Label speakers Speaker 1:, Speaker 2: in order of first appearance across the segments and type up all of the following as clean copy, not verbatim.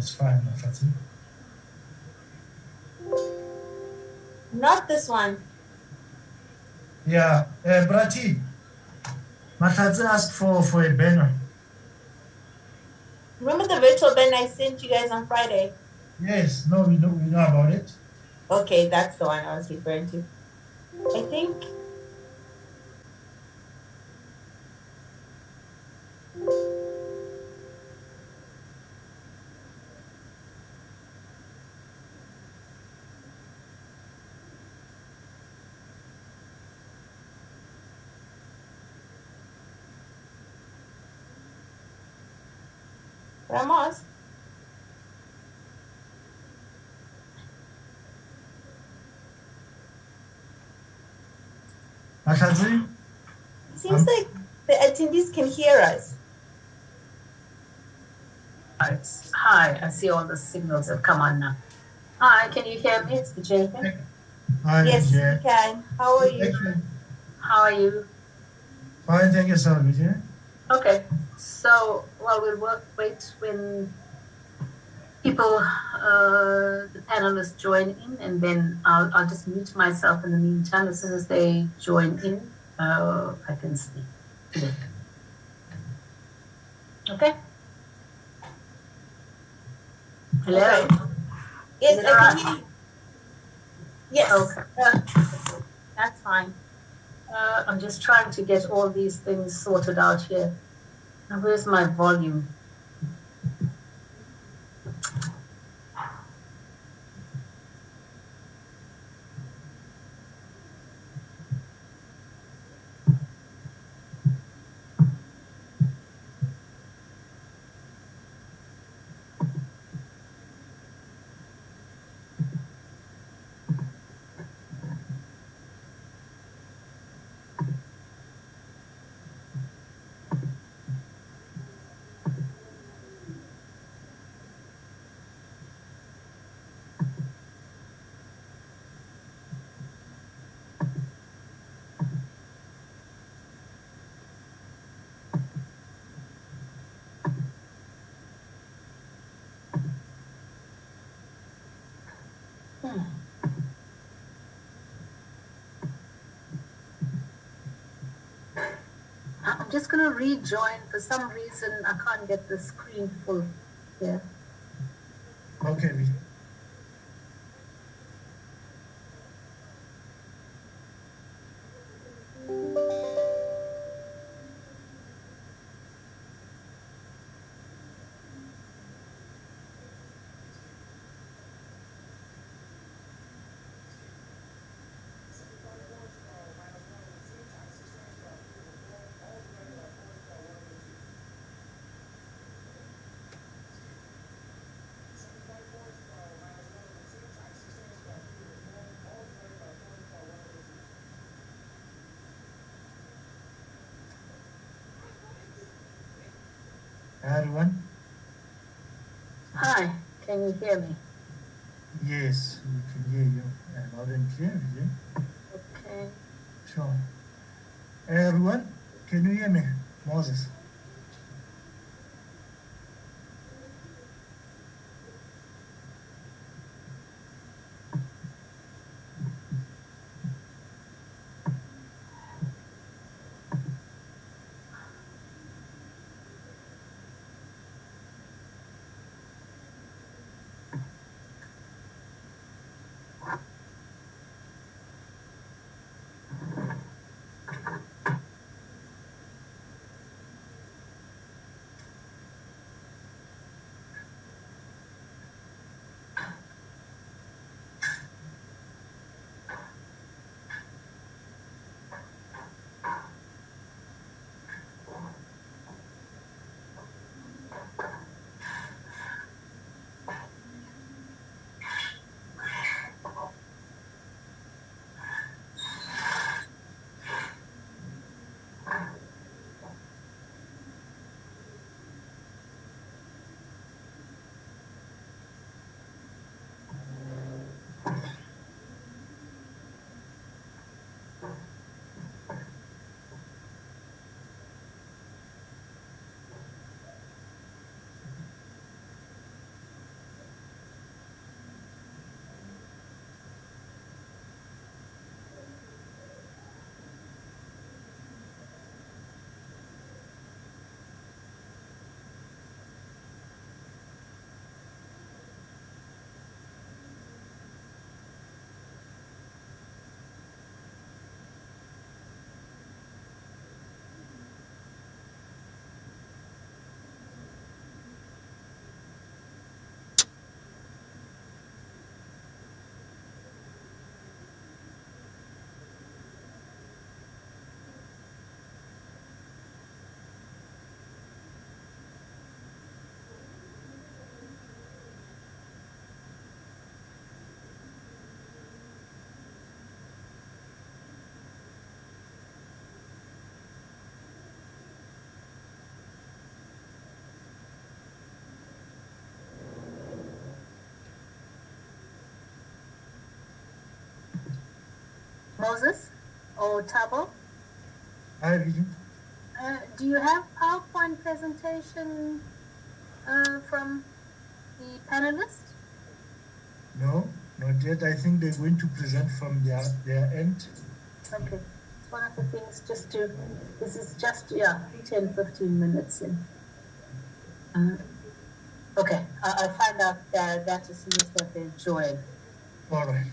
Speaker 1: That's fine, Mahlatsi.
Speaker 2: Not this one.
Speaker 1: Yeah, Brati, Mahlatsi asked for a banner.
Speaker 2: Remember the virtual banner I sent you guys on Friday?
Speaker 1: Yes, no, we know about it.
Speaker 2: Okay, that's the one I was referring to. I think. Ramos?
Speaker 1: Mahlatsi?
Speaker 2: It seems like the attendees can hear us.
Speaker 3: Hi, I see all the signals have come on now. Hi, can you hear me? It's Vijay.
Speaker 1: Hi,
Speaker 2: Yes,
Speaker 1: Vijay.
Speaker 2: we can. How are you?
Speaker 3: How are you?
Speaker 1: Fine, thank you, sir, Vijay.
Speaker 3: Okay, so, well, wait when people, the panelists join in, and then I'll just mute myself in the meantime. As soon as they join in, I can speak to them. Okay? Hello?
Speaker 2: Okay. Yes,
Speaker 3: Is it
Speaker 2: I
Speaker 3: all
Speaker 2: can hear you. Yes.
Speaker 3: Okay.
Speaker 2: That's fine.
Speaker 3: I'm just trying to get all these things sorted out here. Now, where's my volume? I'm just going to rejoin. For some reason, I can't get the screen full here.
Speaker 1: Okay, Vijay. Hi, everyone.
Speaker 3: Hi, can you hear me?
Speaker 1: Yes, we can hear you loud and clear, Vijay.
Speaker 3: Okay.
Speaker 1: Sure. Everyone, can you hear me? Moses.
Speaker 3: Moses or Tabo,
Speaker 1: Hi, Regent.
Speaker 3: do you have PowerPoint presentation from the panelists?
Speaker 1: No, not yet. I think they're going to present from their end.
Speaker 3: Okay. It's one of the things this is just, 10, 15 minutes in. Okay, I'll find out that as soon as that they join.
Speaker 1: All right.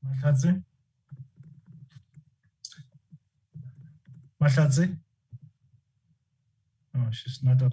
Speaker 1: Mahlatse? Mahlatse? Oh, she's not up.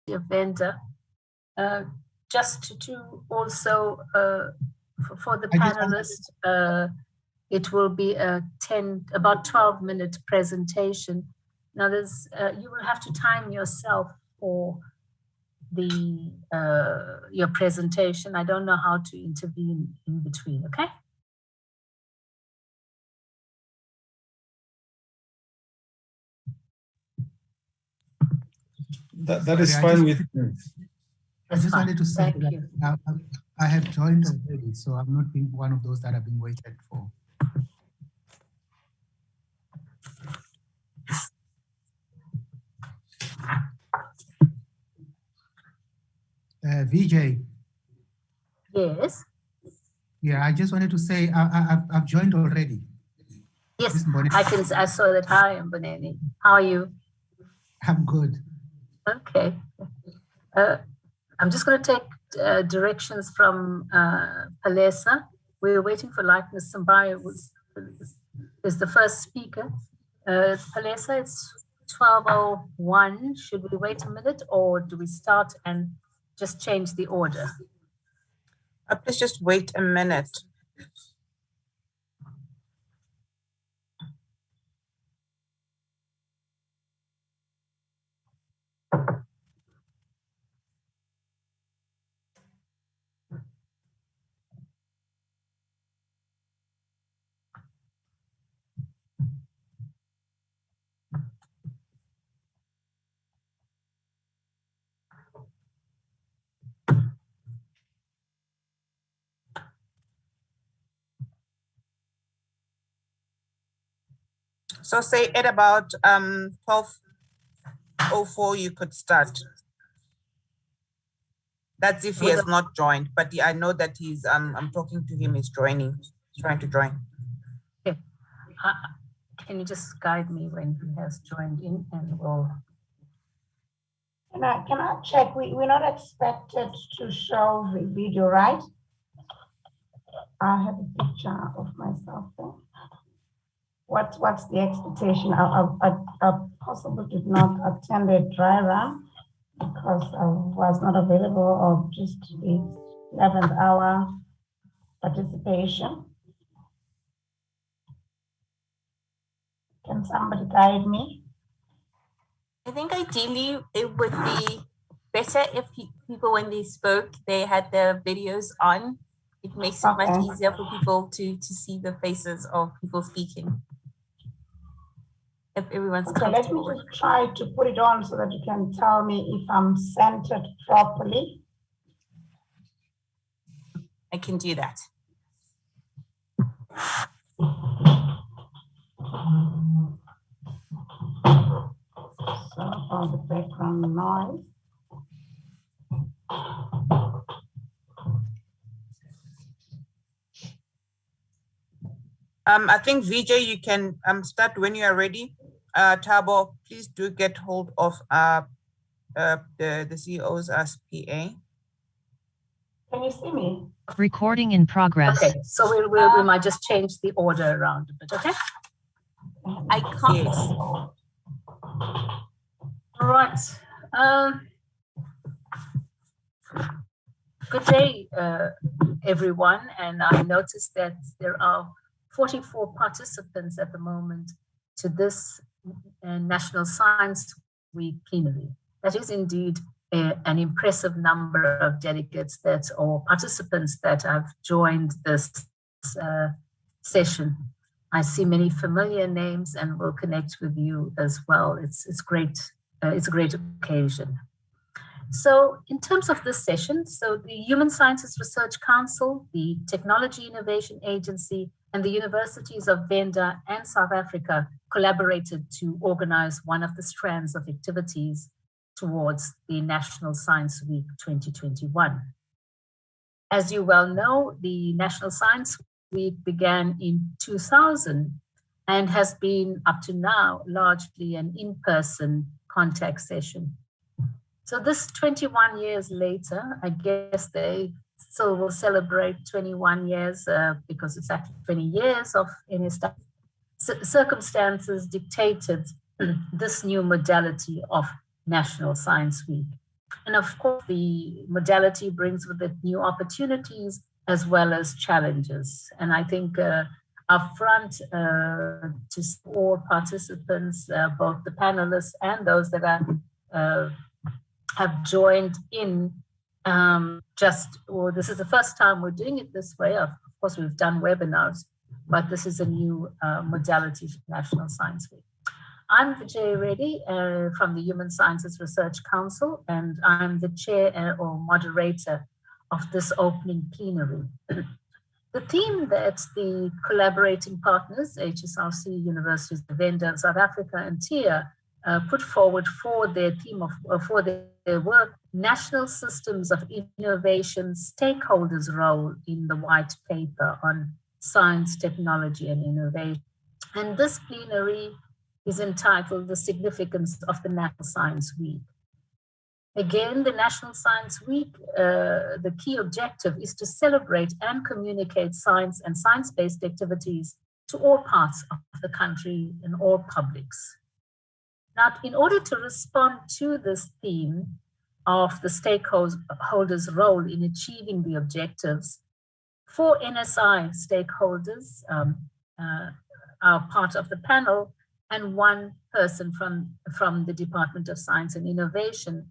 Speaker 3: vendor. Just to also, for the
Speaker 4: I just
Speaker 3: panelists, it will be about 12-minute presentation. Now there's, you will have to time yourself for the your presentation. I don't know how to intervene in between, okay?
Speaker 5: That is fine with me.
Speaker 4: I just wanted to say
Speaker 3: Thank
Speaker 4: that
Speaker 3: you.
Speaker 4: I have joined already, so I'm not being one of those that have been waited for. VJ.
Speaker 3: Yes.
Speaker 4: Yeah, I just wanted to say I've joined already.
Speaker 3: Yes, I saw that. Hi, Mboneni. How are you?
Speaker 4: I'm good.
Speaker 3: Okay. I'm just going to take directions from Palesa. We were waiting for likeness. Sambai is the first speaker. Palesa, it's 12:01. Should we wait a minute or do we start and just change the order?
Speaker 6: Please just wait a minute. So say at about 12:04 you could start. That's if he has not joined, but I know that he's I'm talking to him, he's joining, he's trying to join.
Speaker 3: Okay. Can you just guide me when he has joined in and we'll...
Speaker 7: Can I check? We're not expected to show the video, right? I have a picture of myself there. What's the expectation? I possibly did not attend a dry run because I was not available, or just the 11th hour participation. Can somebody guide me?
Speaker 2: I think ideally it would be better if people, when they spoke, they had their videos on. It makes it much easier for people to see the faces of people speaking. If everyone's comfortable.
Speaker 7: Let me just try to put it on so that you can tell me if I'm centered properly.
Speaker 2: I can do that.
Speaker 7: So all the background noise.
Speaker 6: I think VJ, you can start when you are ready. Thabo, please do get hold of the CEO's PA.
Speaker 7: Can you see me?
Speaker 8: Recording in progress.
Speaker 3: Okay, so we might just change the order around a bit, okay?
Speaker 2: I can't.
Speaker 6: Yes.
Speaker 3: All right. Good day, everyone. And I noticed that there are 44 participants at the moment to this National Science Week plenary. That is indeed an impressive number of delegates or participants that have joined this session. I see many familiar names and will connect with you as well. It's great. It's a great occasion. So in terms of this session, so the Human Sciences Research Council, the Technology Innovation Agency, and the Universities of Venda and South Africa collaborated to organize one of the strands of activities towards the National Science Week 2021. As you well know, the National Science Week began in 2000 and has been up to now largely an in-person contact session. So this 21 years later, I guess they still will celebrate 21 years because it's actually 20 years of NSW. Circumstances dictated this new modality of National Science Week. And of course, the modality brings with it new opportunities as well as challenges. And I think upfront to all participants, both the panelists and those that are, have joined in, this is the first time we're doing it this way. Of course, we've done webinars, but this is a new modality for National Science Week. I'm Vijay Reddy from the Human Sciences Research Council, and I'm the chair or moderator of this opening plenary. The theme that the collaborating partners, HSRC, Universities of Venda, South Africa, and TIA, put forward for their theme for their work, National Systems of Innovation Stakeholders' Role in the White Paper on Science, Technology, and Innovation. And this plenary is entitled The Significance of the National Science Week. Again, the National Science Week, the key objective is to celebrate and communicate science and science-based activities to all parts of the country and all publics. Now, in order to respond to this theme of the stakeholders' role in achieving the objectives, 4 NSI stakeholders are part of the panel, and 1 person from the Department of Science and Innovation,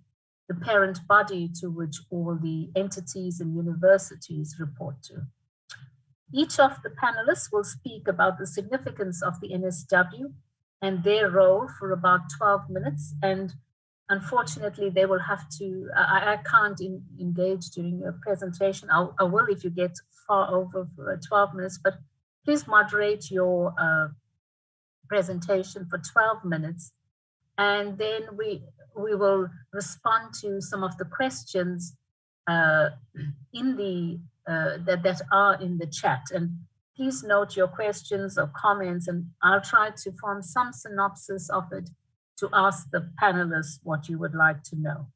Speaker 3: the parent body to which all the entities and universities report to. Each of the panelists will speak about the significance of the NSW and their role for about 12 minutes. And unfortunately, they will have to, I can't engage during your presentation. I will if you get far over 12 minutes, but please moderate your presentation for 12 minutes. And then we will respond to some of the questions in the that are in the chat. And please note your questions or comments, and I'll try to form some synopsis of it to ask the panelists what you would like to know.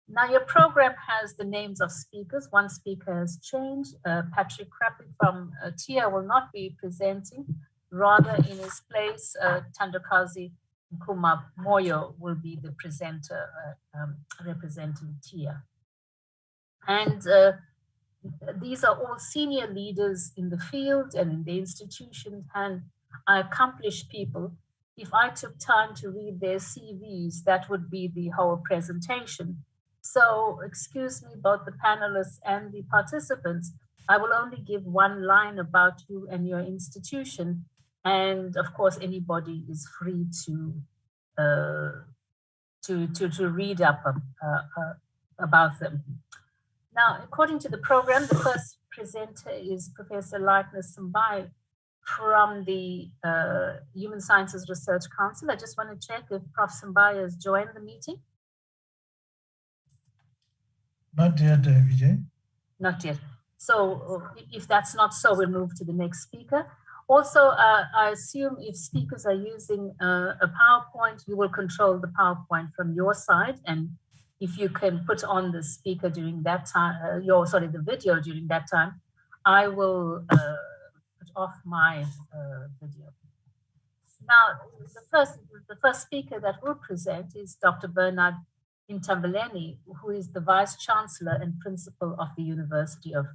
Speaker 3: Now, your program has the names of speakers. 1 speaker has changed. Patrick Krappy from TIA will not be presenting. Rather, in his place, Thandakazi Nkumab Moyo will be the presenter representing TIA. And these are all senior leaders in the field and in the institution, and accomplished people. If I took time to read their CVs, that would be the whole presentation. So excuse me, both the panelists and the participants, I will only give 1 line about you and your institution. And of course, anybody is free to read up about them. Now, according to the program, the first presenter is Professor Likeness Sambai from the Human Sciences Research Council. I just want to check if Prof. Sambai has joined the meeting.
Speaker 1: Not yet, Vijay.
Speaker 3: Not yet. So if that's not so, we'll move to the next speaker. Also, I assume if speakers are using a PowerPoint, you will control the PowerPoint from your side. And if you can put on the speaker during that time, the video during that time, I will put off my video. Now, the first speaker that will present is Dr. Bernard Ntambeleni, who is the Vice Chancellor and Principal of the University of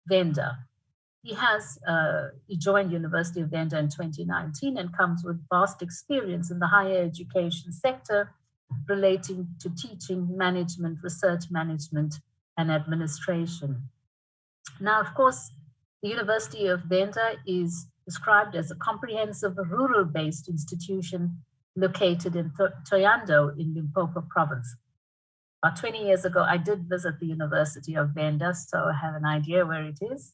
Speaker 3: Venda. He joined University of Venda in 2019 and comes with vast experience in the higher education sector relating to teaching, management, research management, and administration. Now, of course, the University of Venda is described as a comprehensive rural-based institution located in Thohoyandou in Limpopo province. About 20 years ago, I did visit the University of Venda, so I have an idea where it is.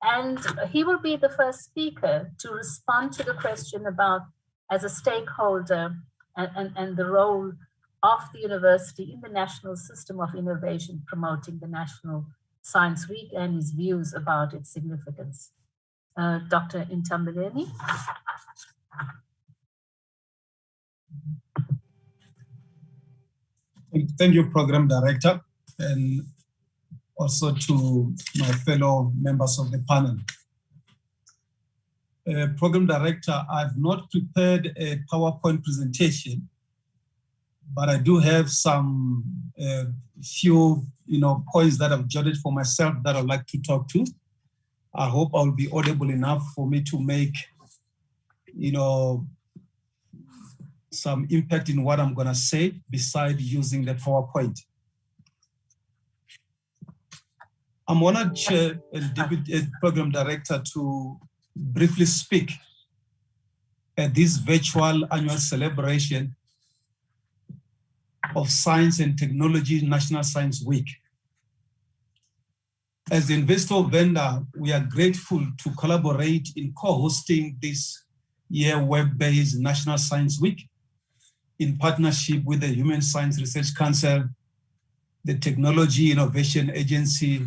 Speaker 3: And he will be the first speaker to respond to the question about, as a stakeholder, and the role of the university in the national system of innovation promoting the National Science Week and his views about its significance. Dr. Ntambeleni.
Speaker 5: Thank you, Program Director, and also to my fellow members of the panel. Program Director, I've not prepared a PowerPoint presentation, but I do have some few points that I've jotted for myself that I'd like to talk to. I hope I'll be audible enough for me to make some impact in what I'm gonna say beside using the PowerPoint. I'm honored, Chair and Deputy Program Director, to briefly speak at this virtual annual celebration of Science and Technology National Science Week. As the investor vendor, we are grateful to collaborate in co-hosting this year web-based National Science Week in partnership with the Human Science Research Council, the Technology Innovation Agency,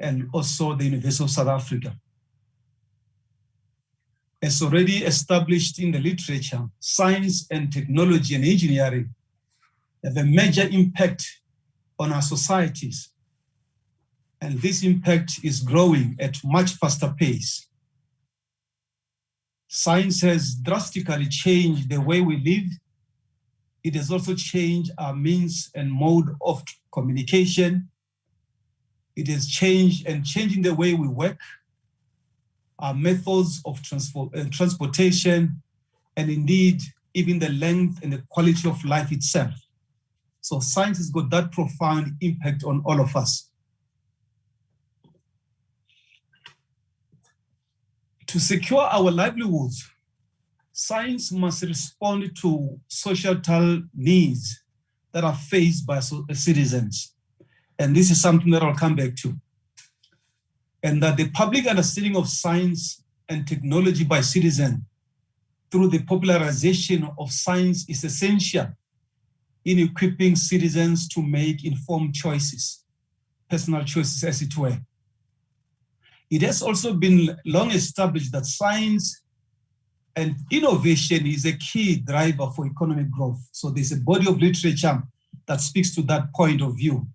Speaker 5: and also the University of South Africa. As already established in the literature, science and technology and engineering have a major impact on our societies. And this impact is growing at much faster pace. Science has drastically changed the way we live. It has also changed our means and mode of communication. It has changed and changing the way we work, our methods of transportation, and indeed, even the length and the quality of life itself. So science has got that profound impact on all of us. To secure our livelihoods, science must respond to societal needs that are faced by citizens. And this is something that I'll come back to. And that the public understanding of science and technology by citizens through the popularization of science is essential in equipping citizens to make informed choices, personal choices as it were. It has also been long established that science and innovation is a key driver for economic growth. So there's a body of literature that speaks to that point of view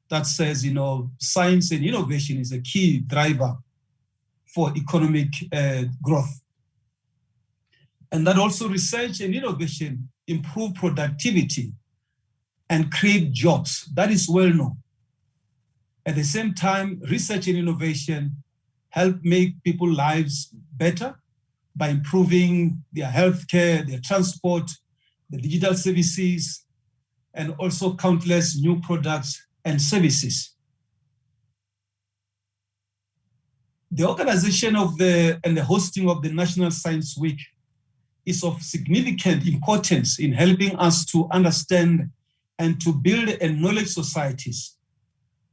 Speaker 5: that says, science and innovation is a key driver for economic growth. And that also research and innovation improve productivity and create jobs. That is well known. At the same time, research and innovation help make people's lives better by improving their healthcare, their transport, the digital services, and also countless new products and services. The organization of and the hosting of the National Science Week is of significant importance in helping us to understand and to build a knowledge societies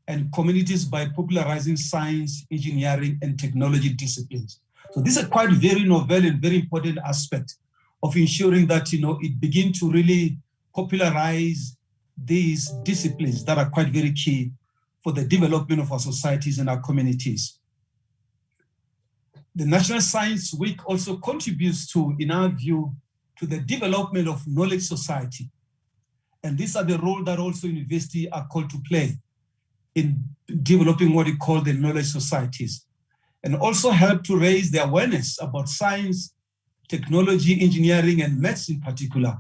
Speaker 5: and communities by popularizing science, engineering, and technology disciplines. So this is a quite very novel and very important aspect of ensuring that it begin to really popularize these disciplines that are quite very key for the development of our societies and our communities. The National Science Week also contributes to, in our view, to the development of knowledge society. And these are the role that also universities are called to play in developing what we call the knowledge societies, and also help to raise the awareness about science, technology, engineering, and maths in particular,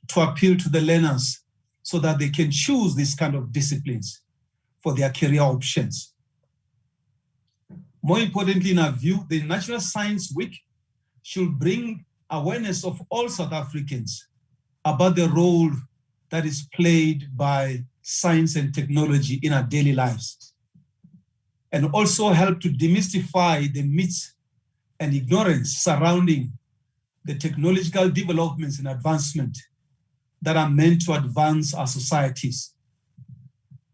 Speaker 5: to appeal to the learners so that they can choose these kind of disciplines for their career options. More importantly, in our view, the National Science Week should bring awareness of all South Africans about the role that is played by science and technology in our daily lives, and also help to demystify the myths and ignorance surrounding the technological developments and advancement that are meant to advance our societies.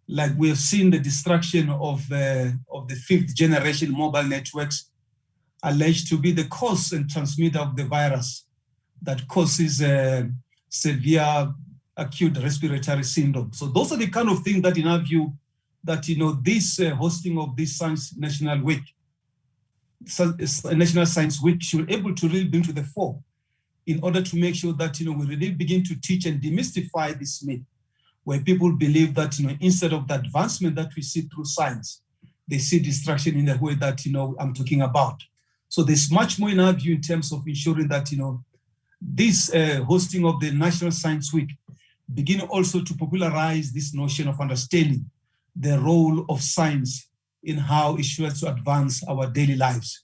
Speaker 5: Like we have seen the destruction of the 5th generation mobile networks alleged to be the cause and transmitter of the virus that causes severe acute respiratory syndrome. So those are the kind of things that in our view, that this hosting of this Science National Week, National Science Week, should be able to really bring to the fore in order to make sure that we really begin to teach and demystify this myth, where people believe that instead of the advancement that we see through science, they see destruction in the way that I'm talking about. So there's much more in our view in terms of ensuring that this hosting of the National Science Week begin also to popularize this notion of understanding the role of science in how it should to advance our daily lives.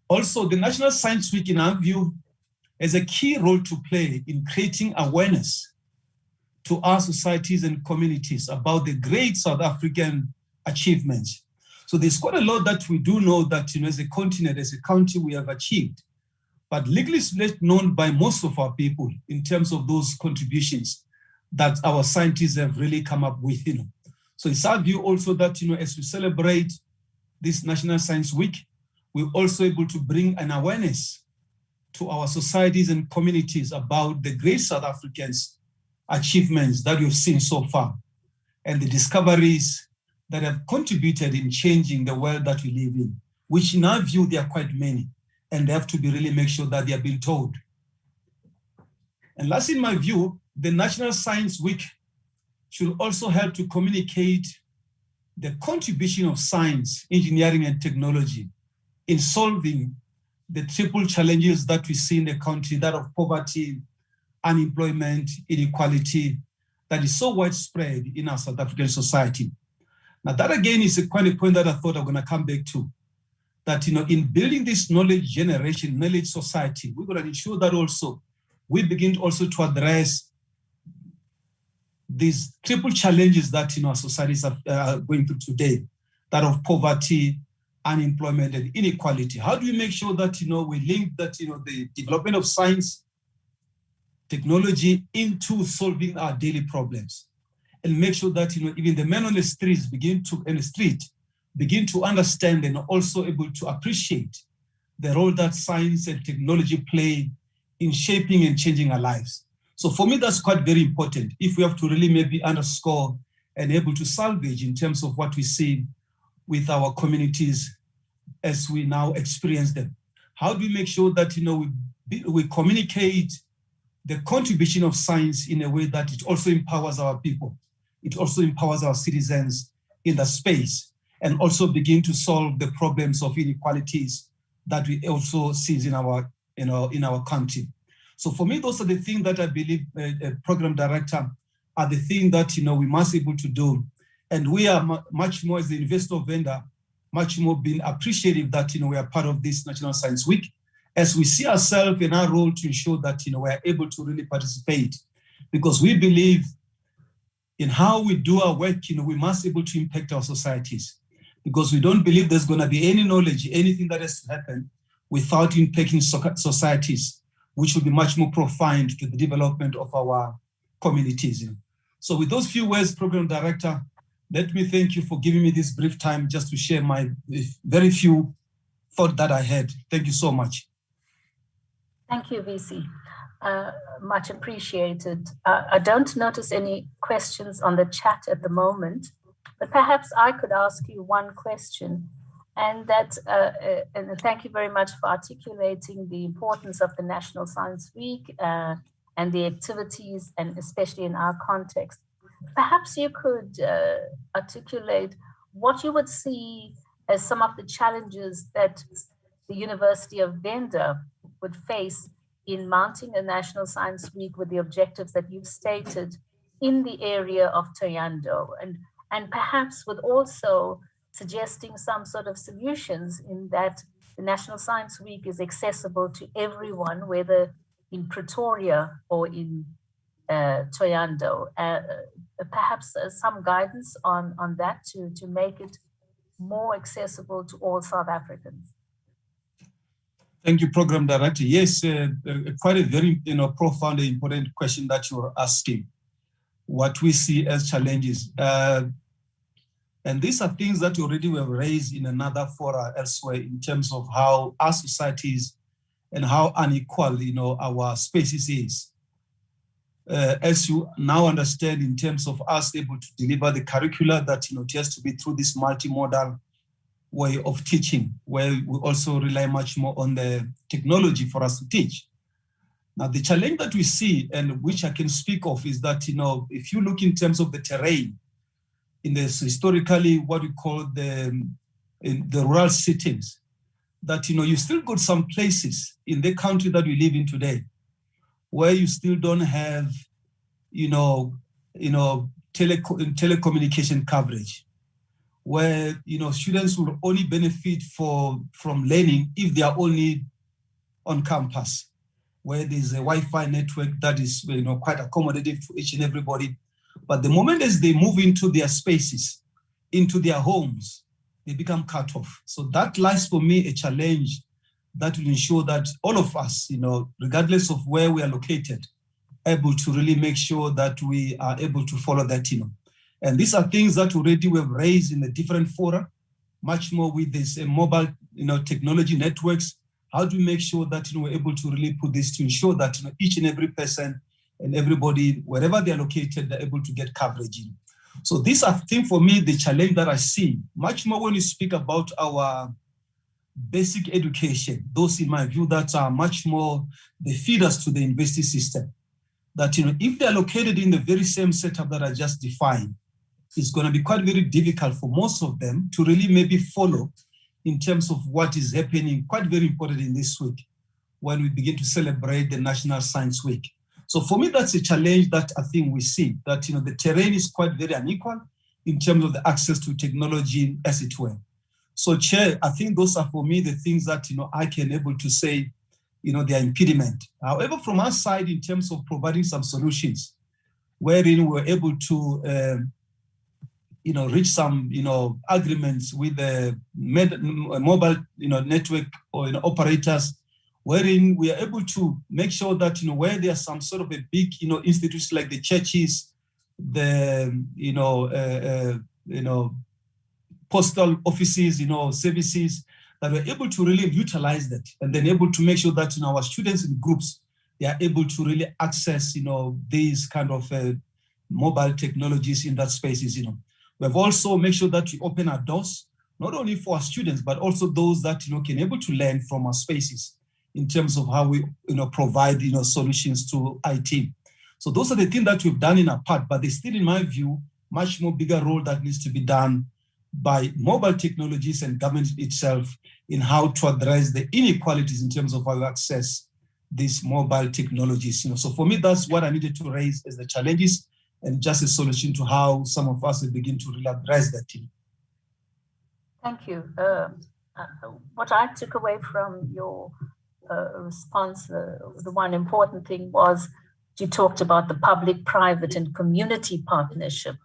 Speaker 5: Also, the National Science Week, in our view, has a key role to play in creating awareness to our societies and communities about the great South African achievements. So there's quite a lot that we do know that, as a continent, as a country, we have achieved, but legally it's not known by most of our people in terms of those contributions that our scientists have really come up with. So it's our view also that, as we celebrate this National Science Week, we're also able to bring an awareness to our societies and communities about the great South Africans' achievements that we've seen so far and the discoveries that have contributed in changing the world that we live in, which in our view, there are quite many, and they have to be really make sure that they are being told. And last, in my view, the National Science Week should also help to communicate the contribution of science, engineering, and technology in solving the triple challenges that we see in the country, that of poverty, unemployment, inequality, that is so widespread in our South African society. Now that again is quite a point that I thought I'm gonna come back to, that in building this knowledge generation, knowledge society, we're gonna ensure that also we begin also to address these triple challenges that our societies are going through today, that of poverty, unemployment, and inequality. How do we make sure that we link that the development of science, technology into solving our daily problems, and make sure that even the men on the streets begin to understand and also able to appreciate the role that science and technology play in shaping and changing our lives. So for me, that's quite very important. If we have to really maybe underscore and able to salvage in terms of what we see with our communities as we now experience them. How do we make sure that we communicate the contribution of science in a way that it also empowers our people, it also empowers our citizens in the space, and also begin to solve the problems of inequalities that we also see in our country. So for me, those are the things that I believe, program director, are the things that we must be able to do. And we are much more as the investor vendor, much more being appreciative that we are part of this National Science Week, as we see ourselves in our role to ensure that we are able to really participate, because we believe in how we do our work. We must be able to impact our societies, because we don't believe there's going to be any knowledge, anything that has to happen without impacting societies, which will be much more profound to the development of our communities. So with those few words, Program Director, let me thank you for giving me this brief time just to share my very few thoughts that I had. Thank you so much.
Speaker 3: Thank you, VC. Much appreciated. I don't notice any questions on the chat at the moment, but perhaps I could ask you one question. And that, and thank you very much for articulating the importance of the National Science Week and the activities, and especially in our context. Perhaps you could articulate what you would see as some of the challenges that the University of Venda would face in mounting a National Science Week with the objectives that you've stated in the area of Thohoyandou, and perhaps with also suggesting some sort of solutions in that the National Science Week is accessible to everyone, whether in Pretoria or in Thohoyandou. Perhaps some guidance on that to make it more accessible to all South Africans.
Speaker 5: Thank you, Program Director. Yes, quite a very profound and important question that you're asking. What we see as challenges. And these are things that already were raised in another fora elsewhere in terms of how our societies and how unequal our spaces is. As you now understand, in terms of us able to deliver the curricula, that it has to be through this multimodal way of teaching, where we also rely much more on the technology for us to teach. Now, the challenge that we see, and which I can speak of, is that if you look in terms of the terrain, in this historically what we call in the rural settings, that you still got some places in the country that we live in today where you still don't have, telecommunication coverage, where students will only benefit from learning if they are only on campus, where there's a Wi-Fi network that is quite accommodative for each and everybody. But the moment as they move into their spaces, into their homes, they become cut off. So that lies for me a challenge that will ensure that all of us, regardless of where we are located, able to really make sure that we are able to follow that, And these are things that already we have raised in the different fora, much more with this mobile, technology networks. How do we make sure that we're able to really put this to ensure that each and every person and everybody, wherever they're located, they're able to get coverage in. So these are, I think, for me, the challenge that I see, much more when you speak about our basic education, those in my view that are much more the feeders to the university system. That if they're located in the very same setup that I just defined, it's going to be quite very difficult for most of them to really maybe follow in terms of what is happening, quite very important in this week when we begin to celebrate the National Science Week. So for me, that's a challenge that I think we see, that the terrain is quite very unequal in terms of the access to technology, as it were. So Chair, I think those are for me the things that I can able to say they are impediment. However, from our side, in terms of providing some solutions, wherein we're able to reach some agreements with the mobile network or operators, wherein we are able to make sure that where there are some sort of a big institutions like the churches, the postal offices, services, that we're able to really utilize that, and then able to make sure that our students in groups, they are able to really access these kind of mobile technologies in that spaces. We've also made sure that we open our doors not only for our students but also those that can able to learn from our spaces in terms of how we provide solutions to IT. So those are the things that we've done in our part, but there's still, in my view, much more bigger role that needs to be done by mobile technologies and government itself in how to address the inequalities in terms of how we access these mobile technologies. So for me, that's what I needed to raise as the challenges and just a solution to how some of us will begin to really address that.
Speaker 3: Thank you. What I took away from your response, the one important thing was you talked about the public, private, and community partnership,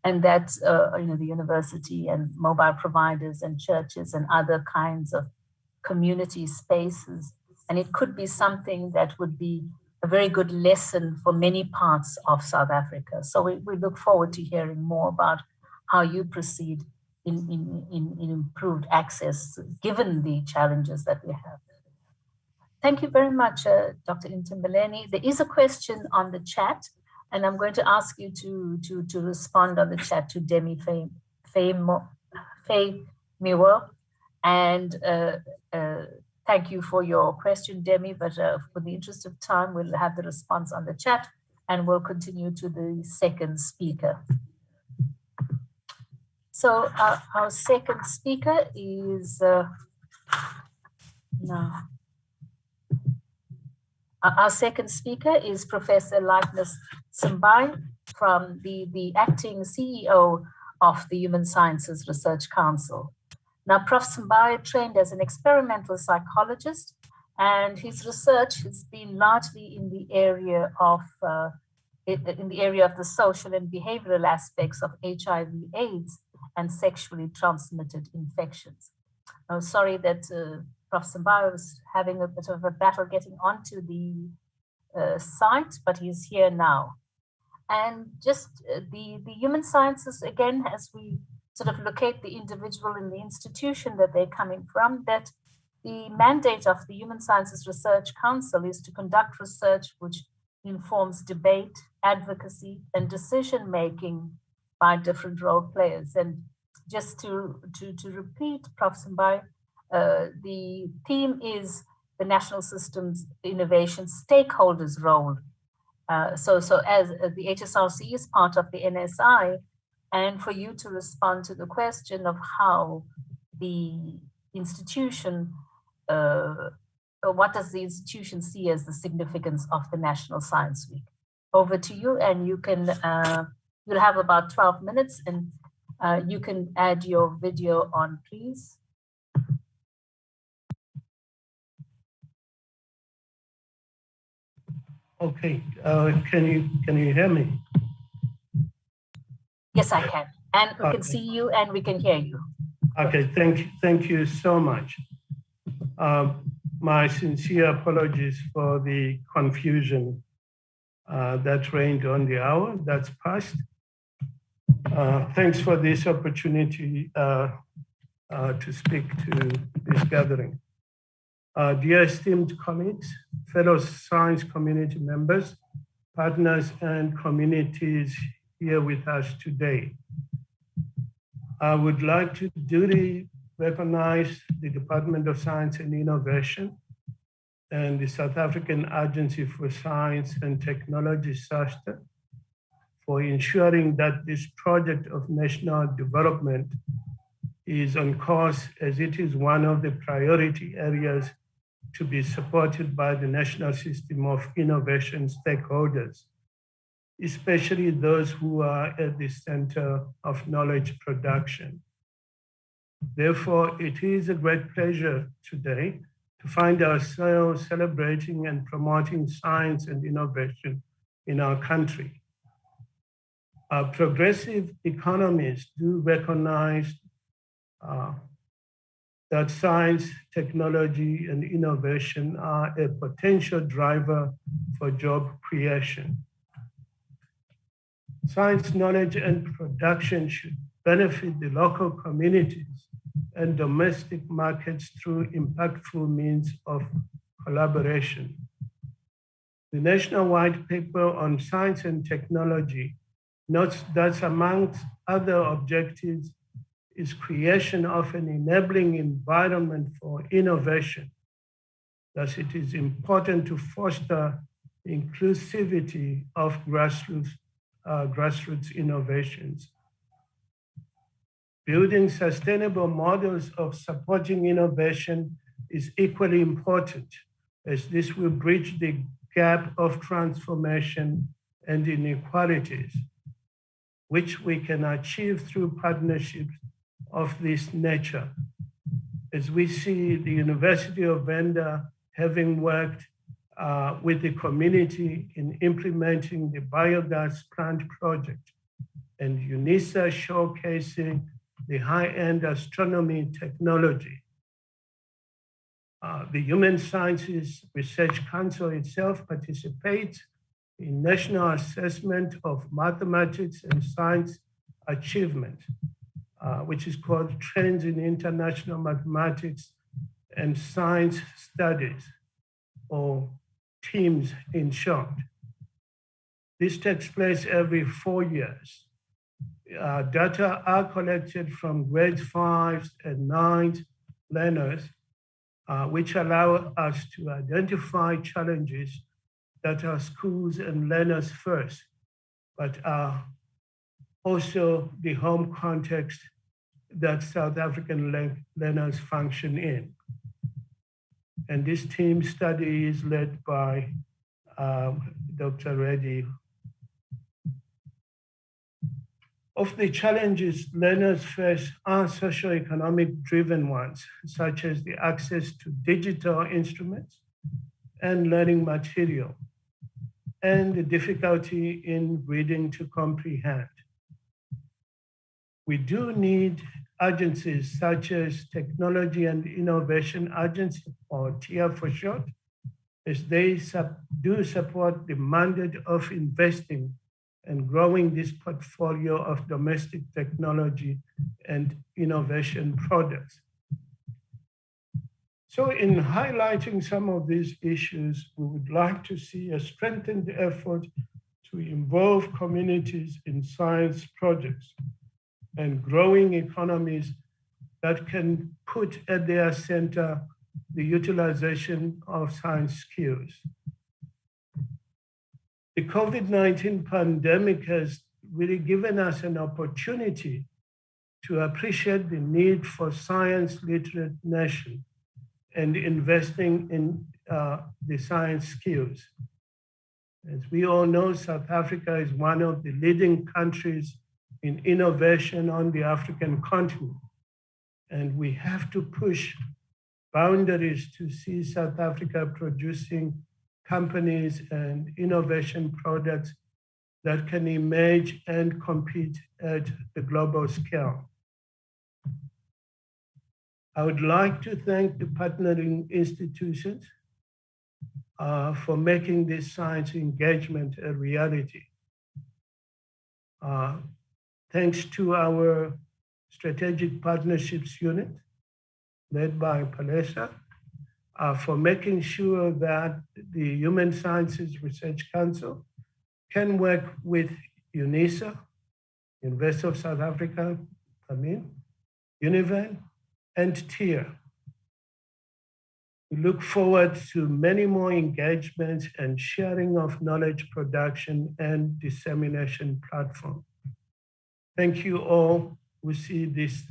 Speaker 3: and that the university and mobile providers and churches and other kinds of community spaces. And it could be something that would be a very good lesson for many parts of South Africa. So we look forward to hearing more about how you proceed in improved access, given the challenges that we have. Thank you very much, Dr. Ntimbeleni. There is a question on the chat, and I'm going to ask you to respond on the chat to Demi Faye Miwa. And thank you for your question, Demi, but for the interest of time, we'll have the response on the chat and we'll continue to the second speaker. So our second speaker is, our second speaker is Professor Likeness Simbai, from the acting CEO of the Human Sciences Research Council. Now, Prof. Simbai trained as an experimental psychologist, and his research has been largely in the area of the social and behavioral aspects of HIV/AIDS and sexually transmitted infections. I'm sorry that Prof. Simbai was having a bit of a battle getting onto the site, but he's here now. And just the human sciences, again, as we sort of locate the individual in the institution that they're coming from, that the mandate of the Human Sciences Research Council is to conduct research which informs debate, advocacy, and decision-making by different role players. And just to repeat, Prof. Simbai, the theme is the national systems innovation stakeholders' role. So as the HSRC is part of the NSI, and for you to respond to the question of how the institution what does the institution see as the significance of the National Science Week? Over to you, and you can, you'll have about 12 minutes, and you can add your video on, please.
Speaker 9: Okay, can you hear me?
Speaker 3: Yes, I can, and we can see you, and we can hear you.
Speaker 9: Okay, thank you so much. My sincere apologies for the confusion that reigned on the hour that's passed. Thanks for this opportunity to speak to this gathering. Dear esteemed colleagues, fellow science community members, partners, and communities here with us today. I would like to duly recognize the Department of Science and Innovation and the South African Agency for Science and Technology, SASTA, for ensuring that this project of national development is on course, as it is one of the priority areas to be supported by the national system of innovation stakeholders, especially those who are at the center of knowledge production. Therefore, it is a great pleasure today to find ourselves celebrating and promoting science and innovation in our country. Our progressive economies do recognize that science, technology, and innovation are a potential driver for job creation. Science, knowledge, and production should benefit the local communities and domestic markets through impactful means of collaboration. The National White Paper on Science and Technology notes that amongst other objectives is creation of an enabling environment for innovation. Thus, it is important to foster inclusivity of grassroots innovations. Building sustainable models of supporting innovation is equally important, as this will bridge the gap of transformation and inequalities, which we can achieve through partnerships of this nature. As we see the University of Venda having worked with the community in implementing the biogas plant project, and UNISA showcasing the high-end astronomy technology. The Human Sciences Research Council itself participates in national assessment of mathematics and science achievement, which is called Trends in International Mathematics and Science Studies, or TIMSS in short. This takes place every 4 years. Data are collected from grades 5 and 9 learners, which allow us to identify challenges that are schools and learners first, but are also the home context that South African learners function in. And this team study is led by Dr. Reddy. Of the challenges learners face are socioeconomic driven ones, such as the access to digital instruments and learning material, and the difficulty in reading to comprehend. We do need agencies such as Technology and Innovation Agency, or TIA for short, as they do support the mandate of investing and growing this portfolio of domestic technology and innovation products. So in highlighting some of these issues, we would like to see a strengthened effort to involve communities in science projects and growing economies that can put at their center the utilization of science skills. The COVID-19 pandemic has really given us an opportunity to appreciate the need for science literate nation and investing in the science skills. As we all know, South Africa is one of the leading countries in innovation on the African continent. And we have to push boundaries to see South Africa producing companies and innovation products that can emerge and compete at the global scale. I would like to thank the partnering institutions for making this science engagement a reality. Thanks to our Strategic Partnerships Unit, led by Palesa, for making sure that the Human Sciences Research Council can work with UNISA, University of South Africa, Univen, and TIER. We look forward to many more engagements and sharing of knowledge production and dissemination platform. Thank you all. We see this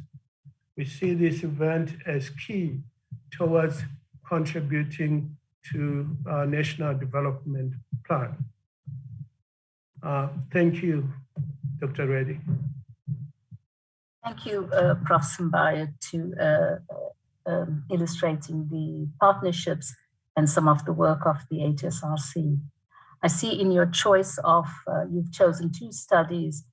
Speaker 9: event as key towards contributing to our national development plan. Thank you, Dr. Reddy.
Speaker 3: Thank you, Prof. Simbaya, to illustrating the partnerships and some of the work of the HSRC. I see in your choice of, you've chosen two studies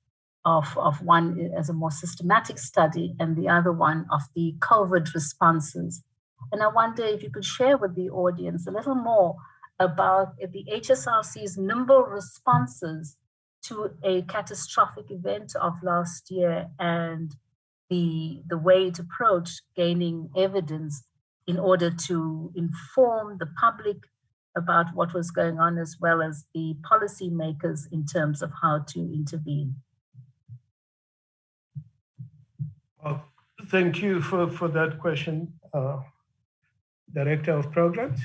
Speaker 3: of one as a more systematic study and the other one of the COVID responses. And I wonder if you could share with the audience a little more about the HSRC's nimble responses to a catastrophic event of last year and the way it approached gaining evidence in order to inform the public about what was going on, as well as the policymakers in terms of how to intervene.
Speaker 9: Well, thank you for that question, Director of Programs.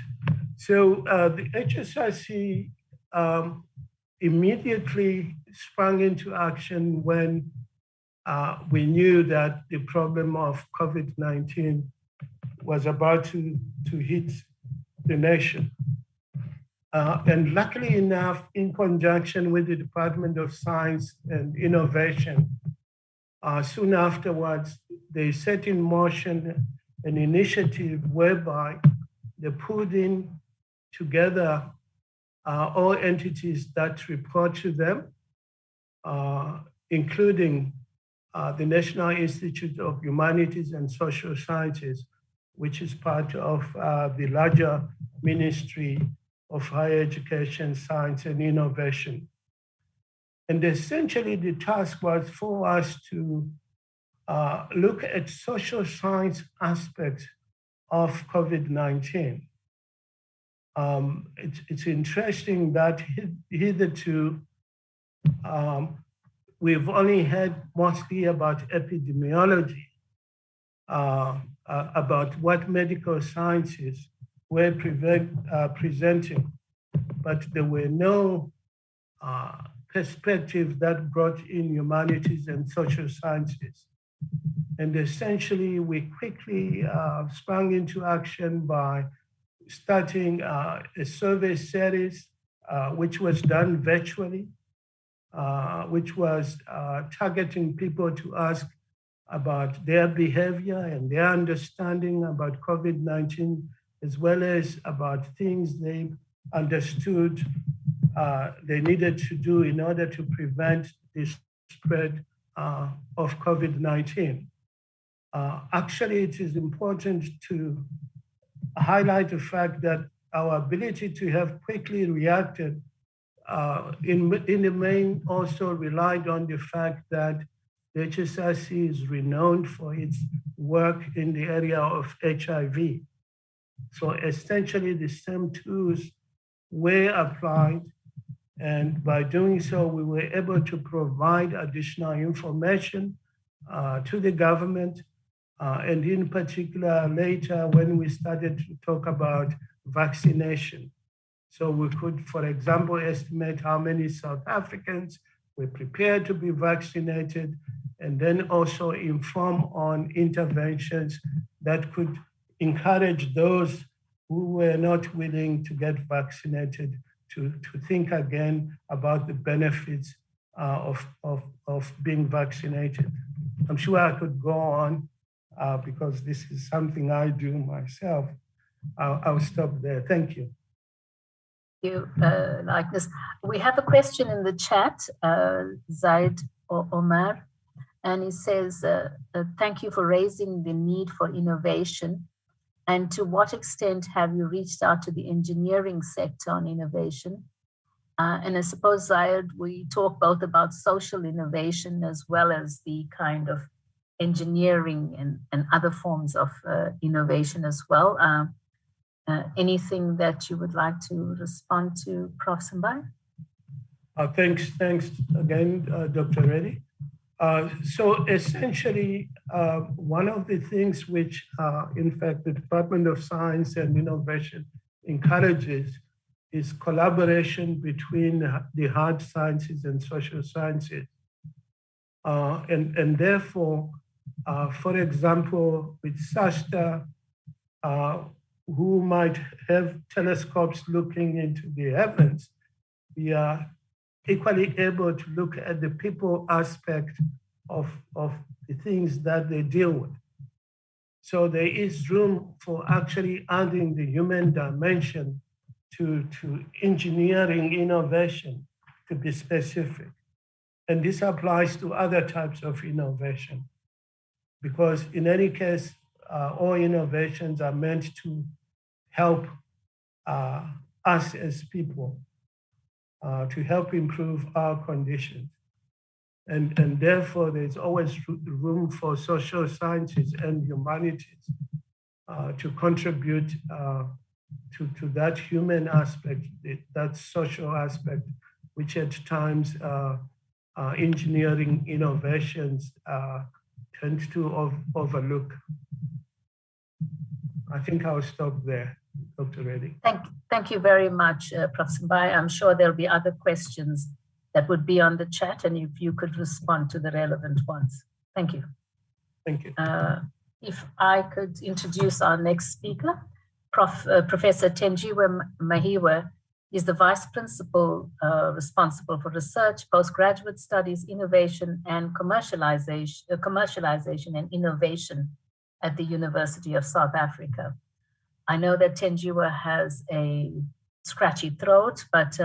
Speaker 9: So the HSRC immediately sprung into action when we knew that the problem of COVID-19 was about to hit the nation. And luckily enough, in conjunction with the Department of Science and Innovation, soon afterwards, they set in motion an initiative whereby they put in together all entities that report to them, including the National Institute of Humanities and Social Sciences, which is part of the larger Ministry of Higher Education, Science and Innovation. And essentially the task was for us to look at social science aspects of COVID-19. It's interesting that hitherto, we've only heard mostly about epidemiology, about what medical sciences were presenting, but there were no perspective that brought in humanities and social sciences. And essentially, we quickly sprang into action by starting a survey series, which was done virtually, which was targeting people to ask about their behavior and their understanding about COVID-19, as well as about things they understood they needed to do in order to prevent the spread of COVID-19. Actually, it is important to highlight the fact that our ability to have quickly reacted in the main also relied on the fact that the HSRC is renowned for its work in the area of HIV. So essentially the same tools were applied, and by doing so, we were able to provide additional information to the government, and in particular later when we started to talk about vaccination. So we could, for example, estimate how many South Africans were prepared to be vaccinated, and then also inform on interventions that could encourage those who were not willing to get vaccinated to think again about the benefits of being vaccinated. I'm sure I could go on because this is something I do myself. I'll stop there. Thank you.
Speaker 3: You like this. We have a question in the chat, Zaid Omar, and he says, thank you for raising the need for innovation. And to what extent have you reached out to the engineering sector on innovation? And I suppose, Zaid, we talk both about social innovation as well as the kind of engineering and other forms of innovation as well. Anything that you would like to respond to, Prof. Simbai?
Speaker 9: Thanks again, Dr. Reddy. So essentially, one of the things which, in fact, the Department of Science and Innovation encourages is collaboration between the hard sciences and social sciences. And therefore, for example, with SASTA, who might have telescopes looking into the heavens, we are equally able to look at the people aspect of the things that they deal with. So there is room for actually adding the human dimension to engineering innovation, to be specific. And this applies to other types of innovation, because in any case, all innovations are meant to help us as people, to help improve our conditions. And therefore, there's always room for social sciences and humanities to contribute to that human aspect, that social aspect, which at times engineering innovations tend to overlook. I think I'll stop there, Dr. Reddy.
Speaker 3: Thank you very much, Prof. Simbai. I'm sure there'll be other questions that would be on the chat, and if you could respond to the relevant ones. Thank you.
Speaker 9: Thank you.
Speaker 3: If I could introduce our next speaker, Professor Tenjiwe Mahiwe is the Vice Principal responsible for research, postgraduate studies, innovation, and commercialization and innovation at the University of South Africa. I know that Tenjiwe has a scratchy throat, but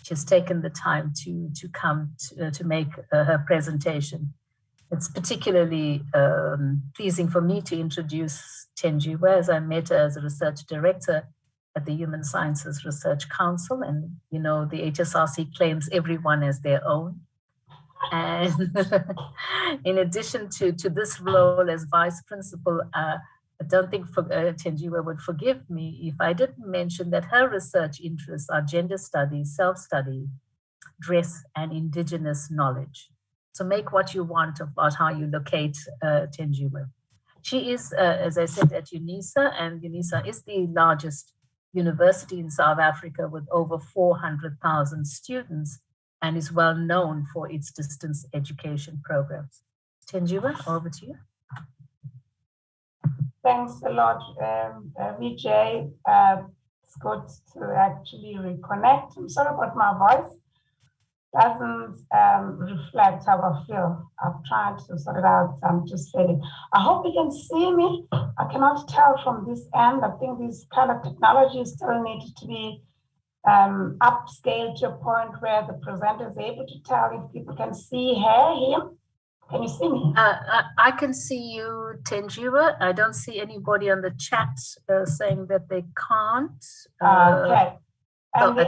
Speaker 3: she's taken the time to come to make her presentation. It's particularly pleasing for me to introduce Tenjiwe, as I met her as a research director at the Human Sciences Research Council. And, you know, the HSRC claims everyone as their own. And in addition to this role as vice principal, I don't think Tenjiwe would forgive me if I didn't mention that her research interests are gender studies, self-study, dress, and indigenous knowledge. So make what you want about how you locate Tenjiwe. She is, as I said, at UNISA, and UNISA is the largest university in South Africa with over 400,000 students, and is well known for its distance education programs. Tenjiwe, over to you.
Speaker 7: Thanks a lot, Vijay. It's good to actually reconnect. I'm sorry about my voice. Doesn't reflect how I feel. I've tried to sort it out. I'm just failing. I hope you can see me. I cannot tell from this end. I think this kind of technology still needs to be upscaled to a point where the presenter is able to tell if people can see her, him. Can you see me?
Speaker 3: I can see you, Tenjiwe. I don't see anybody on the chat saying that they can't.
Speaker 7: Okay. And
Speaker 3: so
Speaker 7: the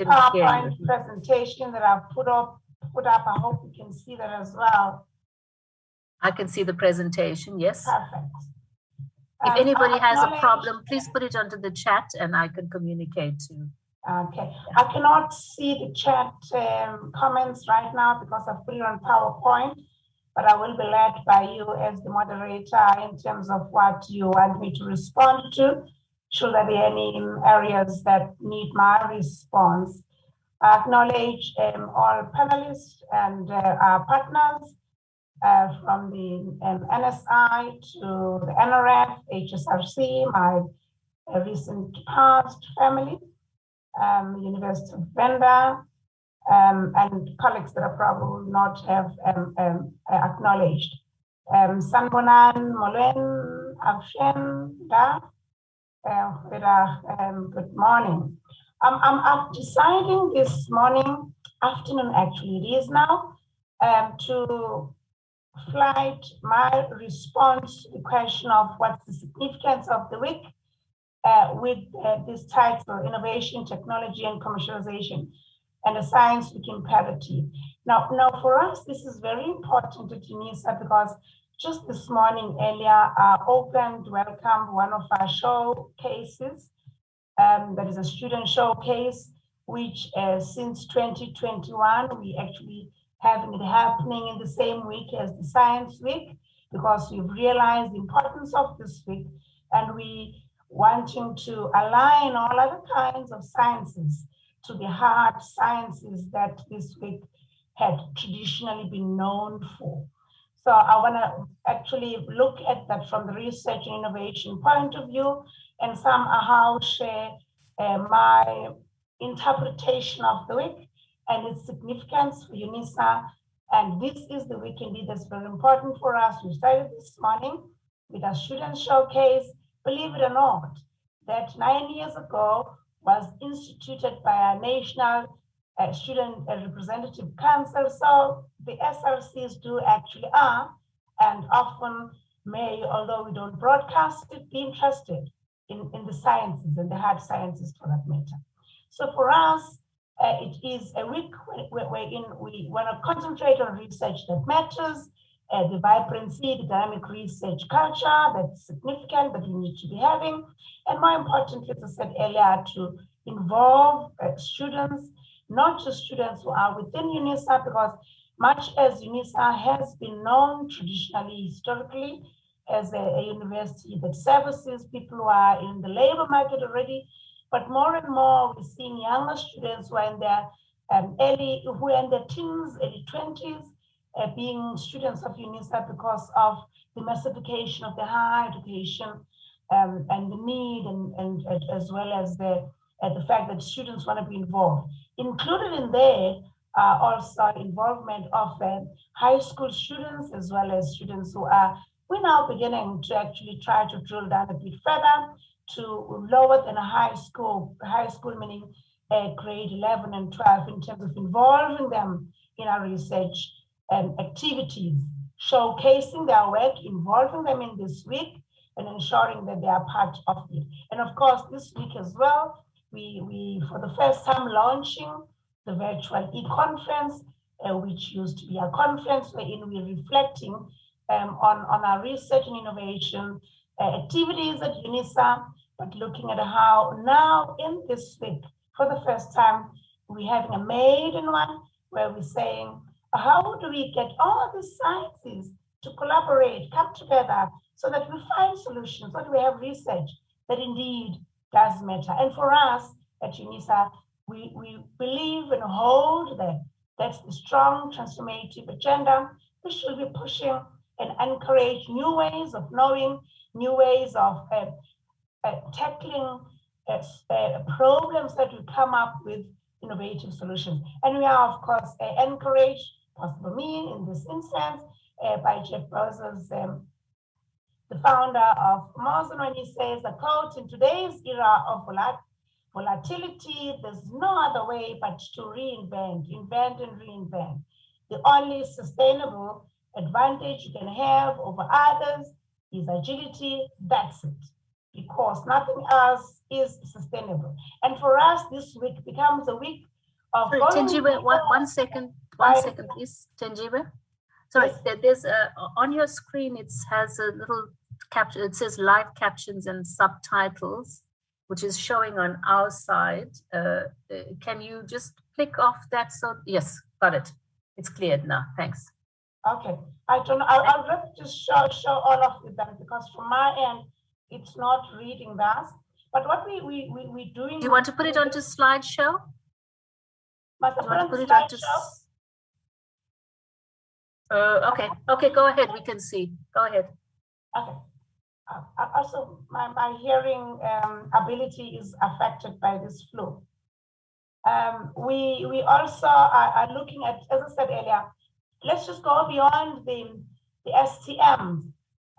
Speaker 7: PowerPoint presentation that I've put up, I hope you can see that as well.
Speaker 3: I can see the presentation, yes.
Speaker 7: Perfect.
Speaker 3: If anybody has a problem, please put it onto the chat and I can communicate to.
Speaker 7: Okay. I cannot see the chat comments right now because I've put it on PowerPoint, but I will be led by you as the moderator in terms of what you want me to respond to. Should there be any areas that need my response? I acknowledge all panelists and our partners. from the NSI to the NRF, HSRC, my recent past family, University of Venda, and colleagues that I probably will not have acknowledged. Sanbonan, Molen, Afshen, good morning. I'm deciding this morning, afternoon actually, it is now, to flight my response to the question of what's the significance of the week with this title, Innovation, Technology and Commercialization, and a Science Week Imperative. Now for us, this is very important at UNISA because just this morning earlier, welcomed one of our showcases, that is a student showcase, which since 2021, we actually having it happening in the same week as the Science Week, because we've realized the importance of this week, and we wanting to align all other kinds of sciences to the hard sciences that this week had traditionally been known for. So I want to actually look at that from the research and innovation point of view, and somehow share my interpretation of the week and its significance for UNISA. And this is the week indeed that's very important for us. We started this morning with a student showcase. Believe it or not, that 9 years ago was instituted by our National Student Representative Council. So the SRCs do actually are, and often may, although we don't broadcast it, be interested in the sciences and the hard sciences for that matter. So for us, it is a week wherein we want to concentrate on research that matters, the vibrancy, the dynamic research culture that's significant that we need to be having, and more importantly, as I said earlier, to involve students, not just students who are within UNISA, because much as UNISA has been known traditionally, historically, as a university that services people who are in the labor market already, but more and more we're seeing younger students who are in their teens, early 20s, being students of UNISA because of the massification of the higher education and the need, and as well as the fact that students want to be involved. Included in there also involvement of high school students, as well as students who are, we're now beginning to actually try to drill down a bit further to lower than a high school meaning grade 11 and 12, in terms of involving them in our research activities, showcasing their work, involving them in this week, and ensuring that they are part of it. And of course, this week as well, we for the first time launching the virtual e-conference, which used to be a conference wherein we're reflecting on our research and innovation activities at UNISA, but looking at how now in this week, for the first time, we're having a maiden one where we're saying, how do we get all the sciences to collaborate, come together, so that we find solutions, so that we have research that indeed does matter. And for us at UNISA, we believe and hold that that's the strong transformative agenda. We should be pushing and encourage new ways of knowing, new ways of tackling problems that we come up with innovative solutions. And we are, of course, encouraged, possibly me in this instance, by Jeff Bezos, the founder of Amazon, when he says, a quote, in today's era of volatility, there's no other way but to reinvent, invent and reinvent. The only sustainable advantage you can have over others is agility. That's it, because nothing else is sustainable. And for us, this week becomes a week of—
Speaker 3: Sorry, Tenjiwe, one second, please, Tenjiwe. Sorry, yes. There's on your screen, it has a little caption, it says live captions and subtitles, which is showing on our side. Can you just click off that? So yes, got it. It's cleared now, thanks.
Speaker 7: Okay, I don't know, I'll just show all of it then, because from my end, it's not reading that. But what we doing—
Speaker 3: Do you want to put it onto slideshow?
Speaker 7: Must I put it onto slideshow?
Speaker 3: Okay, go ahead. We can see. Go ahead.
Speaker 7: Okay. Also, my hearing ability is affected by this flu. We also are looking at, as I said earlier, let's just go beyond the STMs,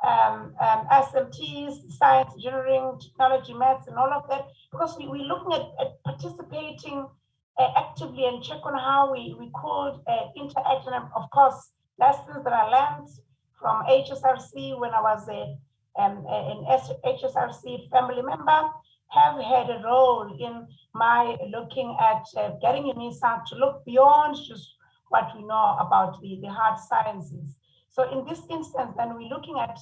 Speaker 7: SMTs, science, engineering, technology, maths, and all of that, because we're looking at participating actively and check on how we could interact. And of course, lessons that I learned from HSRC when I was an HSRC family member have had a role in my looking at getting UNISA to look beyond just what we know about the hard sciences. So in this instance, then we're looking at,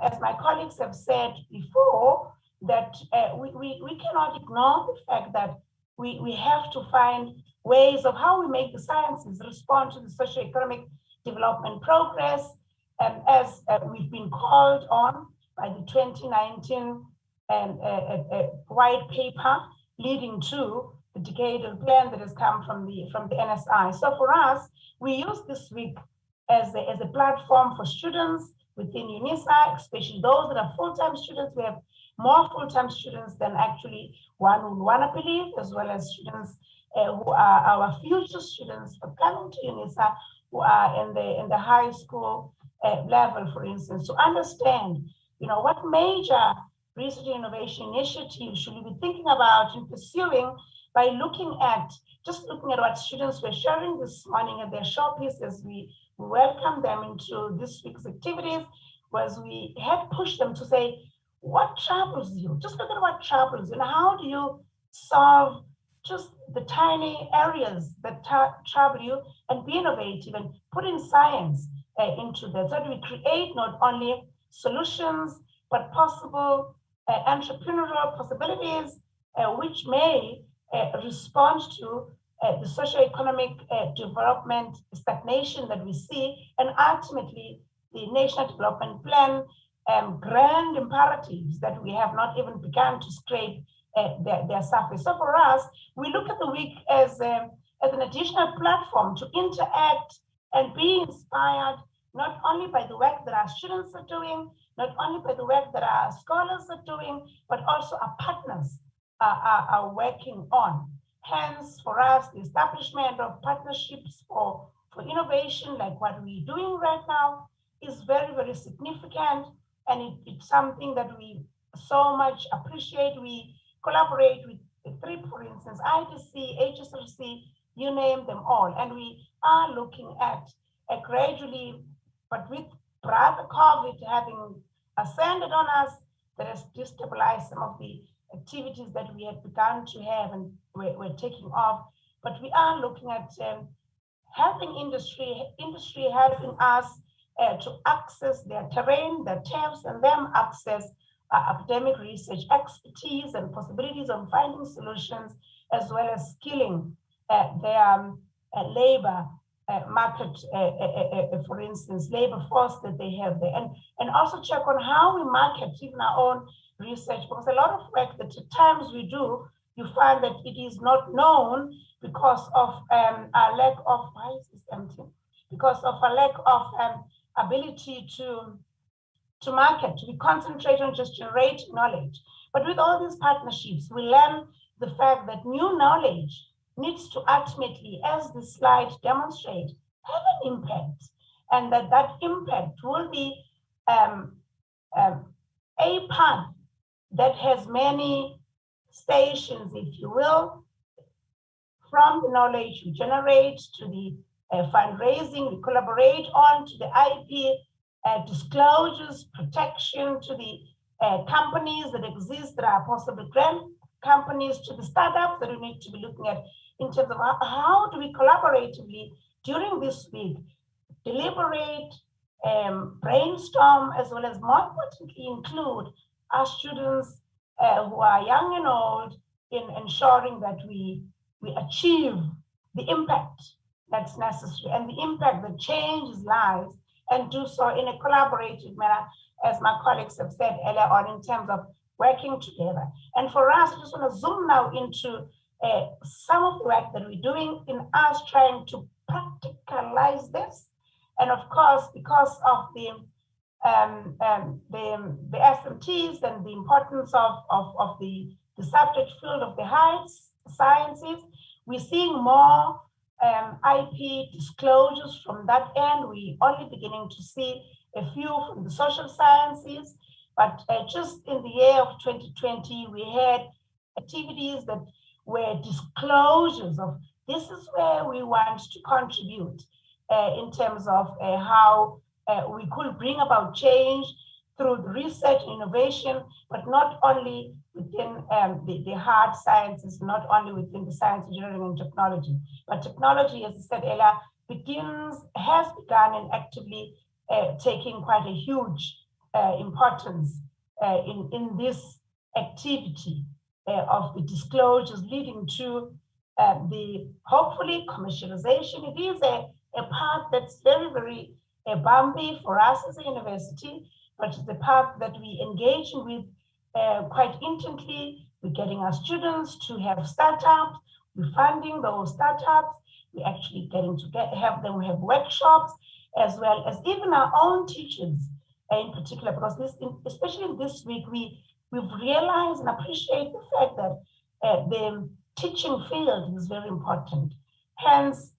Speaker 7: as my colleagues have said before, that we cannot ignore the fact that we have to find ways of how we make the sciences respond to the socioeconomic development progress, as we've been called on by the 2019 white paper leading to the decadal plan that has come from the NSI. So for us, we use this week as a platform for students within UNISA, especially those that are full-time students. We have more full-time students than actually one would want to believe, as well as students who are our future students for coming to UNISA, who are in the high school level, for instance, to understand, what major research and innovation initiatives should we be thinking about and pursuing by looking at what students were sharing this morning at their showpiece as we welcome them into this week's activities, was we had pushed them to say, what troubles you? Just look at what troubles you, and how do you solve just the tiny areas that trouble you, and be innovative and put in science into that, so that we create not only solutions, but possible entrepreneurial possibilities which may respond to the socioeconomic development stagnation that we see, and ultimately the National Development Plan grand imperatives that we have not even begun to scrape their surface. So for us, we look at the week as an additional platform to interact and be inspired, not only by the work that our students are doing, not only by the work that our scholars are doing, but also our partners are working on. Hence, for us, the establishment of partnerships for innovation, like what we're doing right now, is very, very significant. And it's something that we so much appreciate. We collaborate with the three, for instance, ITC, HSRC, you name them all. And we are looking at a gradually, but with rather COVID having ascended on us, that has destabilized some of the activities that we had begun to have and we're taking off. But we are looking at helping industry helping us to access their terrain, their terms, and them access academic research expertise and possibilities of finding solutions, as well as skilling their labor market, for instance, labor force that they have there, and also check on how we market even our own research, because a lot of work that at times we do, you find that it is not known because of a lack of, why is this empty? Because of a lack of ability to market, we concentrate on just generating knowledge. But with all these partnerships, we learn the fact that new knowledge needs to ultimately, as the slide demonstrates, have an impact, and that impact will be a path that has many stations, if you will, from the knowledge we generate to the fundraising we collaborate on, to the IP disclosures, protection, to the companies that exist that are possible grant companies, to the startups that we need to be looking at in terms of how do we collaboratively during this week deliberate, brainstorm, as well as more importantly include our students who are young and old in ensuring that we achieve the impact that's necessary and the impact that changes lives, and do so in a collaborative manner, as my colleagues have said earlier on, in terms of working together. And for us, I just want to zoom now into some of the work that we're doing in us trying to practicalize this And of course, because of the SMTs and the importance of the subject field of the high sciences, we're seeing more IP disclosures from that end. We're only beginning to see a few from the social sciences, but just in the year of 2020, we had activities that were disclosures of this is where we want to contribute in terms of how we could bring about change through the research and innovation, but not only within the hard sciences, not only within the science, engineering, and technology. But technology, as I said earlier, has begun and actively taking quite a huge importance in this activity of the disclosures leading to the hopefully commercialization. It is a path that's very, very bumpy for us as a university, but it's a path that we engage with quite intently. We're getting our students to have startups, we're funding those startups, we're actually getting to have them have workshops, as well as even our own teachers in particular, because especially in this week, we've realized and appreciate the fact that the teaching field is very important. Hence,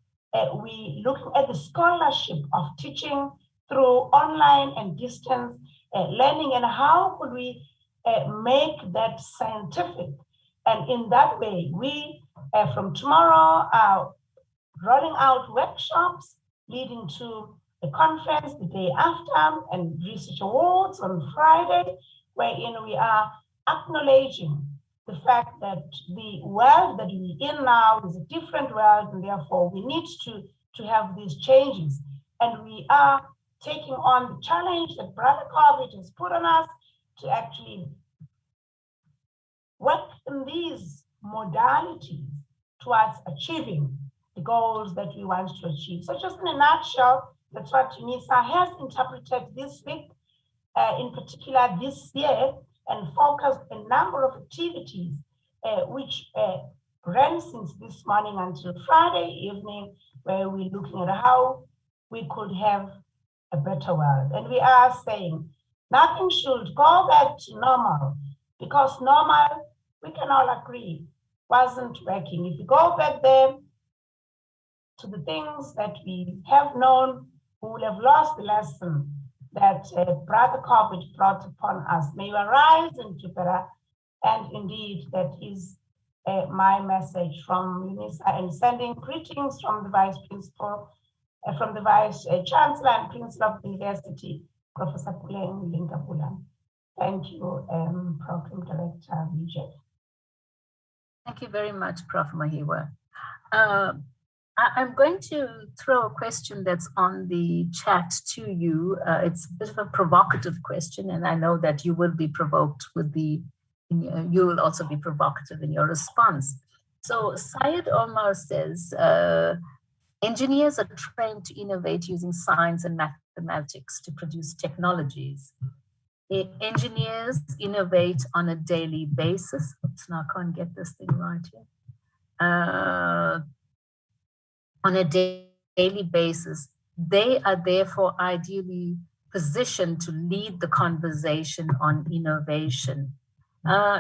Speaker 7: we looking at the scholarship of teaching through online and distance learning, and how could we make that scientific. And in that way, we from tomorrow are rolling out workshops leading to a conference the day after and research awards on Friday, wherein we are acknowledging the fact that the world that we're in now is a different world, and therefore we need to have these changes. And we are taking on the challenge that Brother COVID has put on us to actually work in these modalities towards achieving the goals that we want to achieve. So just in a nutshell, that's what UNISA has interpreted this week, in particular this year, and focused a number of activities which ran since this morning until Friday evening, where we're looking at how we could have a better world. And we are saying nothing should go back to normal, because normal, we can all agree, wasn't working. If you go back there to the things that we have known, we will have lost the lesson that Brother COVID brought upon us. May you arise in Jupiter, and indeed that is my message from UNISA, and sending greetings from the Vice Principal, from the Vice Chancellor and Principal of the University, Professor Puleng Linkapula. Thank you, Program Director Vijay.
Speaker 3: Thank you very much, Prof. Mahiwa. I'm going to throw a question that's on the chat to you. It's a bit of a provocative question, and I know that you will be provoked with you will also be provocative in your response. So Syed Omar says, engineers are trained to innovate using science and mathematics to produce technologies. Engineers innovate on a daily basis. Oops, now I can't get this thing right here. On a daily basis, they are therefore ideally positioned to lead the conversation on innovation.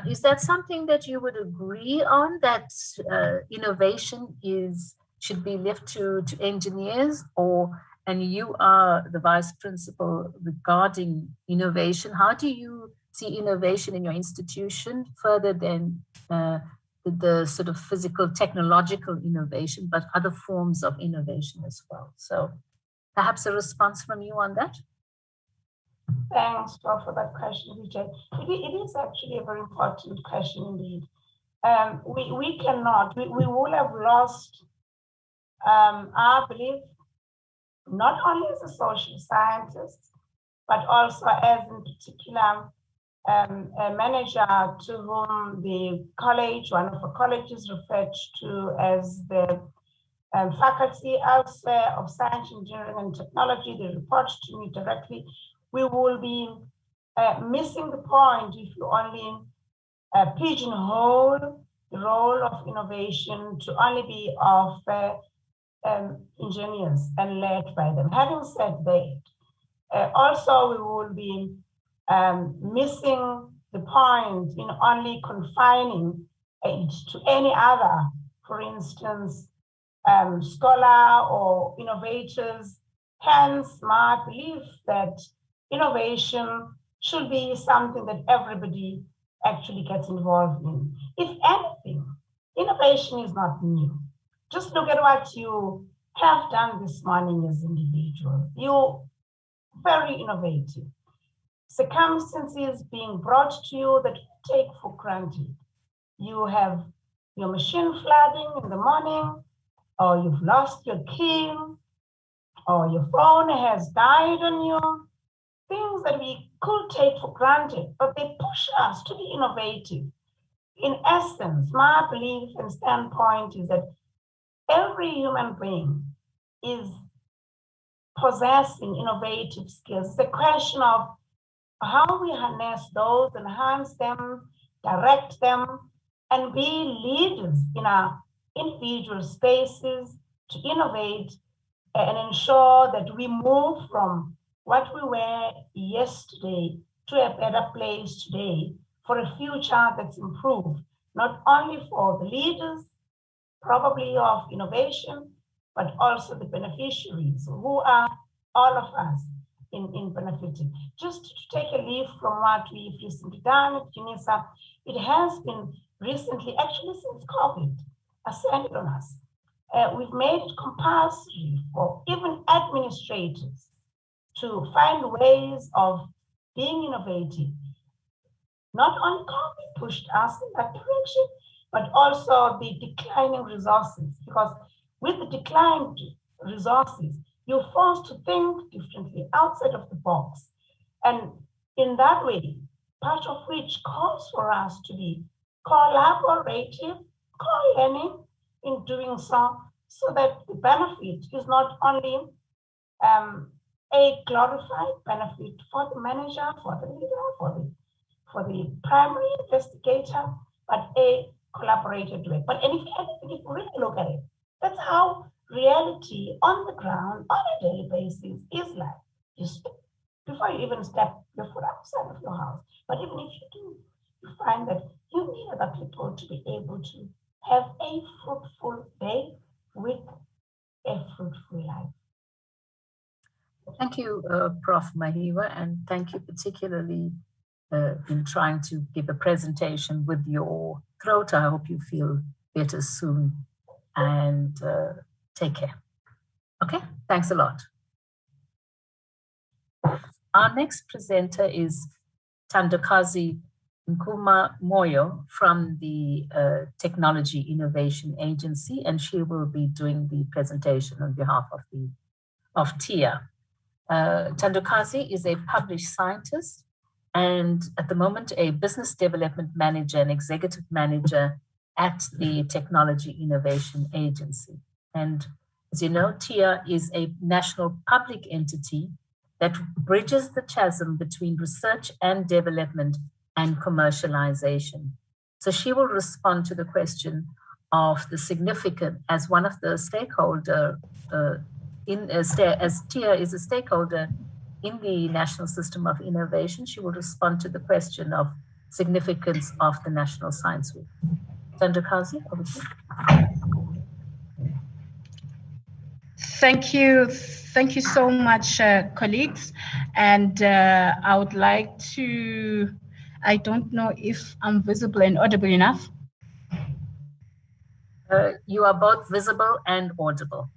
Speaker 3: Is that something that you would agree on, that innovation should be left to engineers, and you are the Vice Principal regarding innovation? How do you see innovation in your institution further than the sort of physical, technological innovation, but other forms of innovation as well? So perhaps a response from you on that?
Speaker 7: Thanks, Prof, for that question, Vijay. It is actually a very important question indeed. We cannot, we will have lost our belief, not only as a social scientist, but also as in particular a manager to whom the college, one of the colleges referred to as the faculty elsewhere of science, engineering, and technology. They report to me directly. We will be missing the point if you only pigeonhole the role of innovation to only be of ingenious and led by them. Having said that, also we will be missing the point in only confining it to any other, for instance, scholar or innovators. Hence, my belief that innovation should be something that everybody actually gets involved in. If anything, innovation is not new. Just look at what you have done this morning as individuals. You're very innovative. Circumstances being brought to you that you take for granted. You have your machine flooding in the morning, or you've lost your key, or your phone has died on you. Things that we could take for granted, but they push us to be innovative. In essence, my belief and standpoint is that every human being is possessing innovative skills. It's a question of how we harness those, enhance them, direct them, and be leaders in our individual spaces to innovate and ensure that we move from what we were yesterday to a better place today for a future that's improved, not only for the leaders, probably of innovation, but also the beneficiaries who are all of us in benefiting. Just to take a leaf from what we've recently done at UNISA, it has been recently, actually since COVID, ascended on us. We've made it compulsory for even administrators to find ways of being innovative. Not only COVID pushed us in that direction, but also the declining resources, because with the declined resources, you're forced to think differently outside of the box. And in that way, part of which calls for us to be collaborative, co-learning in doing so that the benefit is not only a glorified benefit for the manager, for the leader, for the primary investigator, but a collaborated way. But if we really look at it, that's how reality on the ground on a daily basis is like. Just before you even step your foot outside of your house. But even if you do, you find that you need other people to be able to have a fruitful day with a fruitful life.
Speaker 10: Thank you, Prof. Mahiwa, and thank you particularly in trying to give a presentation with your throat. I hope you feel better soon, and take care. Okay, thanks a lot. Our next presenter is Thandokazi Nkuma Moyo from the Technology Innovation Agency, and she will be doing the presentation on behalf of TIA. Thandokazi is a published scientist and at the moment a business development manager and executive manager at the Technology Innovation Agency. And as you know, TIA is a national public entity that bridges the chasm between research and development and commercialization. So she will respond to the question of the significant, as one of the stakeholder, as TIA is a stakeholder in the National System of Innovation, she will respond to the question of significance of the National Science Week. Thandokazi, over to you.
Speaker 11: Thank you. Thank you so much, colleagues. And I would like to, I don't know if I'm visible and audible enough.
Speaker 10: You are both visible and audible.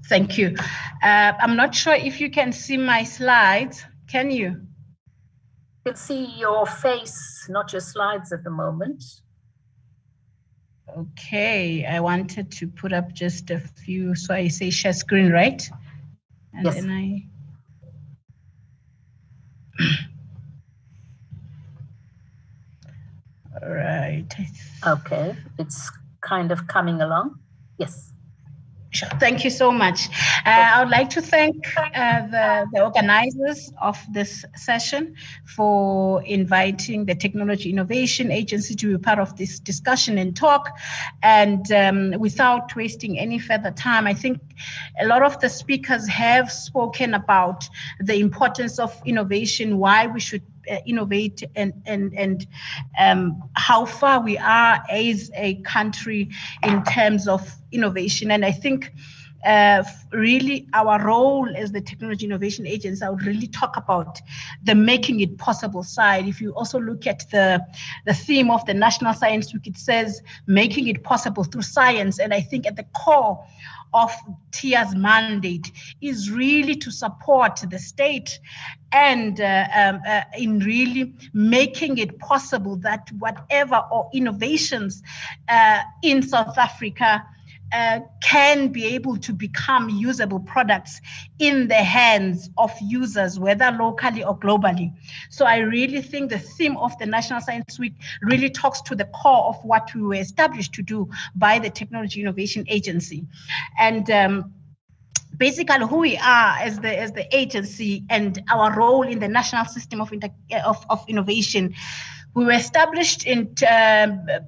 Speaker 11: Thank you. I'm not sure if you can see my slides. Can you?
Speaker 10: You can see your face, not your slides at the moment.
Speaker 11: Okay, I wanted to put up just a few, so I say share screen, right? And
Speaker 10: yes.
Speaker 11: Then I... All right.
Speaker 10: Okay, it's kind of coming along. Yes.
Speaker 11: Sure. Thank you so much. I would like to thank the organizers of this session for inviting the Technology Innovation Agency to be part of this discussion and talk. And without wasting any further time, I think a lot of the speakers have spoken about the importance of innovation, why we should innovate, and how far we are as a country in terms of innovation. And I think really our role as the Technology Innovation Agency, I would really talk about the making it possible side. If you also look at the theme of the National Science Week, it says making it possible through science. And I think at the core of TIA's mandate is really to support the state and in really making it possible that whatever or innovations in South Africa can be able to become usable products in the hands of users, whether locally or globally. So I really think the theme of the National Science Week really talks to the core of what we were established to do by the Technology Innovation Agency. And basically who we are as the agency and our role in the national system of innovation. We were established via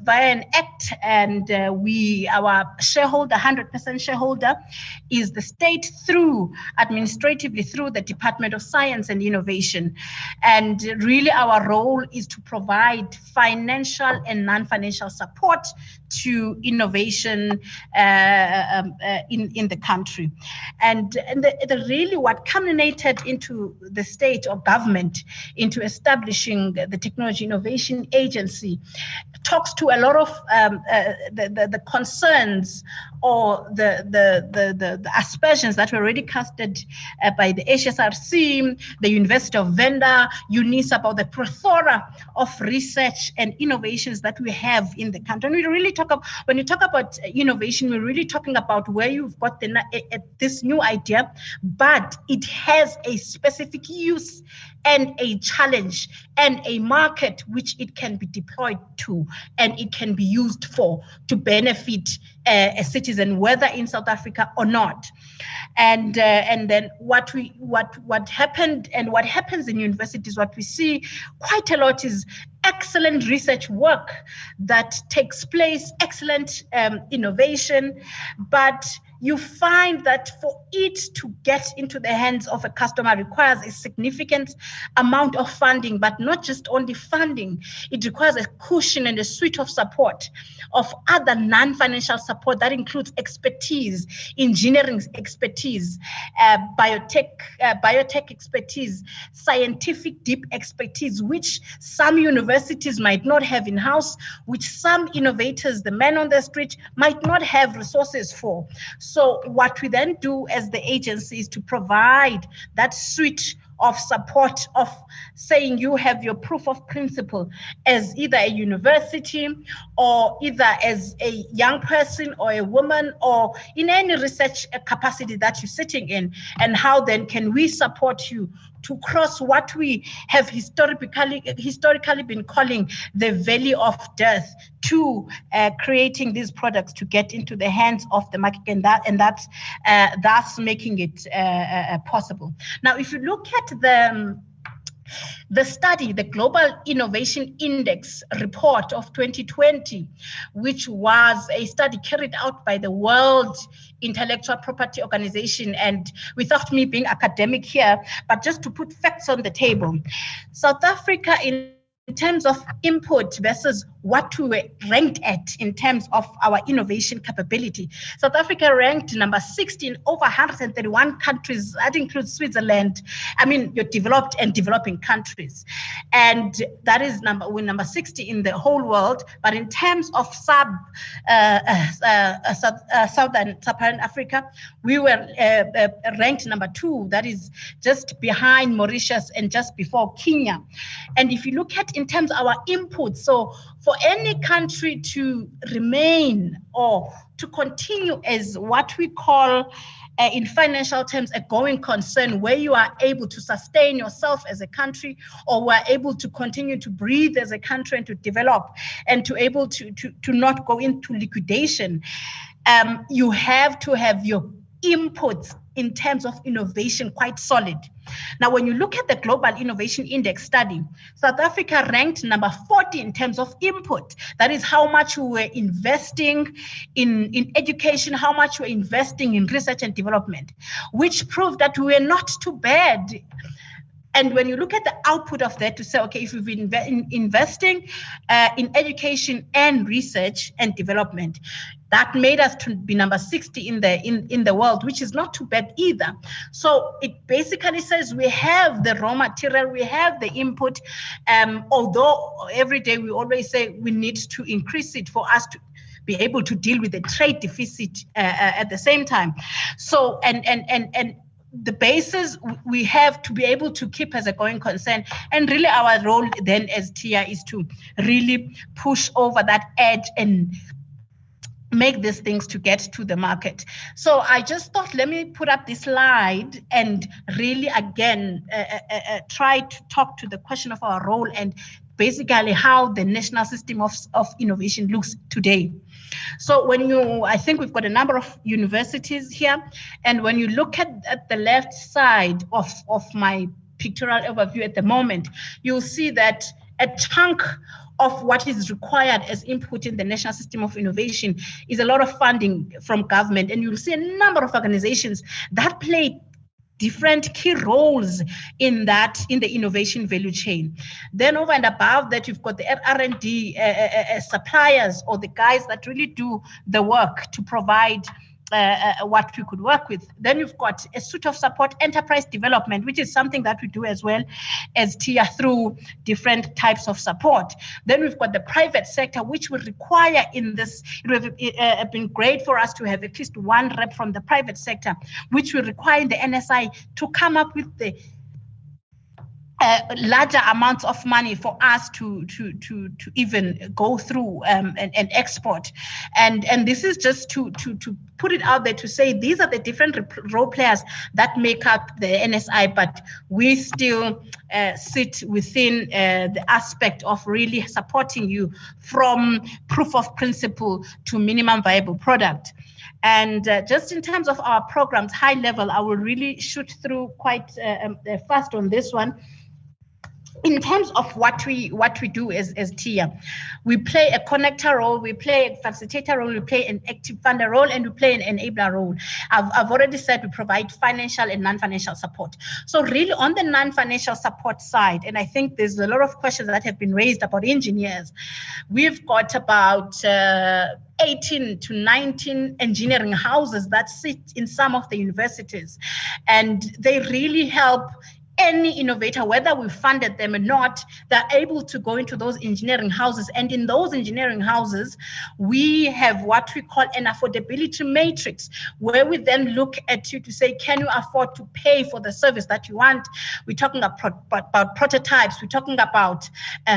Speaker 11: an act, and our shareholder, 100% shareholder, is the state administratively through the Department of Science and Innovation. And really our role is to provide financial and non-financial support to innovation in the country. And really what culminated into the state or government into establishing the Technology Innovation Agency talks to a lot of the concerns or the aspersions that were already casted by the HSRC, the University of Venda, UNISA, about the plethora of research and innovations that we have in the country. And we really when you talk about innovation, we're really talking about where you've got this new idea, but it has a specific use and a challenge and a market which it can be deployed to and it can be used for to benefit a citizen, whether in South Africa or not. And then what happened and what happens in universities, what we see quite a lot is excellent research work that takes place, excellent innovation, but you find that for it to get into the hands of a customer requires a significant amount of funding, but not just only funding, it requires a cushion and a suite of support of other non-financial support that includes expertise, engineering expertise, biotech expertise, scientific deep expertise, which some universities might not have in-house, which some innovators, the man on the street, might not have resources for. So what we then do as the agency is to provide that suite of support of saying you have your proof of principle as either a university or either as a young person or a woman or in any research capacity that you're sitting in, and how then can we support you to cross what we have historically been calling the valley of death to creating these products to get into the hands of the market, and that's thus making it possible. Now, if you look at the study, the Global Innovation Index report of 2020, which was a study carried out by the World Intellectual Property Organization, and without me being academic here, but just to put facts on the table, South Africa in terms of input versus what we were ranked at in terms of our innovation capability. South Africa ranked number 16 over 131 countries. That includes Switzerland. I mean, your developed and developing countries. And that is we're number 60 in the whole world. But in terms of Southern Sub-Saharan Africa, we were ranked number 2. That is just behind Mauritius and just before Kenya. And if you look at in terms of our input, so for any country to remain or to continue as what we call in financial terms a going concern, where you are able to sustain yourself as a country, or we're able to continue to breathe as a country and to develop and to able to not go into liquidation, you have to have your inputs in terms of innovation quite solid. Now, when you look at the Global Innovation Index study, South Africa ranked number 40 in terms of input. That is how much we were investing in education, how much we're investing in research and development, which proved that we were not too bad. And when you look at the output of that to say, okay, if we've been investing in education and research and development, that made us to be number 60 in the world, which is not too bad either. So it basically says we have the raw material, we have the input, although every day we always say we need to increase it for us to be able to deal with the trade deficit at the same time. So, and the basis we have to be able to keep as a going concern, and really our role then as TIA is to really push over that edge and make these things to get to the market. So I just thought, let me put up this slide and really again try to talk to the question of our role and basically how the national system of innovation looks today. So when I think we've got a number of universities here, and when you look at the left side of my pictorial overview at the moment, you'll see that a chunk of what is required as input in the national system of innovation is a lot of funding from government. And you'll see a number of organizations that play different key roles in the innovation value chain. Then over and above that, you've got the R&D suppliers, or the guys that really do the work to provide what we could work with. Then you've got a suite of support, enterprise development, which is something that we do as well as TIA through different types of support. Then we've got the private sector, which will require in this, it would have been great for us to have at least one rep from the private sector, which will require the NSI to come up with the larger amounts of money for us to even go through and export. And this is just to put it out there to say these are the different role players that make up the NSI, but we still sit within the aspect of really supporting you from proof of principle to minimum viable product. And just in terms of our programs, high level, I will really shoot through quite fast on this one. In terms of what we do as TIA, we play a connector role, we play a facilitator role, we play an active funder role, and we play an enabler role. I've already said we provide financial and non-financial support. So really on the non-financial support side, and I think there's a lot of questions that have been raised about engineers, we've got about 18 to 19 engineering houses that sit in some of the universities, and they really help any innovator, whether we funded them or not, they're able to go into those engineering houses. And in those engineering houses, we have what we call an affordability matrix, where we then look at you to say, can you afford to pay for the service that you want? We're talking about prototypes. We're talking about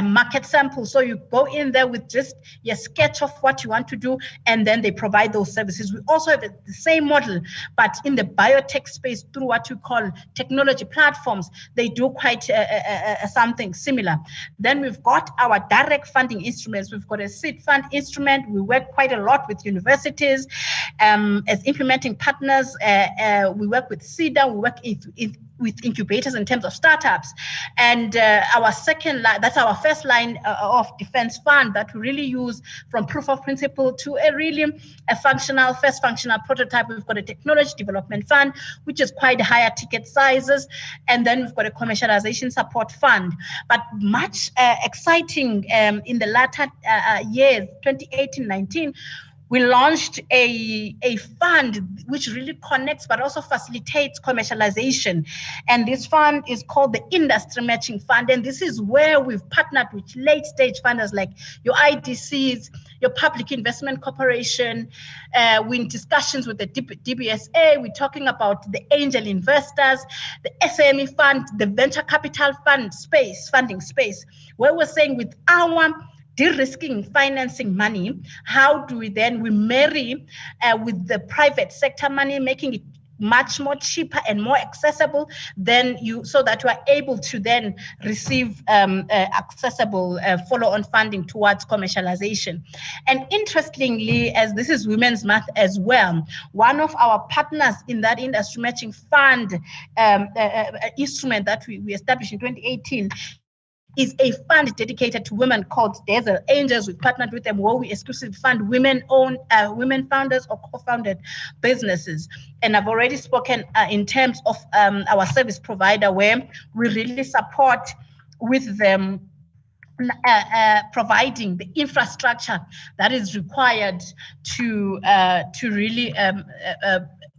Speaker 11: market samples. So you go in there with just your sketch of what you want to do, and then they provide those services. We also have the same model, but in the biotech space through what we call technology platforms. They do quite something similar. Then we've got our direct funding instruments. We've got a seed fund instrument. We work quite a lot with universities as implementing partners. We work with CEDA. We work with incubators in terms of startups. And our second line, that's our first line of defense fund that we really use from proof of principle to a first functional prototype. We've got a technology development fund, which is quite higher ticket sizes. And then we've got a commercialization support fund. But much exciting in the latter years, 2018-19, we launched a fund which really connects but also facilitates commercialization. And this fund is called the Industry Matching Fund. And this is where we've partnered with late stage funders like your IDCs, your Public Investment Corporation. We're in discussions with the DBSA. We're talking about the angel investors, the SME fund, the venture capital funding space, where we're saying with our de-risking financing money, how do we marry with the private sector money, making it much more cheaper and more accessible, then so that you are able to then receive accessible follow-on funding towards commercialization. And interestingly, as this is Women's Month as well, one of our partners in that industry matching fund instrument that we established in 2018 is a fund dedicated to women called Desert Angels. We've partnered with them where we exclusively fund women-owned, women founders or co-founded businesses. And I've already spoken in terms of our service provider, where we really support with them providing the infrastructure that is required to really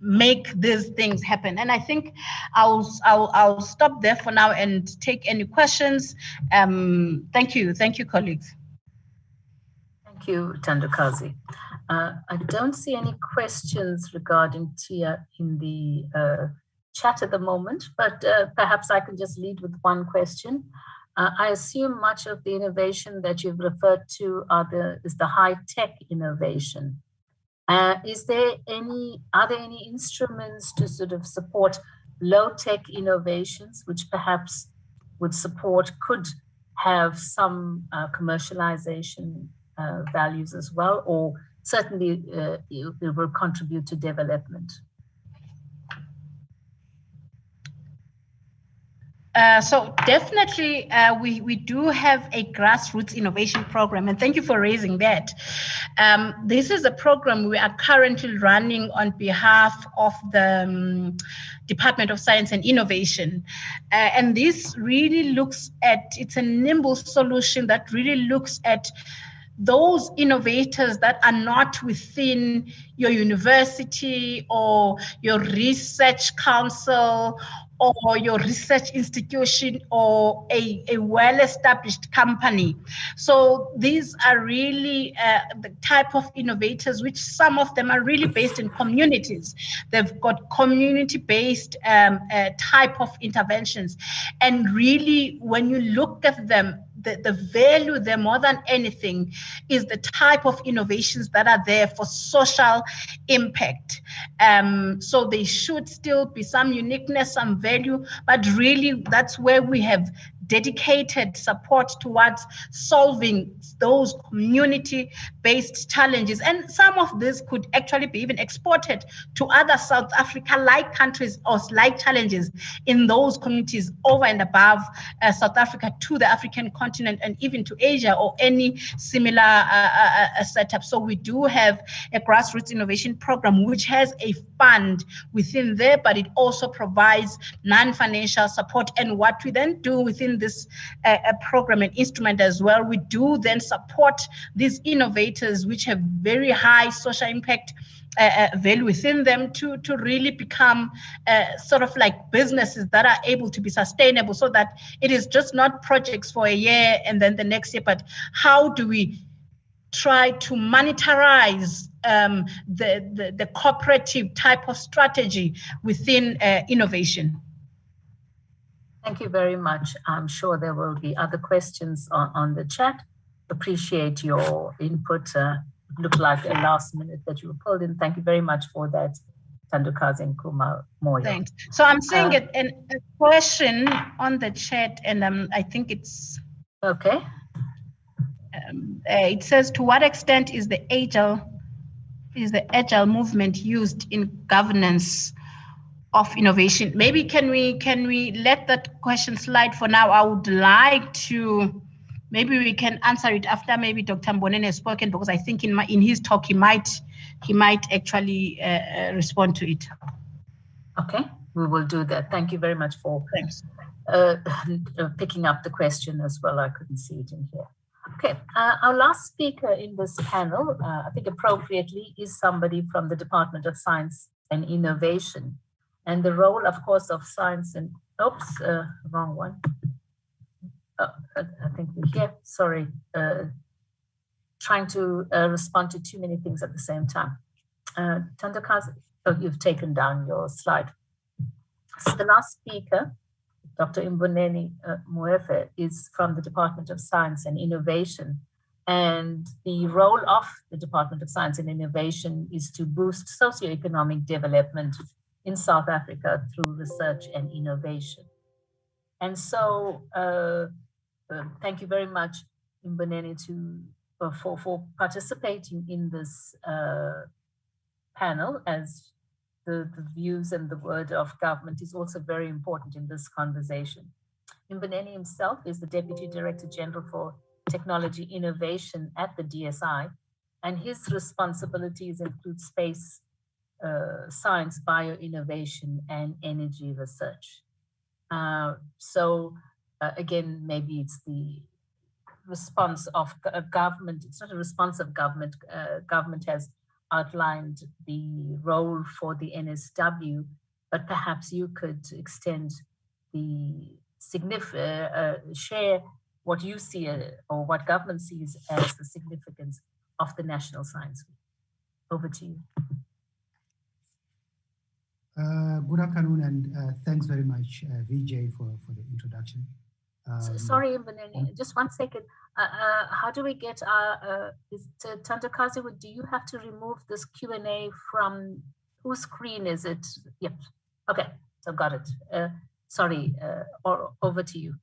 Speaker 11: make these things happen. And I think I'll stop there for now and take any questions. Thank you, colleagues.
Speaker 10: Thank you, Thandokazi. I don't see any questions regarding TIA in the chat at the moment, but perhaps I can just lead with one question. I assume much of the innovation that you've referred to is the high-tech innovation. Are there any instruments to sort of support low-tech innovations, which perhaps could have some commercialization values as well, or certainly it will contribute to development?
Speaker 11: So definitely we do have a grassroots innovation program, and thank you for raising that. This is a program we are currently running on behalf of the Department of Science and Innovation. And this really looks at, it's a nimble solution that really looks at those innovators that are not within your university or your research council or your research institution or a well-established company. So these are really the type of innovators, which some of them are really based in communities. They've got community-based type of interventions. And really, when you look at them, the value there more than anything is the type of innovations that are there for social impact. So they should still be some uniqueness, some value, but really that's where we have dedicated support towards solving those community-based challenges. And some of this could actually be even exported to other South Africa-like countries or like challenges in those communities over and above South Africa to the African continent and even to Asia or any similar setup. So we do have a grassroots innovation program which has a fund within there, but it also provides non-financial support. And what we then do within this program and instrument as well, we do then support these innovators which have very high social impact value within them to really become sort of like businesses that are able to be sustainable, so that it is just not projects for a year and then the next year, but how do we try to monetize the cooperative type of strategy within innovation.
Speaker 10: Thank you very much. I'm sure there will be other questions on the chat. Appreciate your input. Looked like a last minute that you were pulled in. Thank you very much for that, Thandokazi and Moyo.
Speaker 11: Thanks. So I'm seeing a question on the chat, and I think it's
Speaker 10: okay.
Speaker 11: It says, to what extent is the agile movement used in governance of innovation? Maybe can we let that question slide for now? I would like to, maybe we can answer it after maybe Dr. Mbonene has spoken, because I think in his talk he might actually respond to it.
Speaker 10: Okay, we will do that. Thank you very much for picking up the question as well. I couldn't see it in here. Okay, our last speaker in this panel, I think appropriately, is somebody from the Department of Science and Innovation. And the role, of course, of science and, oops, wrong one. Oh, I think we're here, sorry. Trying to respond to too many things at the same time. Thandokazi, oh, you've taken down your slide. So the last speaker, Dr. Mbonene Moefe, is from the Department of Science and Innovation. And the role of the Department of Science and Innovation is to boost socioeconomic development in South Africa through research and innovation. And so thank you very much, Mboneni, for participating in this panel, as the views and the word of government is also very important in this conversation. Mboneni himself is the Deputy Director General for Technology Innovation at the DSI, and his responsibilities include space science, bioinnovation, and energy research. Again, maybe it's the response of government. It's not a response of government. Government has outlined the role for the NSW, but perhaps you could extend the share what you see or what government sees as the significance of the National Science Week. Over to you.
Speaker 4: Good afternoon, and thanks very much, Vijay, for the introduction.
Speaker 10: Sorry, Mboneni, just 1 second. How do we get our, Thandakazi, do you have to remove this Q&A from, whose screen is it? Yep, okay, so got it. Sorry, over to you.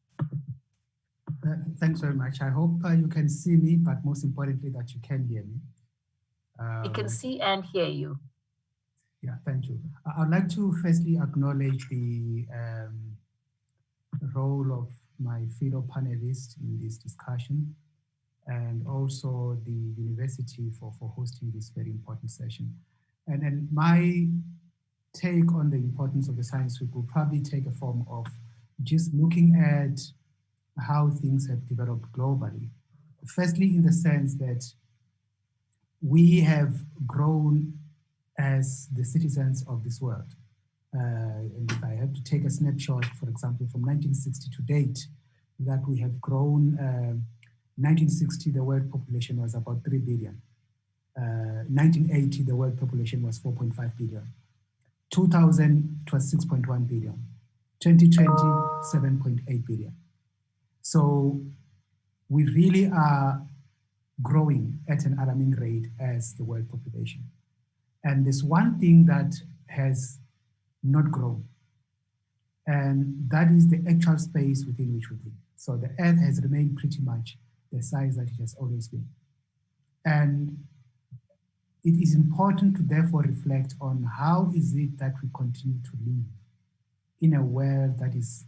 Speaker 4: Thanks very much. I hope you can see me, but most importantly that you can hear me.
Speaker 10: We can see and hear you.
Speaker 4: Yeah, thank you. I'd like to firstly acknowledge the role of my fellow panelists in this discussion, and also the university for hosting this very important session. And my take on the importance of the Science Week will probably take a form of just looking at how things have developed globally. Firstly, in the sense that we have grown as the citizens of this world. And if I have to take a snapshot, for example, from 1960 to date, that we have grown, 1960, the world population was about 3 billion. 1980, the world population was 4.5 billion. 2000, it was 6.1 billion. 2020, 7.8 billion. So we really are growing at an alarming rate as the world population. And there's one thing that has not grown, and that is the actual space within which we live. So the Earth has remained pretty much the size that it has always been. And it is important to therefore reflect on how is it that we continue to live in a world that is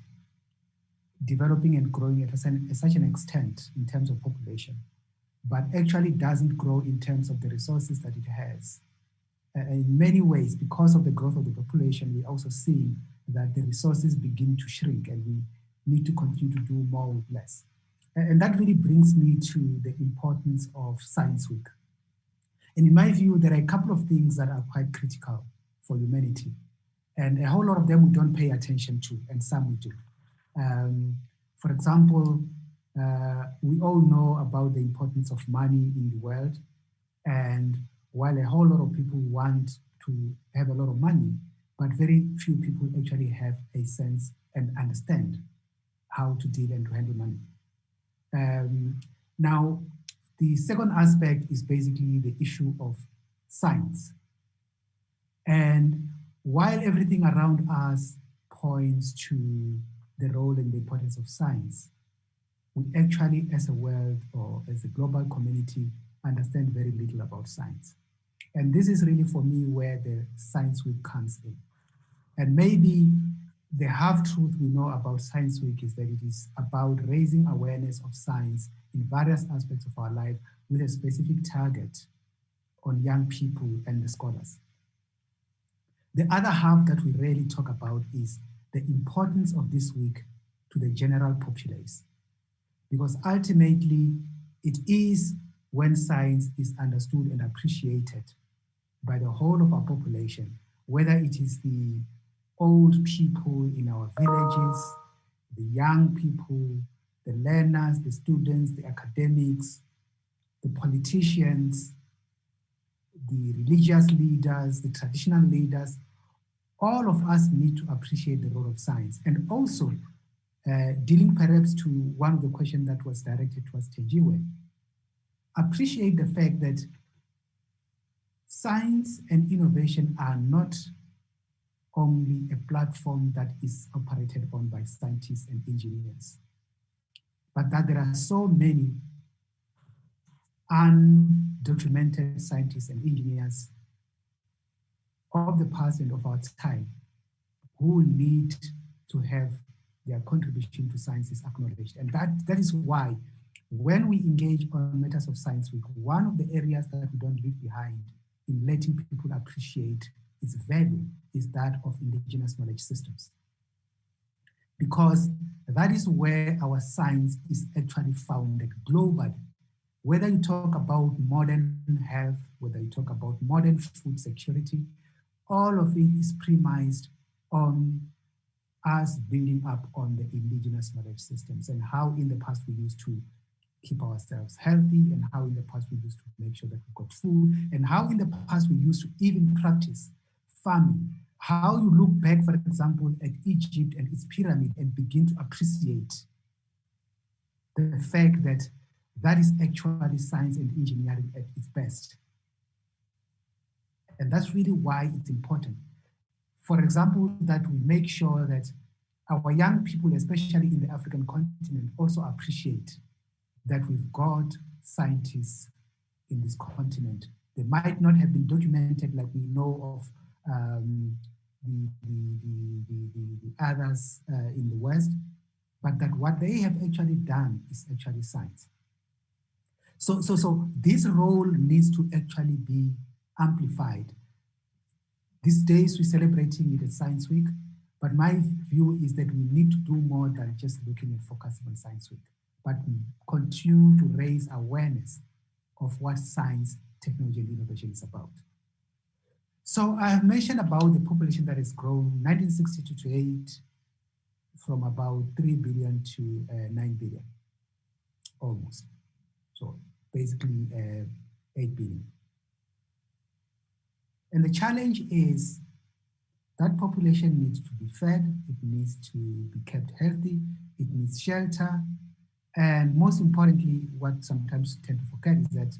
Speaker 4: developing and growing at such an extent in terms of population, but actually doesn't grow in terms of the resources that it has. In many ways, because of the growth of the population, we also see that the resources begin to shrink, and we need to continue to do more with less. And that really brings me to the importance of Science Week. And in my view, there are a couple of things that are quite critical for humanity. And a whole lot of them we don't pay attention to, and some we do. For example, we all know about the importance of money in the world. And while a whole lot of people want to have a lot of money, but very few people actually have a sense and understand how to deal and to handle money. Now, the second aspect is basically the issue of science. And while everything around us points to the role and the importance of science, we actually, as a world or as a global community, understand very little about science. And this is really, for me, where the Science Week comes in. And maybe the half-truth we know about Science Week is that it is about raising awareness of science in various aspects of our life with a specific target on young people and the scholars. The other half that we rarely talk about is the importance of this week to the general populace. Because ultimately, it is when science is understood and appreciated by the whole of our population, whether it is the old people in our villages, the young people, the learners, the students, the academics, the politicians, the religious leaders, the traditional leaders, all of us need to appreciate the role of science. And also, dealing perhaps to one of the questions that was directed towards Tenjiwe, appreciate the fact that science and innovation are not only a platform that is operated on by scientists and engineers, but that there are so many undocumented scientists and engineers of the past and of our time who need to have their contribution to science is acknowledged. And that is why when we engage on matters of science week, one of the areas that we don't leave behind in letting people appreciate its value is that of indigenous knowledge systems. Because that is where our science is actually founded globally. Whether you talk about modern health, whether you talk about modern food security, all of it is premised on us building up on the indigenous knowledge systems and how in the past we used to keep ourselves healthy, and how in the past we used to make sure that we got food, and how in the past we used to even practice farming. How you look back, for example, at Egypt and its pyramid and begin to appreciate the fact that that is actually science and engineering at its best. And that's really why it's important. For example, that we make sure that our young people, especially in the African continent, also appreciate that we've got scientists in this continent. They might not have been documented like we know of the others in the West, but that what they have actually done is actually science. So this role needs to actually be amplified. These days we're celebrating it at Science Week, but my view is that we need to do more than just looking at focusing on Science Week, but continue to raise awareness of what science, technology, and innovation is about. So I have mentioned about the population that has grown 1962 to 8 from about 3 billion to 9 billion, almost. So basically 8 billion. And the challenge is that population needs to be fed, it needs to be kept healthy, it needs shelter, and most importantly, what sometimes we tend to forget is that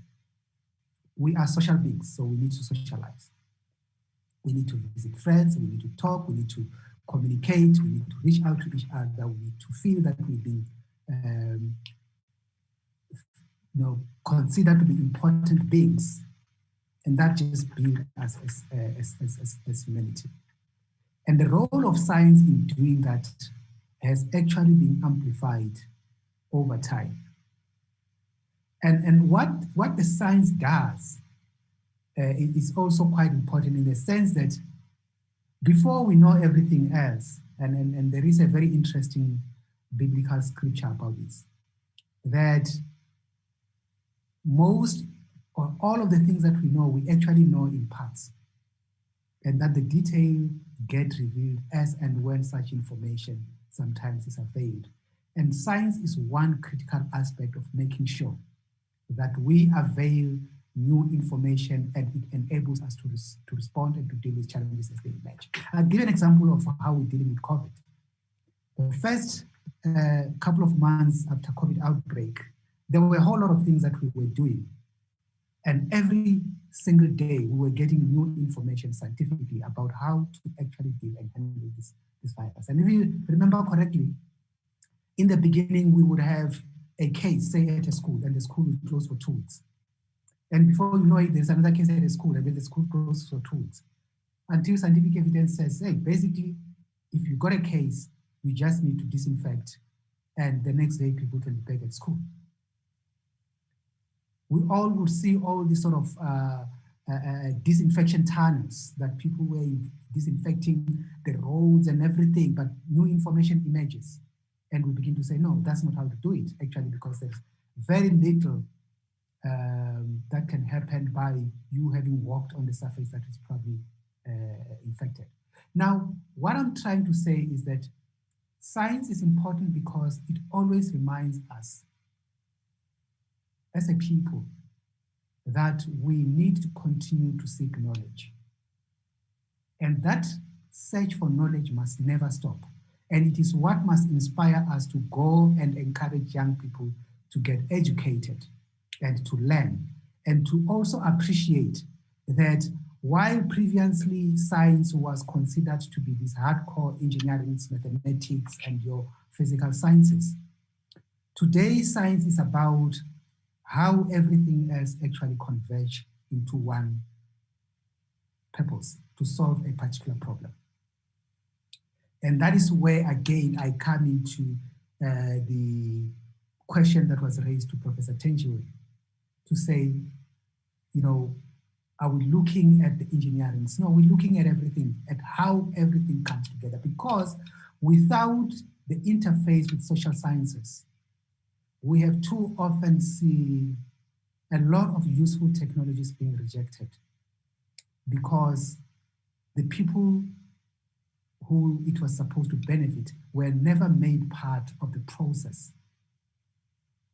Speaker 4: we are social beings, so we need to socialize. We need to visit friends, we need to talk, we need to communicate, we need to reach out to each other, we need to feel that we've been considered to be important beings, and that just builds us as humanity. And the role of science in doing that has actually been amplified over time. And what the science does is also quite important in the sense that before we know everything else, and there is a very interesting biblical scripture about this, that most or all of the things that we know, we actually know in parts, and that the detail get revealed as and when such information sometimes is availed. And science is one critical aspect of making sure that we avail new information and it enables us to respond and to deal with challenges as they emerge. I'll give an example of how we're dealing with COVID. The first couple of months after COVID outbreak, there were a whole lot of things that we were doing. And every single day we were getting new information scientifically about how to actually deal and handle this virus. And if you remember correctly, in the beginning we would have a case, say at a school, and the school would close for 2 weeks. And before you know it, there's another case at a school, and then the school closes for 2 weeks. Until scientific evidence says, hey, basically, if you got a case, you just need to disinfect, and the next day people can be back at school. We all would see all these sort of disinfection tunnels that people were disinfecting the roads and everything, but new information emerges. And we begin to say, no, that's not how to do it, actually, because there's very little that can happen by you having walked on the surface that is probably infected. Now, what I'm trying to say is that science is important because it always reminds us as a people that we need to continue to seek knowledge. And that search for knowledge must never stop. And it is what must inspire us to go and encourage young people to get educated and to learn, and to also appreciate that while previously science was considered to be this hardcore engineering, mathematics, and your physical sciences, today science is about how everything else actually converge into one purpose, to solve a particular problem. And that is where, again, I come into the question that was raised to Professor Tenjiwe to say, you know, are we looking at the engineering? No, we're looking at everything, at how everything comes together, because without the interface with social sciences, we have too often seen a lot of useful technologies being rejected because the people who it was supposed to benefit were never made part of the process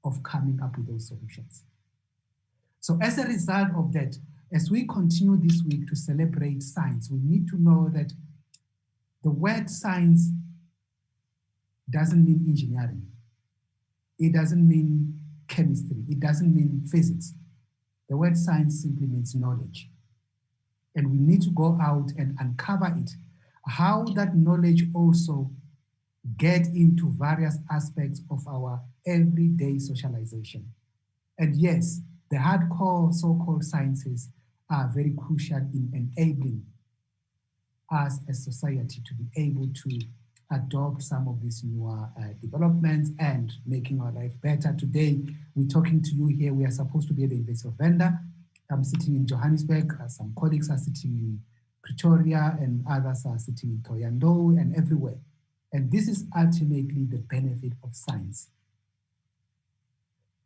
Speaker 4: of coming up with those solutions. So as a result of that, as we continue this week to celebrate science, we need to know that the word science doesn't mean engineering. It doesn't mean chemistry. It doesn't mean physics. The word science simply means knowledge. And we need to go out and uncover it. How that knowledge also get into various aspects of our everyday socialization. And yes, the hardcore so-called sciences are very crucial in enabling us as society to be able to adopt some of these newer developments and making our life better. Today, we're talking to you here. We are supposed to be at the University of Venda. I'm sitting in Johannesburg. Some colleagues are sitting in Pretoria and others are sitting in Thohoyandou and everywhere. And this is ultimately the benefit of science.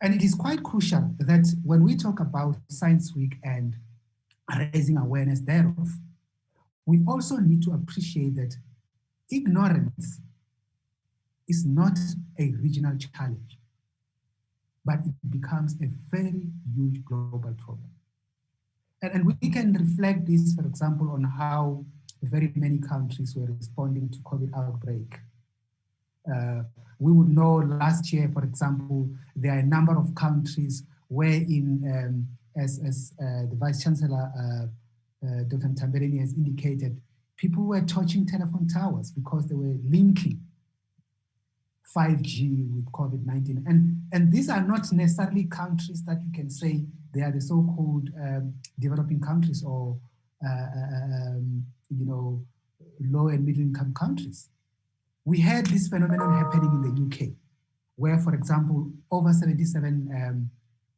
Speaker 4: And it is quite crucial that when we talk about Science Week and raising awareness thereof, we also need to appreciate that ignorance is not a regional challenge, but it becomes a very huge global problem. And we can reflect this, for example, on how very many countries were responding to COVID outbreak. We would know last year, for example, there are a number of countries wherein, as the Vice Chancellor, Dr. Tamberini has indicated, people were touching telephone towers because they were linking 5G with COVID-19. And these are not necessarily countries that you can say they are the so-called developing countries or you know, low and middle income countries. We had this phenomenon happening in the UK, where, for example, over 77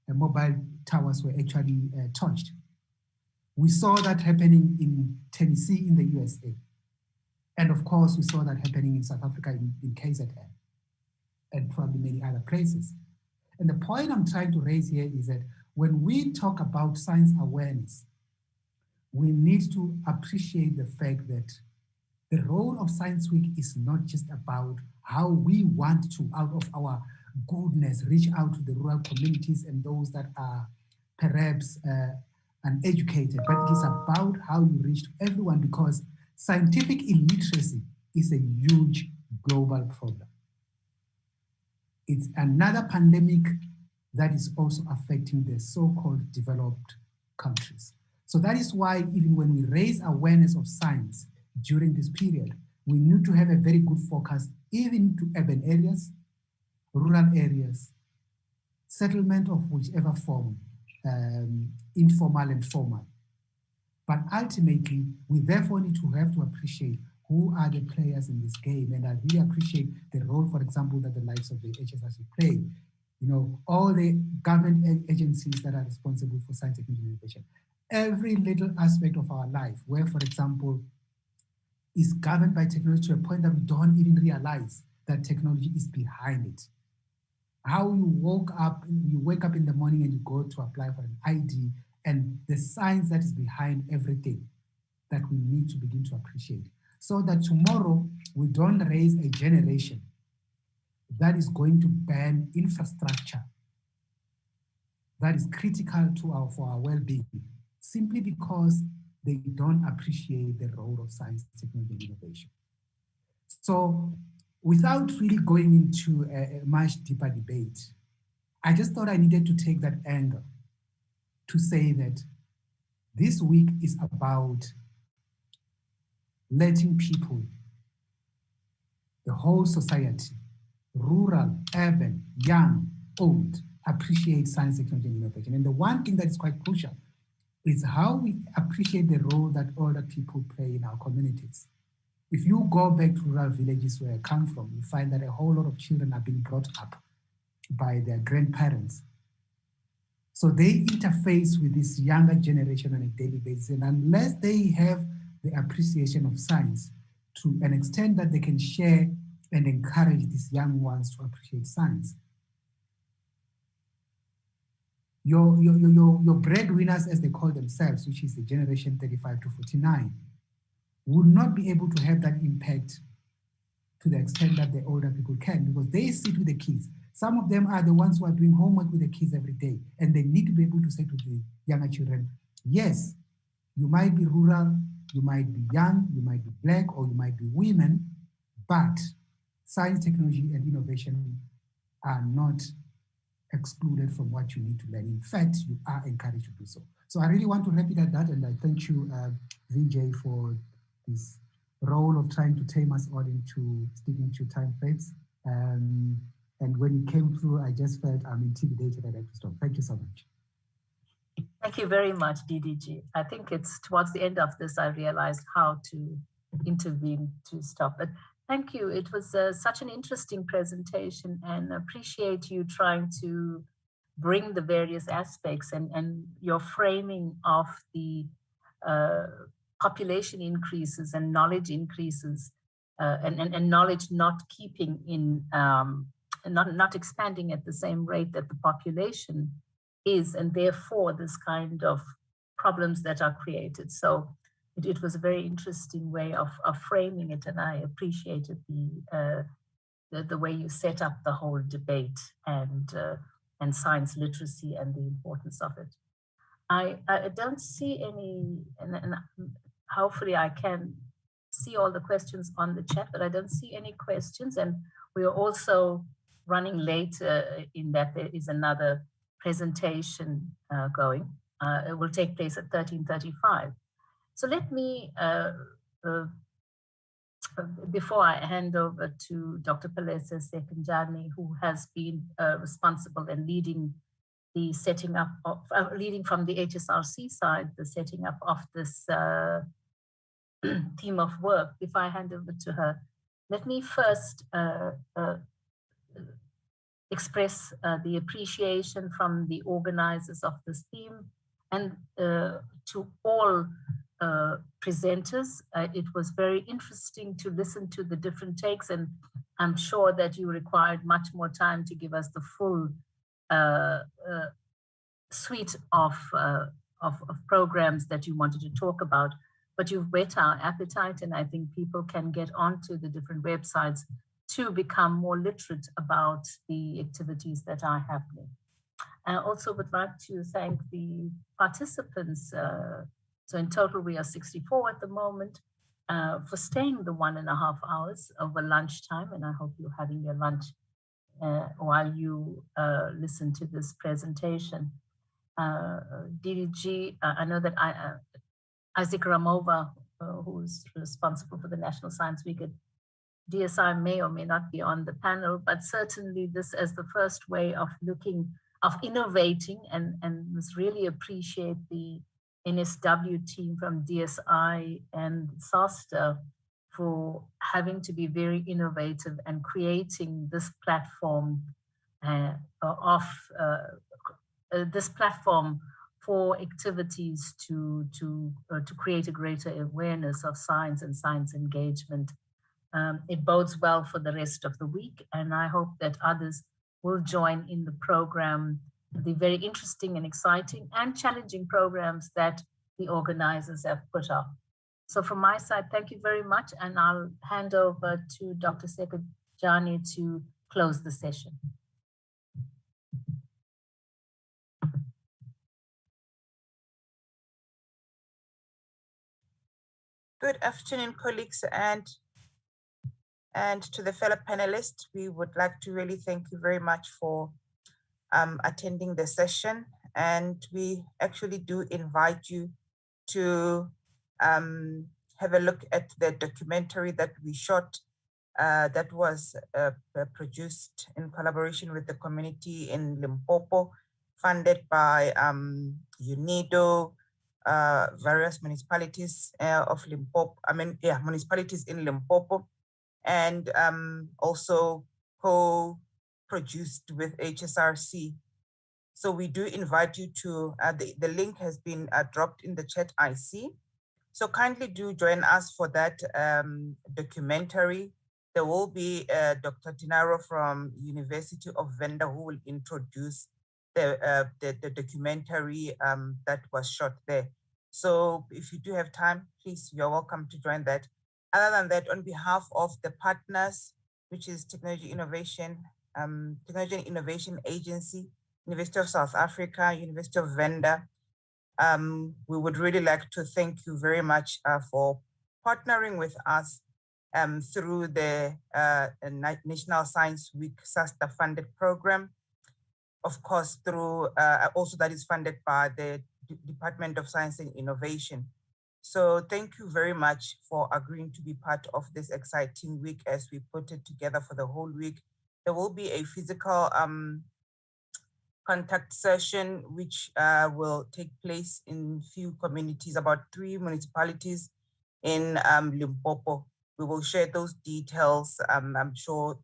Speaker 4: mobile towers were actually touched. We saw that happening in Tennessee in the USA. And of course, we saw that happening in South Africa in KZN and probably many other places. And the point I'm trying to raise here is that when we talk about science awareness, we need to appreciate the fact that the role of Science Week is not just about how we want to, out of our goodness, reach out to the rural communities and those that are perhaps uneducated, but it is about how you reach to everyone, because scientific illiteracy is a huge global problem. It's another pandemic that is also affecting the so-called developed countries. So that is why even when we raise awareness of science during this period, we need to have a very good focus even to urban areas, rural areas, settlement of whichever form, informal and formal. But ultimately, we therefore need to have to appreciate who are the players in this game. And I really appreciate the role, for example, that the likes of the HSRC play. You know, all the government agencies that are responsible for science, technology, and innovation. Every little aspect of our life, where, for example, is governed by technology to a point that we don't even realize that technology is behind it. How you wake up in the morning and you go to apply for an ID, and the science that is behind everything that we need to begin to appreciate, so that tomorrow we don't raise a generation that is going to ban infrastructure that is critical to for our well-being, simply because they don't appreciate the role of science, technology, and innovation. So without really going into a much deeper debate, I just thought I needed to take that angle to say that This week is about letting people, the whole society, rural, urban, young, old, appreciate science, technology, and innovation. And the one thing that is quite crucial is how we appreciate the role that older people play in our communities. If you go back to rural villages where I come from, you find that a whole lot of children are being brought up by their grandparents. So they interface with this younger generation on a daily basis. And unless they have the appreciation of science to an extent that they can share and encourage these young ones to appreciate science, your breadwinners, as they call themselves, which is the generation 35 to 49, would not be able to have that impact to the extent that the older people can, because they sit with the kids. Some of them are the ones who are doing homework with the kids every day, and they need to be able to say to the younger children, yes, you might be rural, you might be young, you might be black, or you might be women, but science, technology, and innovation are not excluded from what you need to learn. In fact, you are encouraged to do so. So I really want to wrap it at that, and I thank you, Vijay, for this role of trying to tame us all into sticking to time frames. And when you came through, I just felt I'm intimidated and I had to stop. Thank you so much.
Speaker 10: Thank you very much, DDG. I think it's towards the end of this, I realized how to intervene to stop. But thank you. It was such an interesting presentation, and appreciate you trying to bring the various aspects and your framing of the population increases and knowledge increases and knowledge not keeping in, not expanding at the same rate that the population is, and therefore this kind of problems that are created. So it was a very interesting way of framing it, and I appreciated the way you set up the whole debate and science literacy and the importance of it. I don't see any, and hopefully I can see all the questions on the chat, but I don't see any questions, and we are also running late in that there is another presentation going. It will take place at 13:35. So let me, before I hand over to Dr. Palesa Sekunjani, who has been responsible and leading the setting up of, leading from the HSRC side, the setting up of this team of work, if I hand over to her, let me first express the appreciation from the organizers of this theme and to all presenters. It was very interesting to listen to the different takes, and I'm sure that you required much more time to give us the full suite of programs that you wanted to talk about. But you've whet our appetite, and I think people can get onto the different websites to become more literate about the activities that are happening. I also would like to thank the participants. So in total, we are 64 at the moment, for staying the 1.5 hours over lunchtime. And I hope you're having your lunch while you listen to this presentation. DDG, I know that Isaac Ramova, who's responsible for the National Science Week at DSI, may or may not be on the panel, but certainly this as the first way of looking, of innovating, and must really appreciate the NSW team from DSI and SOSTA for having to be very innovative and creating this platform for activities to create a greater awareness of science and science engagement. It bodes well for the rest of the week, and I hope that others will join in the program, the very interesting and exciting and challenging programs that the organizers have put up. So from my side, thank you very much, and I'll hand over to Dr. Sekunjani to close the session.
Speaker 6: Good afternoon, colleagues, and to the fellow panelists. We would like to really thank you very much for attending the session. And we actually do invite you to have a look at the documentary that we shot that was produced in collaboration with the community in Limpopo, funded by UNIDO, various municipalities of Limpopo, municipalities in Limpopo, and also co-produced with HSRC. So we do invite you to, the link has been dropped in the chat I see. So kindly do join us for that documentary. There will be Dr. Tinaro from University of Venda who will introduce the documentary that was shot there. So if you do have time, please, you're welcome to join that. Other than that, on behalf of the partners, which is Technology Innovation Agency, University of South Africa, University of Venda, we would really like to thank you very much for partnering with us through the National Science Week SASTA funded program. Of course, through also that is funded by the Department of Science and Innovation. So thank you very much for agreeing to be part of this exciting week as we put it together for the whole week. There will be a physical contact session, which will take place in few communities, about 3 municipalities in Limpopo. We will share those details, I'm sure,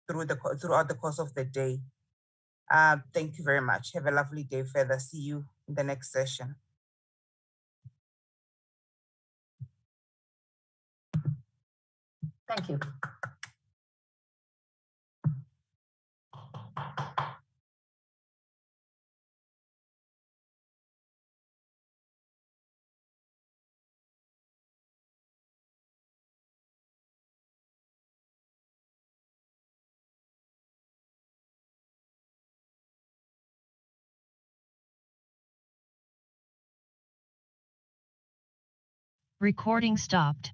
Speaker 6: throughout the course of the day. Thank you very much. Have a lovely day further. See you in the next session.
Speaker 10: Thank you.
Speaker 8: Recording stopped.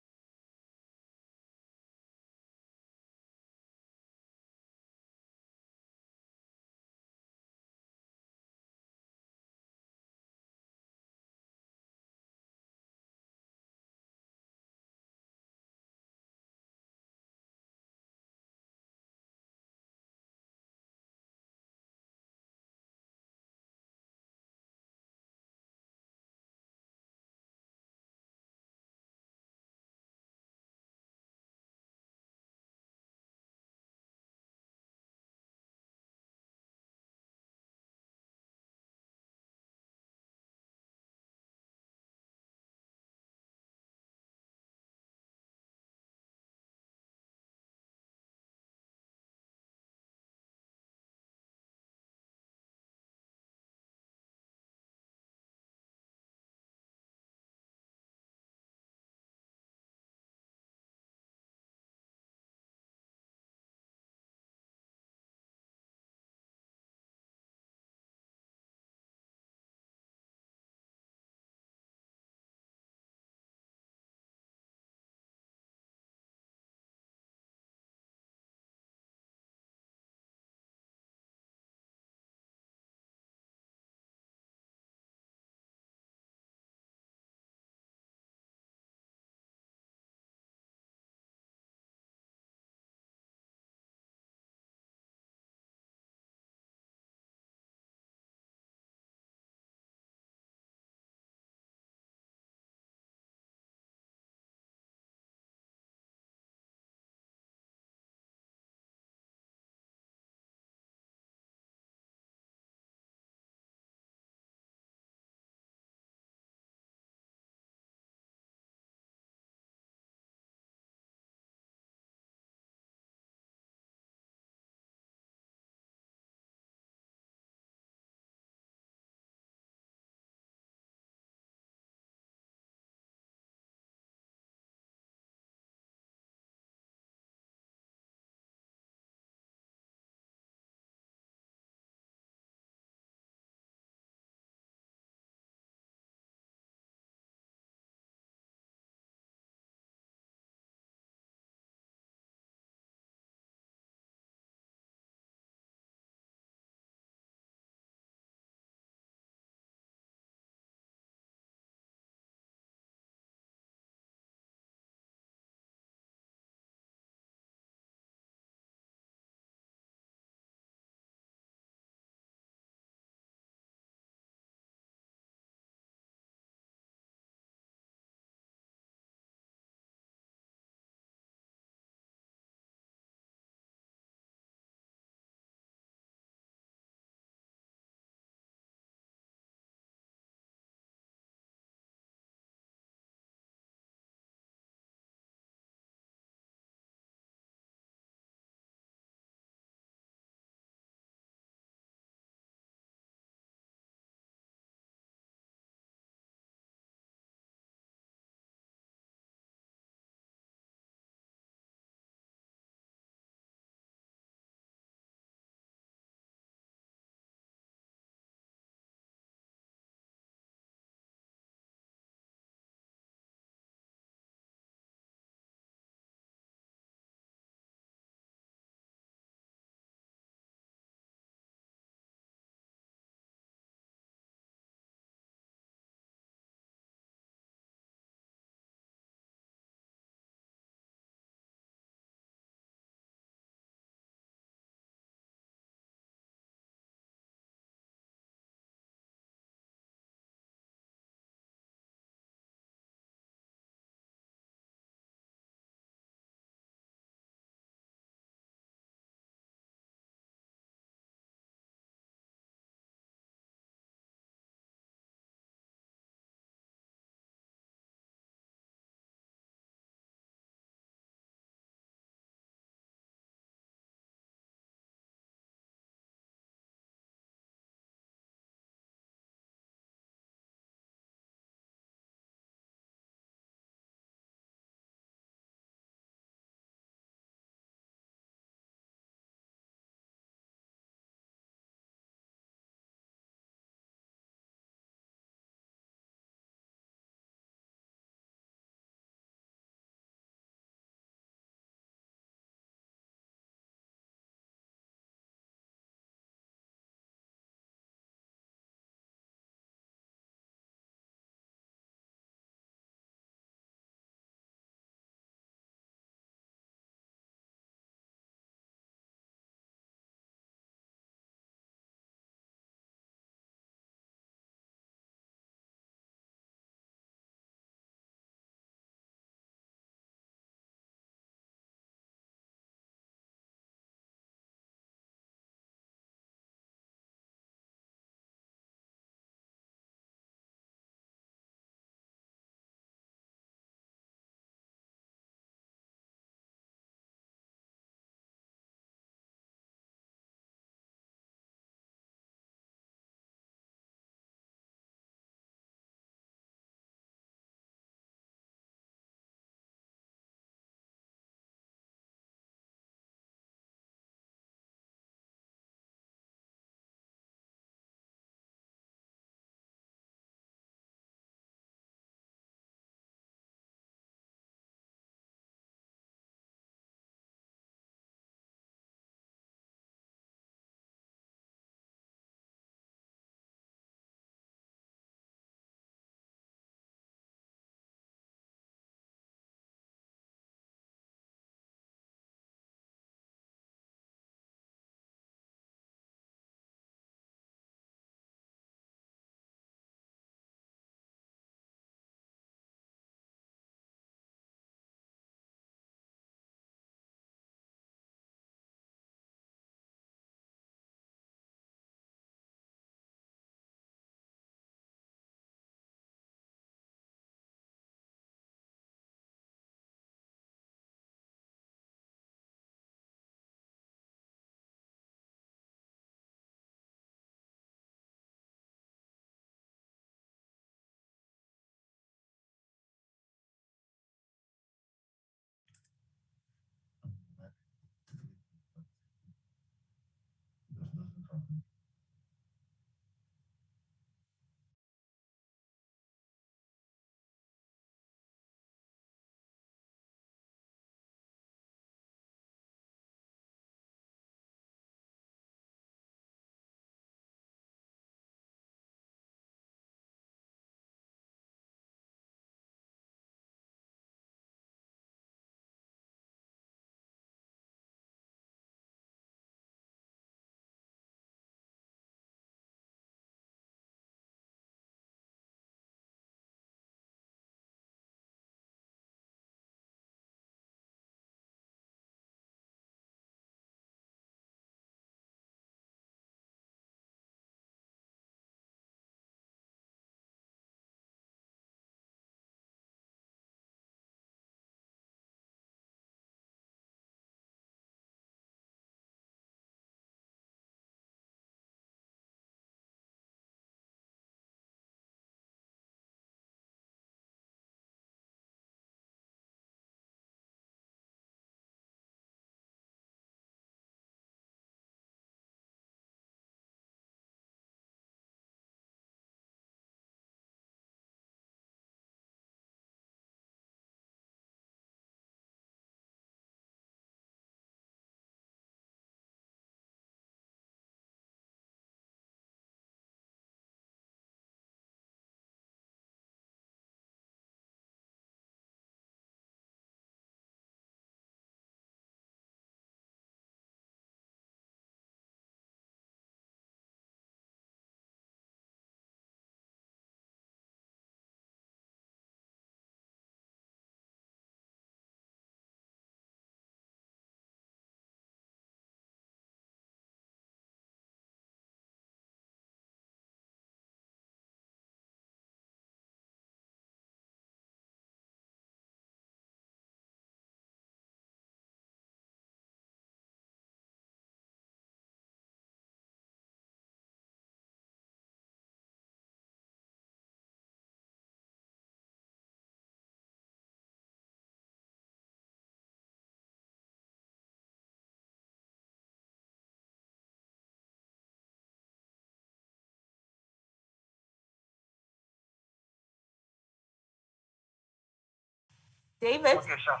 Speaker 2: David?
Speaker 12: Okay, sure.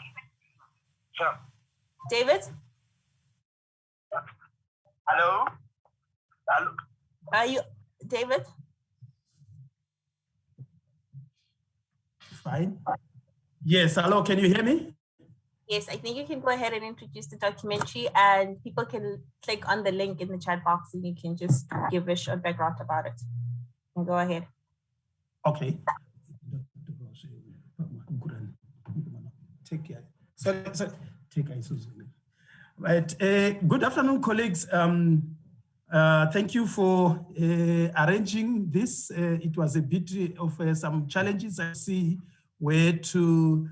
Speaker 12: Sure.
Speaker 2: David?
Speaker 12: Hello? Hello?
Speaker 2: Are you, David?
Speaker 13: Fine. Yes, hello, can you hear me?
Speaker 2: Yes, I think you can go ahead and introduce the documentary and people can click on the link in the chat box and you can just give a short background about it. And go ahead.
Speaker 13: Okay. Take care. Sorry. Take care. Right. Good afternoon, colleagues. Thank you for arranging this. It was a bit of some challenges I see where to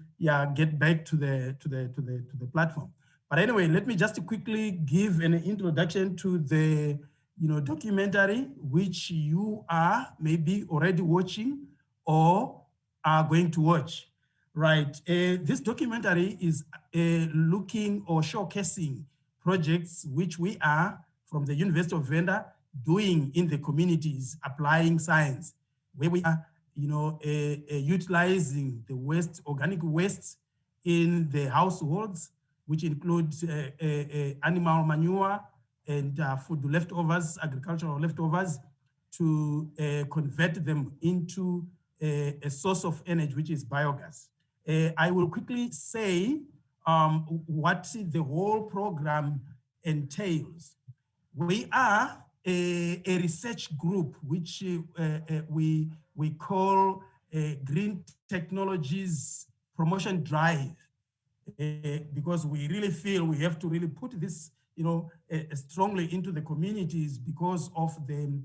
Speaker 13: get back to the platform. But anyway, let me just quickly give an introduction to the documentary which you are maybe already watching or are going to watch. Right. This documentary is looking or showcasing projects which we are from the University of Venda doing in the communities, applying science, where we are, utilizing the waste, organic waste in the households, which includes animal manure and food leftovers, agricultural leftovers, to convert them into a source of energy, which is biogas. I will quickly say what the whole program entails. We are a research group which we call Green Technologies Promotion Drive, because we really feel we have to really put this, strongly into the communities because of the,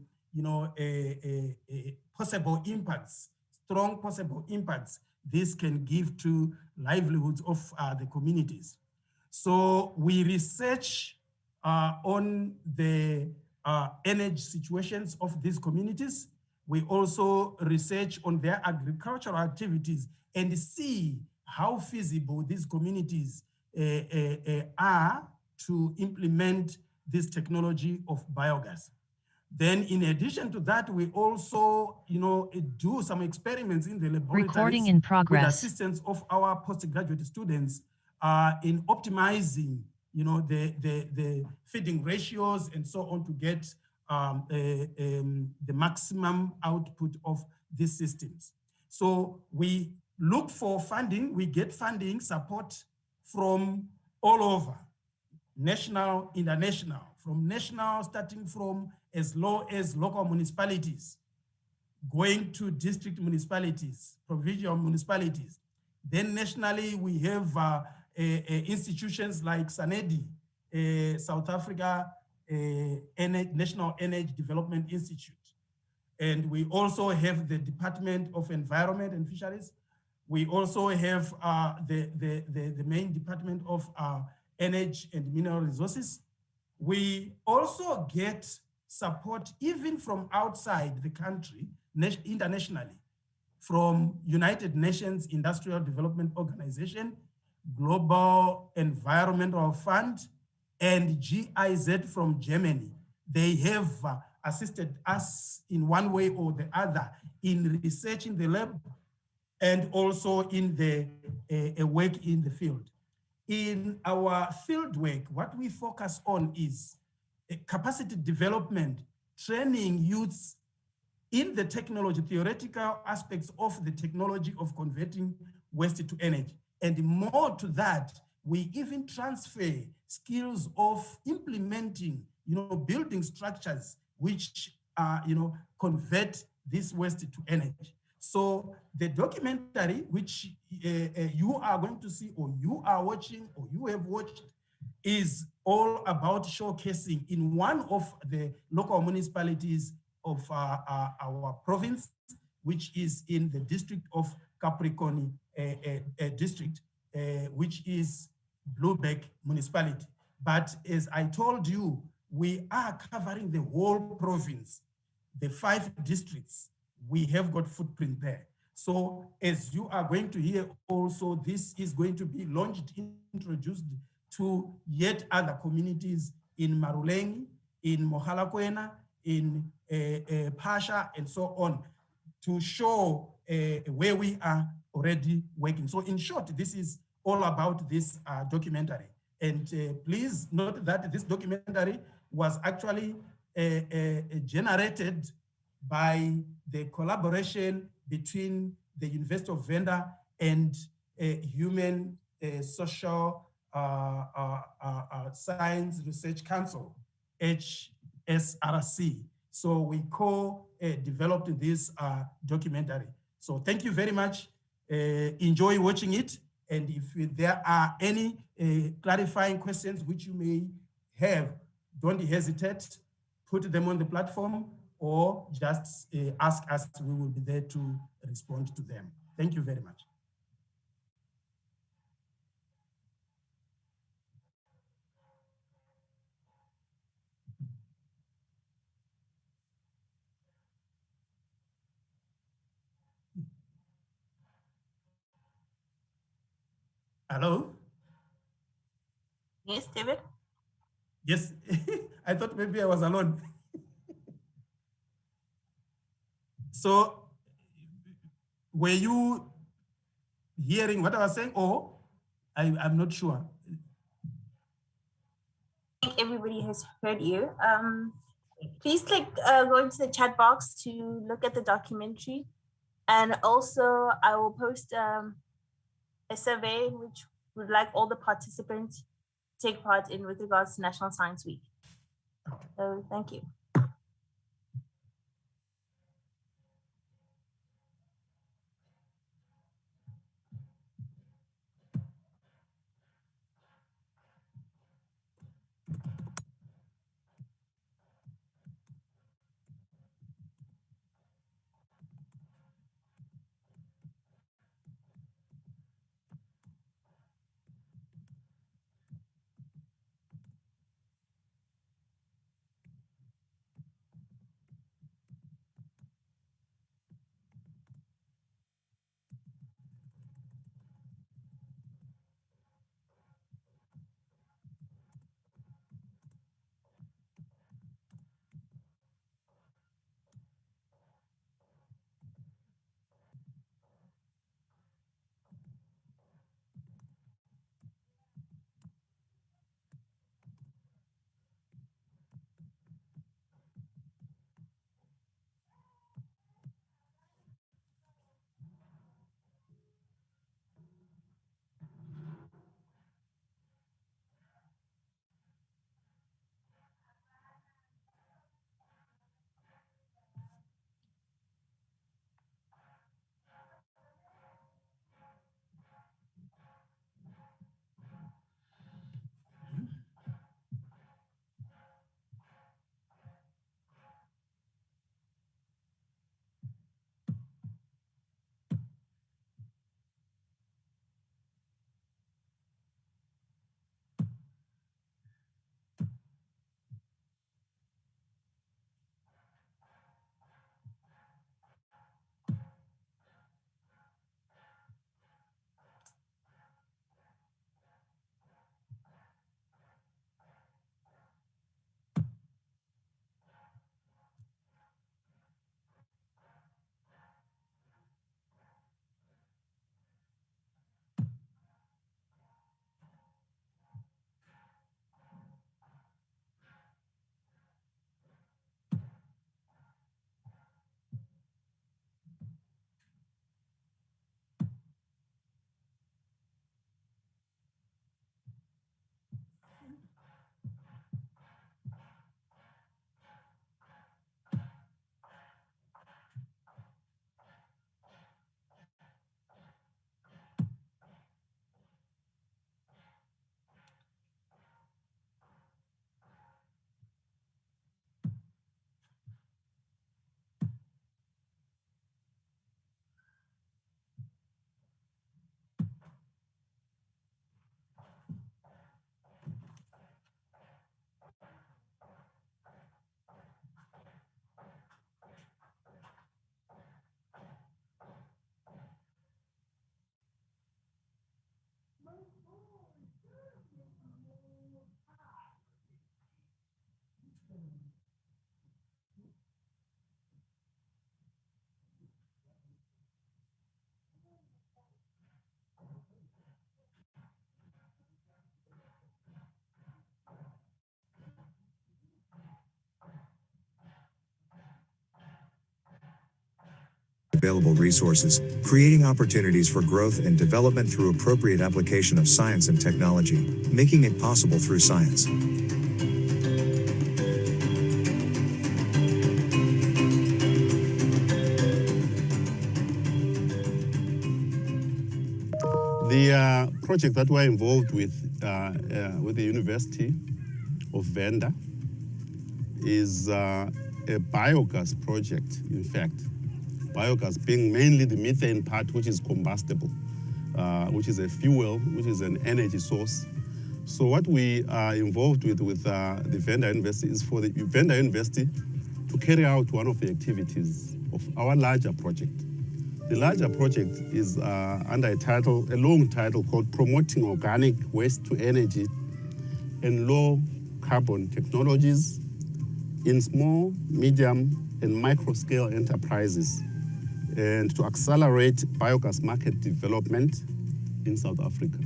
Speaker 13: possible impacts, strong possible impacts this can give to livelihoods of the communities. So we research on the energy situations of these communities. We also research on their agricultural activities and see how feasible these communities are to implement this technology of biogas. Then in addition to that, we also, do some experiments in the laboratories.
Speaker 8: Recording in progress.
Speaker 13: With assistance of our postgraduate students in optimizing, the feeding ratios and so on to get the maximum output of these systems. So we look for funding, we get funding support from all over, national, international, from national, starting from as low as local municipalities, going to district municipalities, provincial municipalities. Then nationally, we have institutions like SANEDI, South Africa National Energy Development Institute. And we also have the Department of Environment and Fisheries. We also have the main Department of Energy and Mineral Resources. We also get support even from outside the country, internationally, from United Nations Industrial Development Organization, Global Environmental Fund, and GIZ from Germany. They have assisted us in one way or the other in research in the lab and also in the work in the field. In our field work, what we focus on is capacity development, training youths in the technology, theoretical aspects of the technology of converting waste to energy. And more to that, we even transfer skills of implementing, building structures which, convert this waste to energy. So the documentary, which you are going to see, or you are watching, or you have watched, is all about showcasing in one of the local municipalities of our province, which is in the district of Capricorn district, which is Bluebeck municipality. But as I told you, we are covering the whole province, the 5 districts. We have got footprint there. So as you are going to hear also, this is going to be launched, introduced to yet other communities in Maruleng, in Mohalakwena, in Pasha, and so on, to show where we are already working. So in short, this is all about this documentary. And please note that this documentary was actually generated by the collaboration between the University of Venda and Human Social Science Research Council, HSRC. So we co-developed this documentary. So thank you very much. Enjoy watching it. And if there are any clarifying questions which you may have, don't hesitate, put them on the platform or just ask us. We will be there to respond to them. Thank you very much. Hello?
Speaker 2: Yes, David?
Speaker 13: Yes, I thought maybe I was alone. So, were you hearing what I was saying, or I'm not sure?
Speaker 2: I think everybody has heard you. Please go into the chat box to look at the documentary. And also I will post a survey which would like all the participants to take part in with regards to National Science Week. So thank you.
Speaker 14: available resources, creating opportunities for growth and development through appropriate application of science and technology, making it possible through science.
Speaker 15: The project that we're involved with the University of Venda is a biogas project, in fact. Biogas being mainly the methane part, which is combustible, which is a fuel, which is an energy source. So what we are involved with the Venda University is for the Venda University to carry out one of the activities of our larger project. The larger project is under a long title called Promoting Organic Waste to Energy and Low Carbon Technologies in Small, Medium, and Micro-Scale Enterprises, and to accelerate biogas market development in South Africa.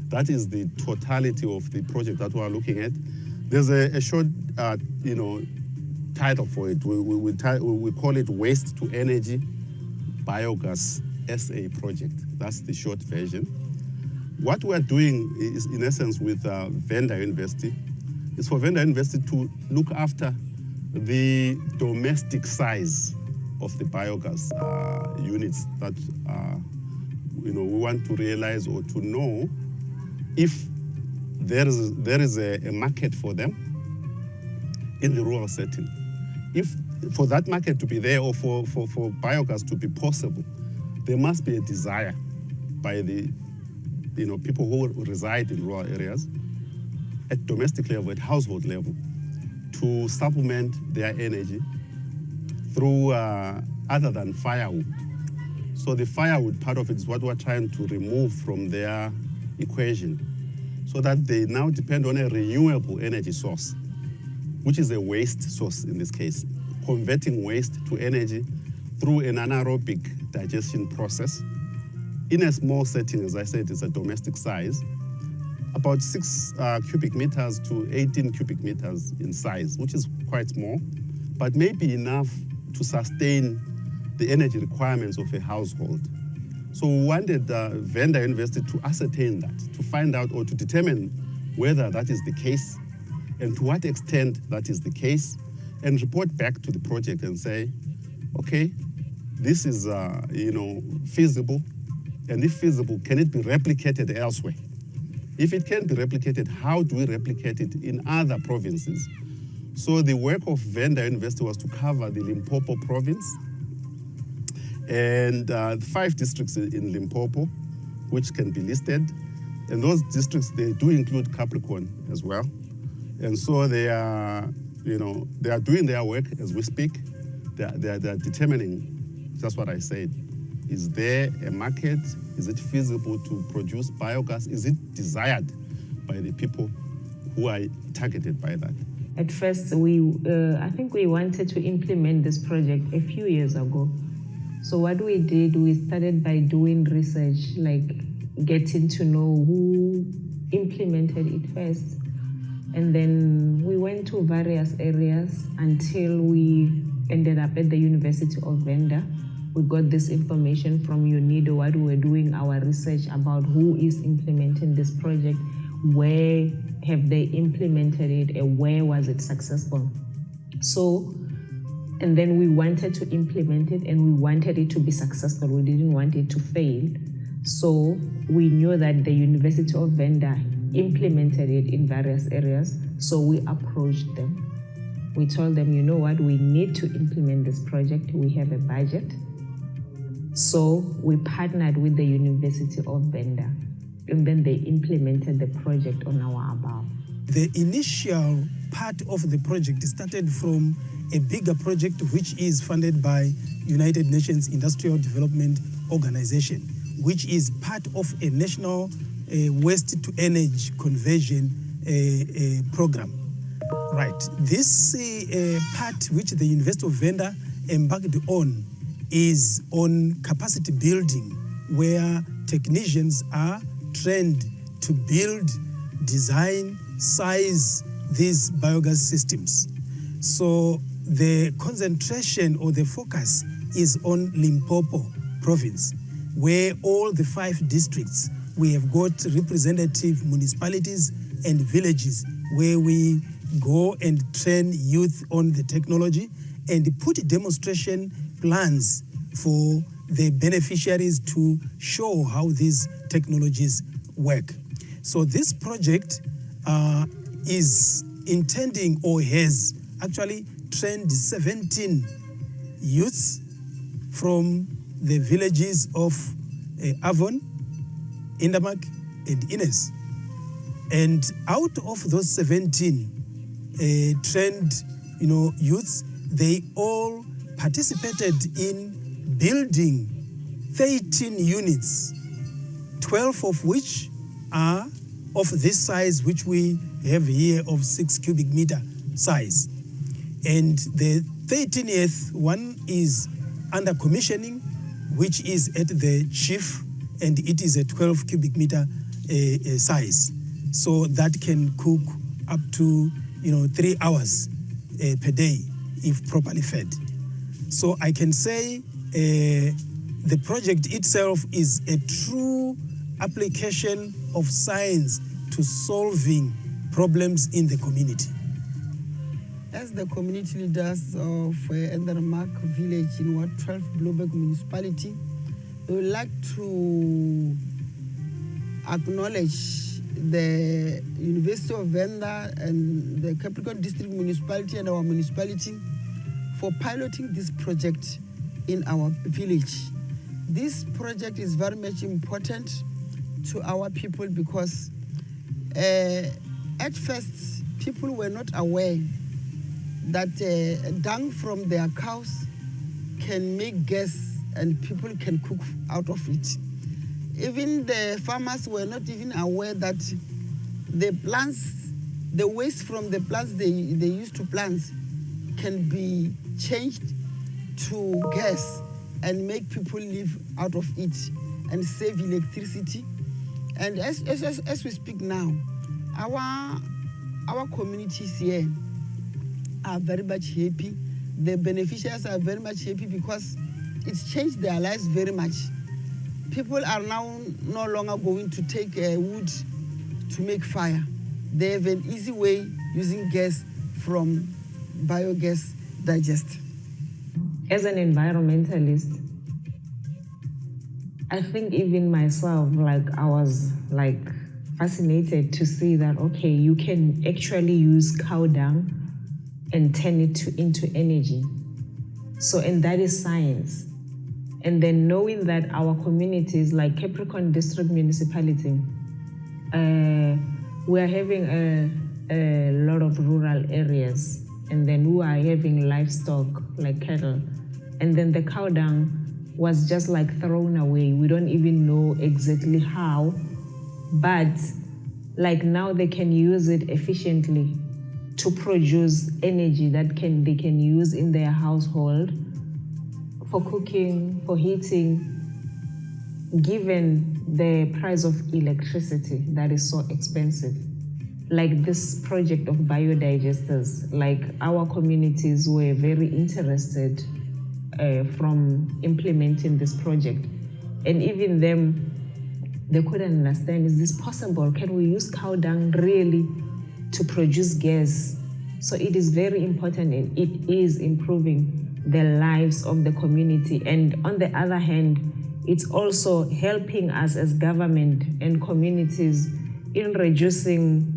Speaker 15: That is the totality of the project that we are looking at. There's a short, title for it. We call it Waste to Energy Biogas SA project. That's the short version. What we're doing is, in essence, with Venda University, is for Venda University to look after the domestic size of the biogas units that we want to realize or to know if there is a market for them in the rural setting. If for that market to be there or for biogas to be possible, there must be a desire by the people who reside in rural areas at domestic level, at household level, to supplement their energy through other than firewood. So the firewood part of it is what we're trying to remove from their equation, so that they now depend on a renewable energy source, which is a waste source in this case, converting waste to energy through an anaerobic digestion process in a small setting. As I said, it's a domestic size, about 6 cubic meters to 18 cubic meters in size, which is quite small, but maybe enough to sustain the energy requirements of a household. So we wanted Venda University to ascertain that, to find out or to determine whether that is the case and to what extent that is the case, and report back to the project and say, okay, this is feasible, and if feasible, can it be replicated elsewhere? If it can be replicated, how do we replicate it in other provinces? So the work of Venda University was to cover the Limpopo province and 5 districts in Limpopo, which can be listed. And those districts, they do include Capricorn as well. And so they are, they are doing their work as we speak. They are determining just what I said. Is there a market? Is it feasible to produce biogas? Is it desired by the people who are targeted by that?
Speaker 16: At first, I think we wanted to implement this project a few years ago. So what we did, we started by doing research, like getting to know who implemented it first. And then we went to various areas until we ended up at the University of Venda. We got this information from UNIDO while we were doing our research about who is implementing this project, where have they implemented it, and where was it successful. So, and then we wanted to implement it and we wanted it to be successful. We didn't want it to fail. So we knew that the University of Venda implemented it in various areas. So we approached them. We told them, you know what, we need to implement this project. We have a budget. So we partnered with the University of Venda, and then they implemented the project on our behalf.
Speaker 13: The initial part of the project started from a bigger project which is funded by United Nations Industrial Development Organization, which is part of a national waste to energy conversion program. Right. This part which the University of Venda embarked on is on capacity building, where technicians are trained to build, design, size these biogas systems. So the concentration or the focus is on Limpopo province, where all the 5 districts, we have got representative municipalities and villages where we go and train youth on the technology and put demonstration plans for the beneficiaries to show how these technologies work. So this project is intending or has actually trained 17 youths from the villages of Avon, Indamak, and Ines. And out of those 17 trained youths, they all participated in building 13 units, 12 of which are of this size, which we have here of 6 cubic meter size. And the 13th one is under commissioning, which is at the chief, and it is a 12 cubic meter size. So that can cook up to 3 hours per day if properly fed. So I can say the project itself is a true application of science to solving problems in the community.
Speaker 17: As the community leaders of Endermark village in Ward 12 Bloemberg municipality, we would like to acknowledge the University of Venda and the Capricorn District Municipality and our municipality for piloting this project in our village. This project is very much important to our people because at first people were not aware that dung from their cows can make gas and people can cook out of it. Even the farmers were not even aware that the plants, the waste from the plants they used to plant can be changed to gas and make people live out of it and save electricity. And as we speak now, our communities here are very much happy. The beneficiaries are very much happy because it's changed their lives very much. People are now no longer going to take wood to make fire. They have an easy way using gas from biogas digester.
Speaker 16: As an environmentalist, I think even myself, I was fascinated to see that, okay, you can actually use cow dung and turn it into energy. So, and that is science. And then knowing that our communities like Capricorn District Municipality, we are having a lot of rural areas, and then we are having livestock like cattle, and then the cow dung was just thrown away. We don't even know exactly how, but now they can use it efficiently to produce energy that they can use in their household for cooking, for heating, given the price of electricity that is so expensive. Like this project of biodigesters, our communities were very interested from implementing this project. And even them, they couldn't understand, is this possible? Can we use cow dung really to produce gas? So it is very important and it is improving the lives of the community. And on the other hand, it's also helping us as government and communities in reducing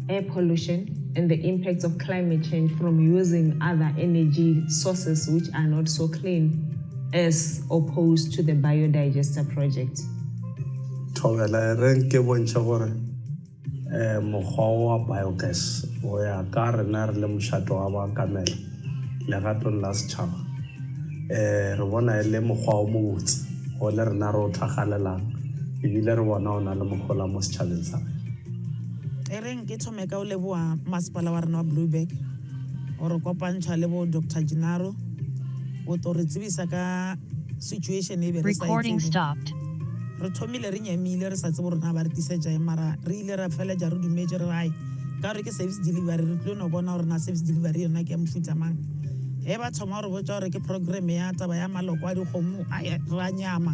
Speaker 16: air pollution and the impacts of climate change from using other energy sources which are not so clean as opposed to the biodigester project.
Speaker 18: Thobela re ke bontsha gore mokgwa wa biogas o ya ka rena re le moshato wa ba kamela legatong la setšhaba re bona e le mokgwa o mobotse go le rena re o tlhagalelang ebile re bona o na le mogola mo setšhabeng sa
Speaker 19: reng ke thome ka o leboa masepala wa rena wa Bloemberg o re kopantšha le bo Dr. Gennaro o to re tsebisa ka situation e be re sa
Speaker 8: Recording stopped.
Speaker 19: re thomile re nyemile re sa tsebo rena ba re tisetša mara re ile ra feleja re dumetse re rai ka re ke service delivery re tlo no bona gore na service delivery yona ke ya mofuta mang e ba thoma re botsa gore ke program ya taba ya maloko a dikgomo ra nyama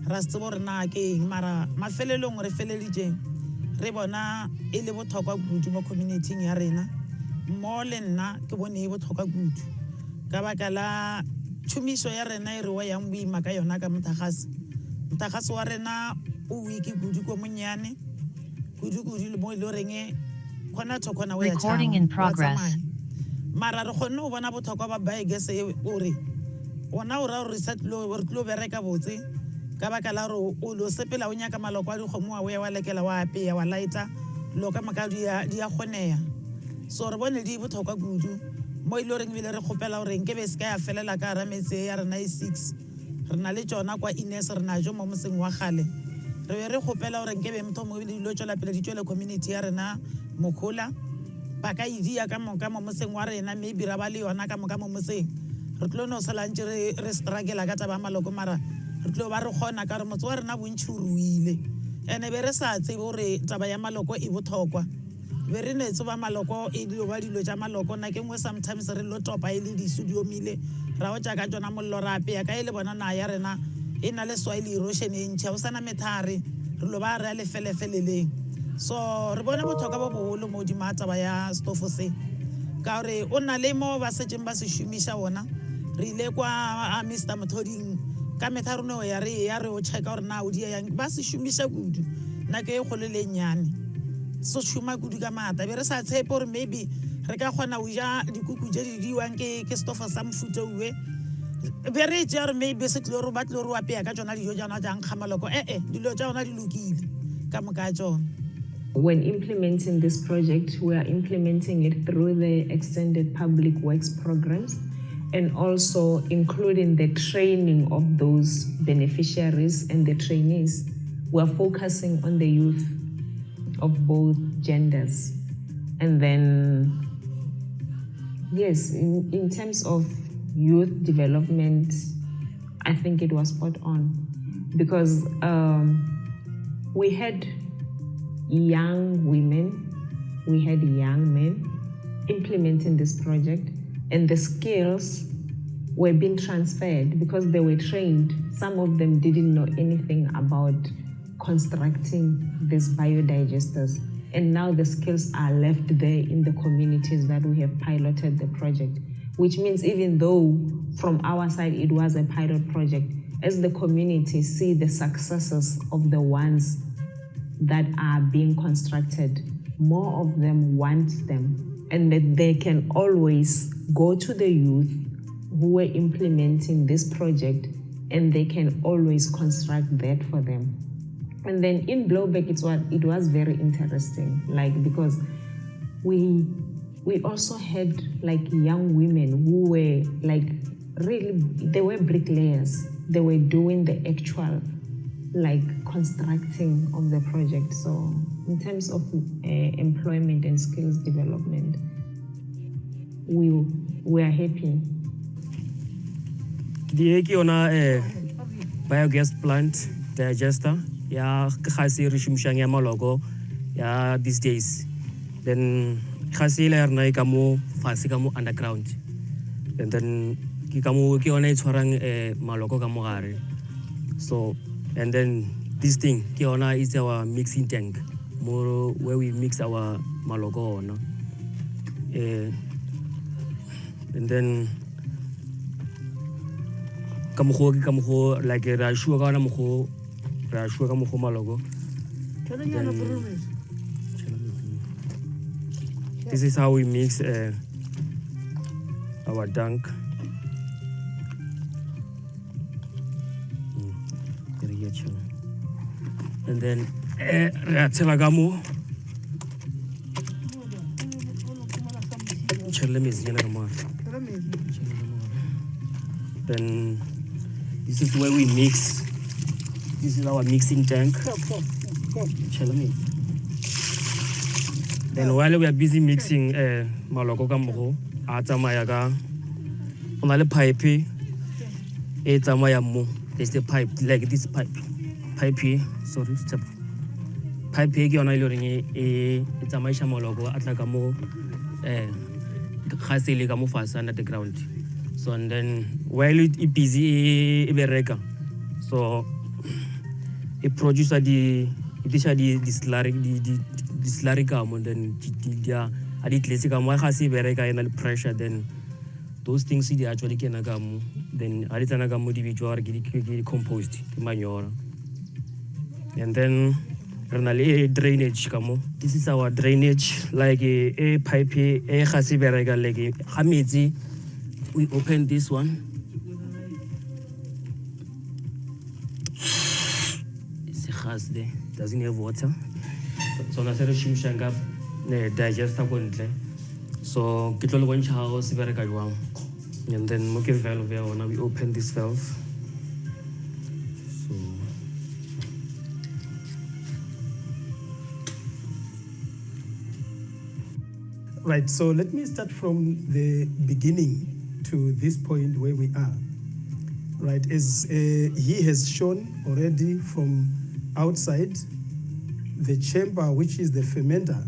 Speaker 19: ra se tsebo re na ke eng mara mafelelong re feleditseng re bona e le botlhokwa kudu mo community-ing ya rena mo le nna ke bone e botlhokwa kudu ka baka la tšhomišo ya rena e re wa yang boima ka yona ka motlakase wa rena o wiki kudu ko monnyane kudu le mo e le goreng khona to khona o ya
Speaker 8: Recording in progress.
Speaker 19: mara re kgonne go bona botlhokwa ba biogas ore ona o ra re set re tlo bereka botse ka baka la gore o lo sepela o nyaka maloko a dikgomo wa ya wa lekela wa apeya wa lighter lo ka maka di a kgonega so re bone di botlhokwa kudu mo ile reng bile re kgopela gore nke be se ka ya felela ka ra metse ya rena 6 re na le tsona kwa Ines re na jo mo moseng wa gale re be re kgopela gore nke be motho mo ile lo tswela pele di tswela community ya rena mokhola ba ka idia ka mo moseng wa rena maybe ra ba le yona ka mo moseng re tlo no salantse re struggle ka taba maloko mara re tlo ba re gona ka re motse wa rena bontšhi o ruile ene be re sa tsebe gore taba ya maloko e botlhokwa be re ne tseba maloko e dilo ba dilo tša maloko na ke ngwe sometimes re lo topa e le di-studio mile ra o tša ka tsona mollo ra apeya ka e le bona na ya rena e na le soil erosion e ntšha o sana methare re lo ba re a lefelefeleleng so re bone botlhokwa bo bogolo mo dima taba ya stofo se ka gore o na le mo ba setseng ba se šomiša ona re ile kwa Mr. Mothoding ka methare no ya re o checka gore na o di yang ba se šomiša kudu na ke e kgolo le nyane so šoma kudu ka mata be re sa tshepe gore maybe re ka kgona go ja dikuku tse di diwang ke stofo sa mofuta uwe be re tša gore maybe se tlore ba tlore wa peya ka tsona dijo tša ona tša nkga maloko dilo tša ona di lokile ka moka tsona.
Speaker 16: When implementing this project, we are implementing it through the extended public works programs and also including the training of those beneficiaries and the trainees. We're focusing on the youth of both genders. And then, yes, in terms of youth development, I think it was spot on because we had young women, we had young men implementing this project, and the skills were being transferred because they were trained. Some of them didn't know anything about constructing these biodigesters, and now the skills are left there in the communities that we have piloted the project, which means even though from our side it was a pilot project, as the community see the successes of the ones that are being constructed, more of them want them, and that they can always go to the youth who were implementing this project and they can always construct that for them. And then in Blowback, it was very interesting, because we also had young women who were really, they were bricklayers. They were doing the actual constructing of the project. So in terms of employment and skills development, we are happy.
Speaker 20: The Ekiona biogas plant digester, ya khasi rishumshang ya malogo ya these days. Then khasi la na ikamo fasi kamo underground. And then kikamo kiona itshwarang malogo kamo gare. So and then this thing kiona is our mixing tank, more where we mix our malogo on. And then kamuho like rashua kana muho rashua kamuho malogo. This is how we mix our tank. And then Ratselagamo then this is where we mix. This is our mixing tank. Then while we are busy mixing maloko kamoho atamayaga on a pipe there's the pipe like this pipe here, sorry, step. Pipe here on a loring it's a maisha mologo atlagamo khasele ka mo fase under the ground. So and then while it busy bereka, so it produces the slurry come and then dia adi tletse ka mo ga se bereka ena pressure, then those things they actually can come, then adi tsana ka mo di bitwa re ke compost ke manure. And then drainage kamo. This is our drainage, like a pipe a khasi bereka like hamezi. We open this one. It's a khas there, doesn't have water. So na sere shimshanga ne digester kontle. So kitlo le bontsha go se bereka jwang. And then mo ke valve ya ona, we open this valve.
Speaker 13: Right, so let me start from the beginning to this point where we are. Right, as he has shown already from outside, the chamber, which is the fermenter,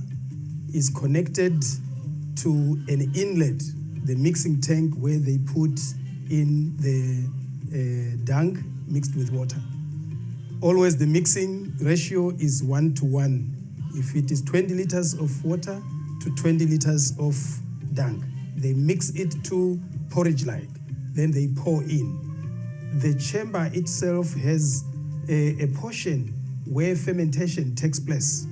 Speaker 13: is connected to an inlet, the mixing tank where they put in the dung mixed with water. Always the mixing ratio is 1:1. If it is 20 liters of water to 20 liters of dung, they mix it to porridge-like, then they pour in. The chamber itself has a portion where fermentation takes place.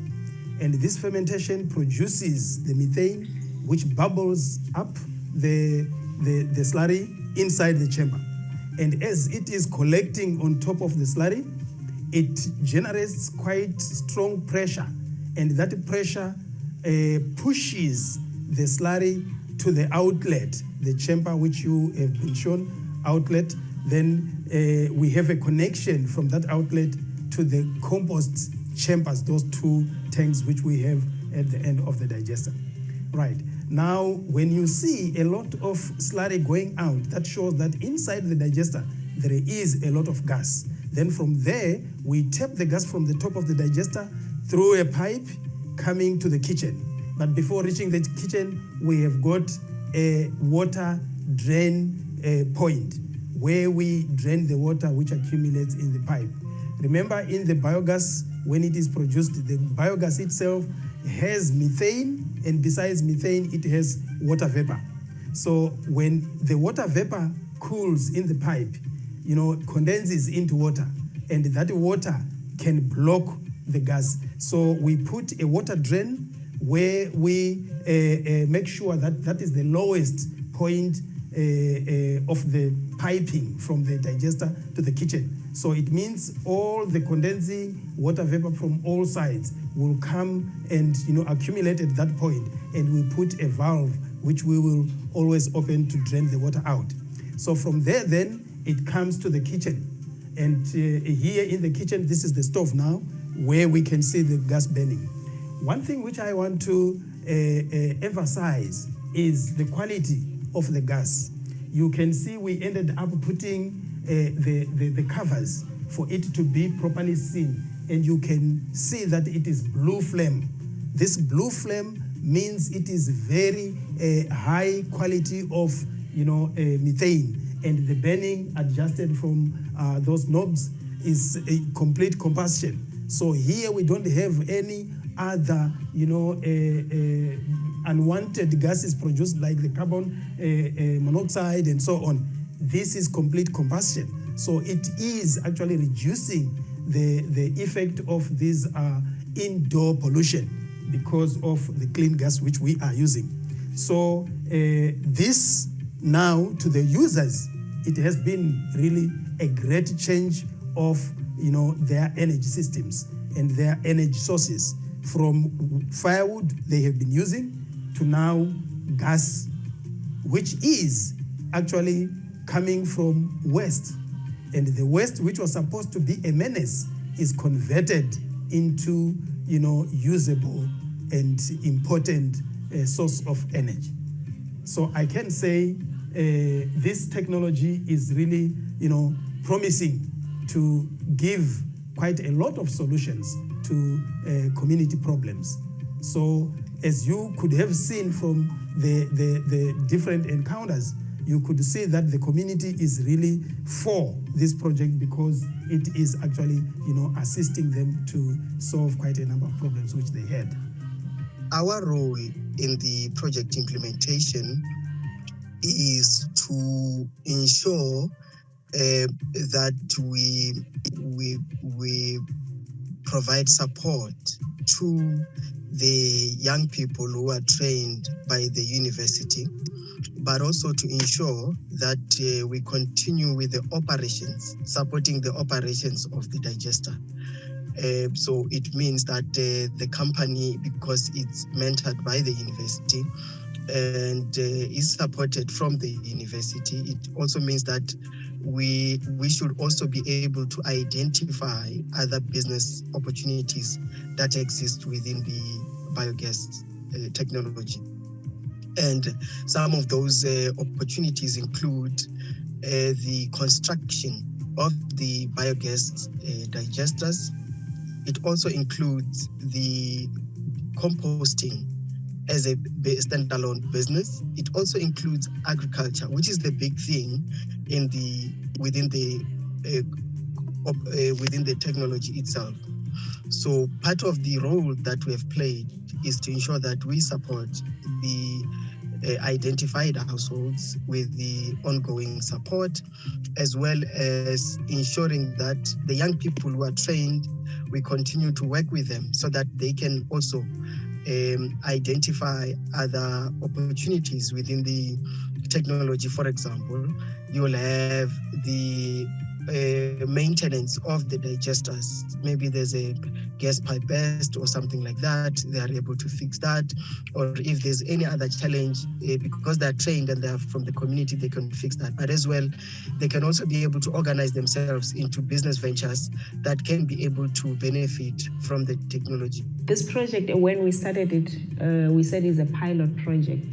Speaker 13: And this fermentation produces the methane, which bubbles up the slurry inside the chamber. And as it is collecting on top of the slurry, it generates quite strong pressure. And that pressure pushes the slurry to the outlet, the chamber which you have been shown, outlet. Then we have a connection from that outlet to the compost chambers, those two tanks which we have at the end of the digester. Right, now when you see a lot of slurry going out, that shows that inside the digester there is a lot of gas. Then from there, we tap the gas from the top of the digester through a pipe coming to the kitchen. But before reaching the kitchen, we have got a water drain point where we drain the water which accumulates in the pipe. Remember, in the biogas, when it is produced, the biogas itself has methane, and besides methane, it has water vapor. So when the water vapor cools in the pipe, condenses into water, and that water can block the gas. So we put a water drain where we make sure that that is the lowest point of the piping from the digester to the kitchen. So it means all the condensing water vapor from all sides will come and accumulate at that point, and we put a valve which we will always open to drain the water out. So from there then it comes to the kitchen, and here in the kitchen, this is the stove now where we can see the gas burning. One thing which I want to emphasize is the quality of the gas. You can see we ended up putting the covers for it to be properly seen, and you can see that it is blue flame. This blue flame means it is very high quality of methane, and the burning adjusted from those knobs is a complete combustion. So here we don't have any other unwanted gases produced like the carbon monoxide and so on. This is complete combustion. So it is actually reducing the effect of this indoor pollution because of the clean gas which we are using. So this now to the users, it has been really a great change of their energy systems and their energy sources, from firewood they have been using to now gas, which is actually coming from waste. And the waste, which was supposed to be a menace, is converted into usable and important source of energy. So I can say this technology is really promising to give quite a lot of solutions to community problems. So as you could have seen from the different encounters, you could see that the community is really for this project because it is actually, assisting them to solve quite a number of problems which they had.
Speaker 19: Our role in the project implementation is to ensure that we provide support to the young people who are trained by the university, but also to ensure that we continue with the operations, supporting the operations of the digester. So it means that the company, because it's mentored by the university and is supported from the university, it also means that we should also be able to identify other business opportunities that exist within the biogas technology. And some of those opportunities include the construction of the biogas digesters. It also includes the composting as a standalone business. It also includes agriculture, which is the big thing within the technology itself. So part of the role that we have played is to ensure that we support the identified households with the ongoing support, as well as ensuring that the young people who are trained, we continue to work with them so that they can also identify other opportunities within the technology. For example, you'll have the maintenance of the digesters. Maybe there's a gas pipe burst or something like that. They are able to fix that. Or if there's any other challenge, because they're trained and they're from the community, they can fix that. But as well, they can also be able to organize themselves into business ventures that can be able to benefit from the technology.
Speaker 16: This project, when we started it, we said it's a pilot project.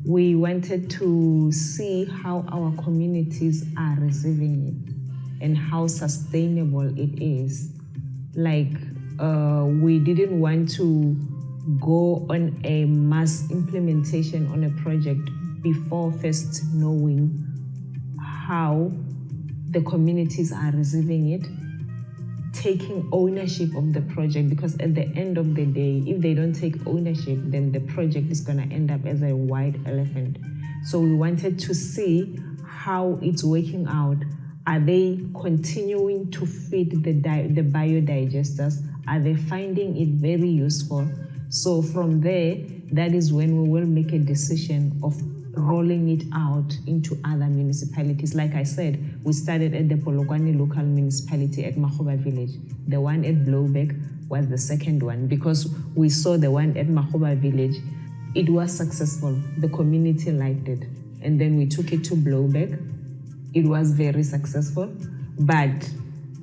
Speaker 16: We wanted to see how our communities are receiving it and how sustainable it is. Like, we didn't want to go on a mass implementation on a project before first knowing how the communities are receiving it, taking ownership of the project, because at the end of the day, if they don't take ownership, then the project is going to end up as a white elephant. So we wanted to see how it's working out. Are they continuing to feed the biodigesters? Are they finding it very useful? So from there, that is when we will make a decision of rolling it out into other municipalities. Like I said, we started at the Polokwane local municipality at Makgoba village. The one at Blowback was the second one because we saw the one at Makgoba village. It was successful. The community liked it. And then we took it to Blowback. It was very successful. But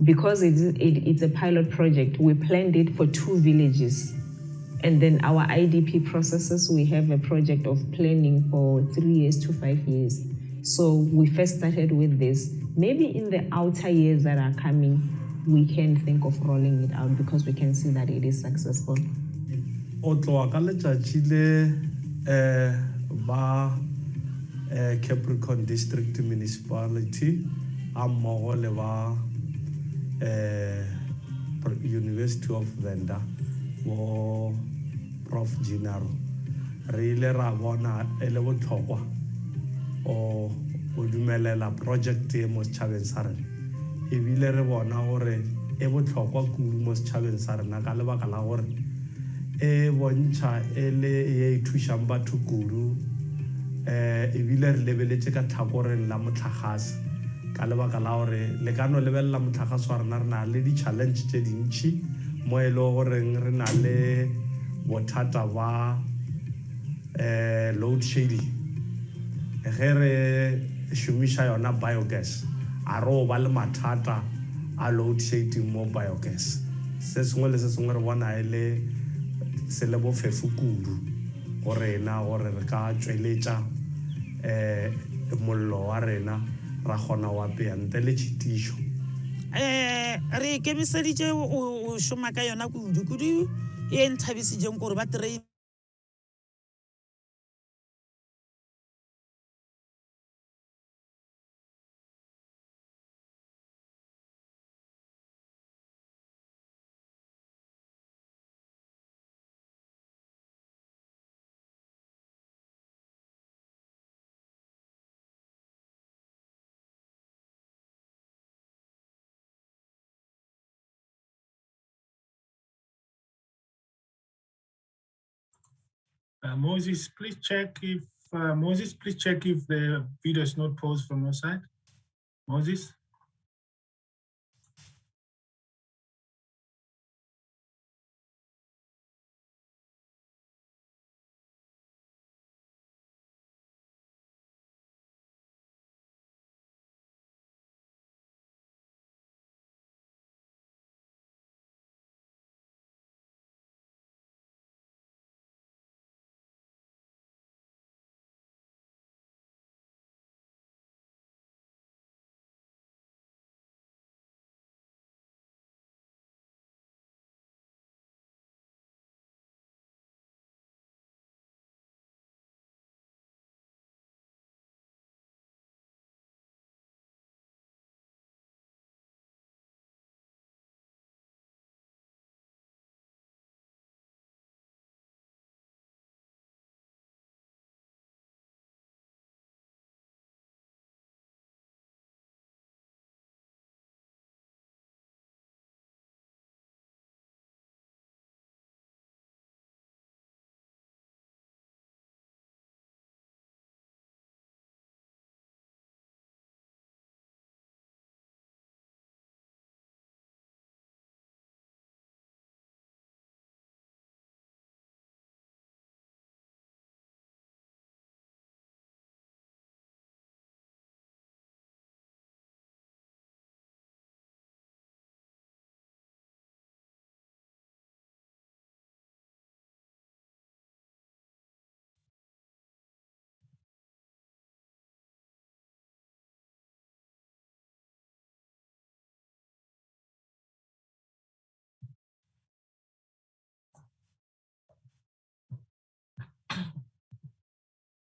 Speaker 16: because it's a pilot project, we planned it for 2 villages. And then our IDP processes, we have a project of planning for 3 years to 5 years. So we first started with this. Maybe in the outer years that are coming, we can think of rolling it out because we can see that it is successful.
Speaker 18: Capricorn District Municipality, University of Venda, Prof. Ginaro. Really rabona elevo thokwa o dumelela project e mo tšhabeng sa rena e bile re bona gore e botlhokwa kudu mo tšhabeng sa rena ka lebaka la gore e bontšha ele e thušang batho kudu e bile re lebeletse ka tlhakoreng la motlhagase ka lebaka la gore le ka no lebelela motlhagase wa rena re na le di-challenge tse dintšhi mo e le goreng re na le bothata ba load shedding ge re šomiša yona biogas a re o ba le mathata a load shedding mo biogas se sengwe le se sengwe re bona e le se le bofefo kudu go rena gore re ka tšweletša mollo wa rena ra kgona wa apea ntle le tšhitišo
Speaker 19: re ikemiseditše o šoma ka yona kudu e nthabisitšeng gore ba
Speaker 1: Moses, please check if the video is not paused from your side. Moses.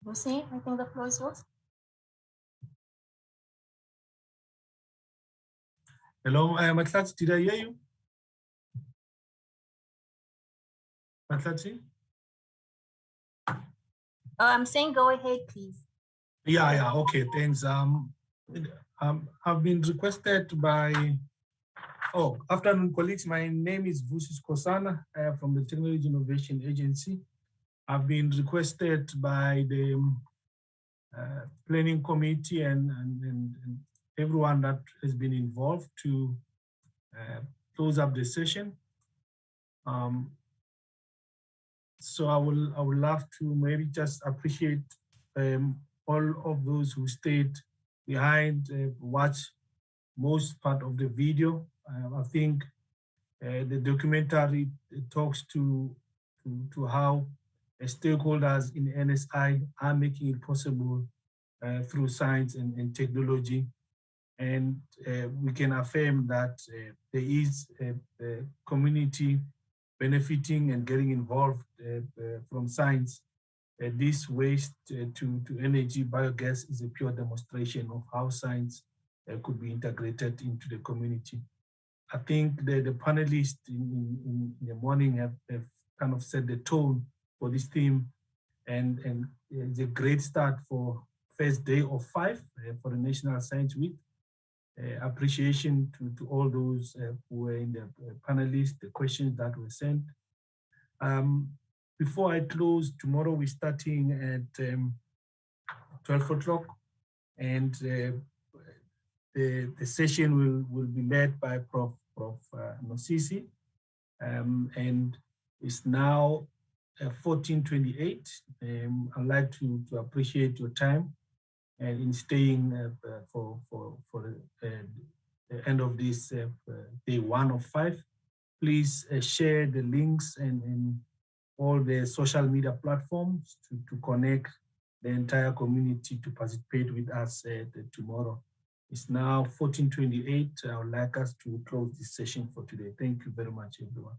Speaker 2: Lucy, I think the floor is yours.
Speaker 1: Hello, Matlatsi, did I hear you? Matlatsi?
Speaker 2: Oh, I'm saying go ahead, please.
Speaker 1: Yeah, okay, thanks. I've been requested by, afternoon colleagues, my name is Vusis Kosana from the Technology Innovation Agency. I've been requested by the planning committee and everyone that has been involved to close up the session. So I would love to maybe just appreciate all of those who stayed behind, watch most part of the video. I think the documentary talks to how stakeholders in NSI are making it possible through science and technology. And we can affirm that there is a community benefiting and getting involved from science. This waste to energy biogas is a pure demonstration of how science could be integrated into the community. I think the panelists in the morning have kind of set the tone for this theme, and it's a great start for first day of 5 for the National Science Week. Appreciation to all those who were in the panelists, the questions that were sent. Before I close, tomorrow we're starting at 12 o'clock, and the session will be led by Prof. Nosisi, and it's now 14:28. I'd like to appreciate your time and in staying for the end of this day 1 of 5. Please share the links and all the social media platforms to connect the entire community to participate with us tomorrow. It's now 14:28. I would like us to close this session for today. Thank you very much, everyone.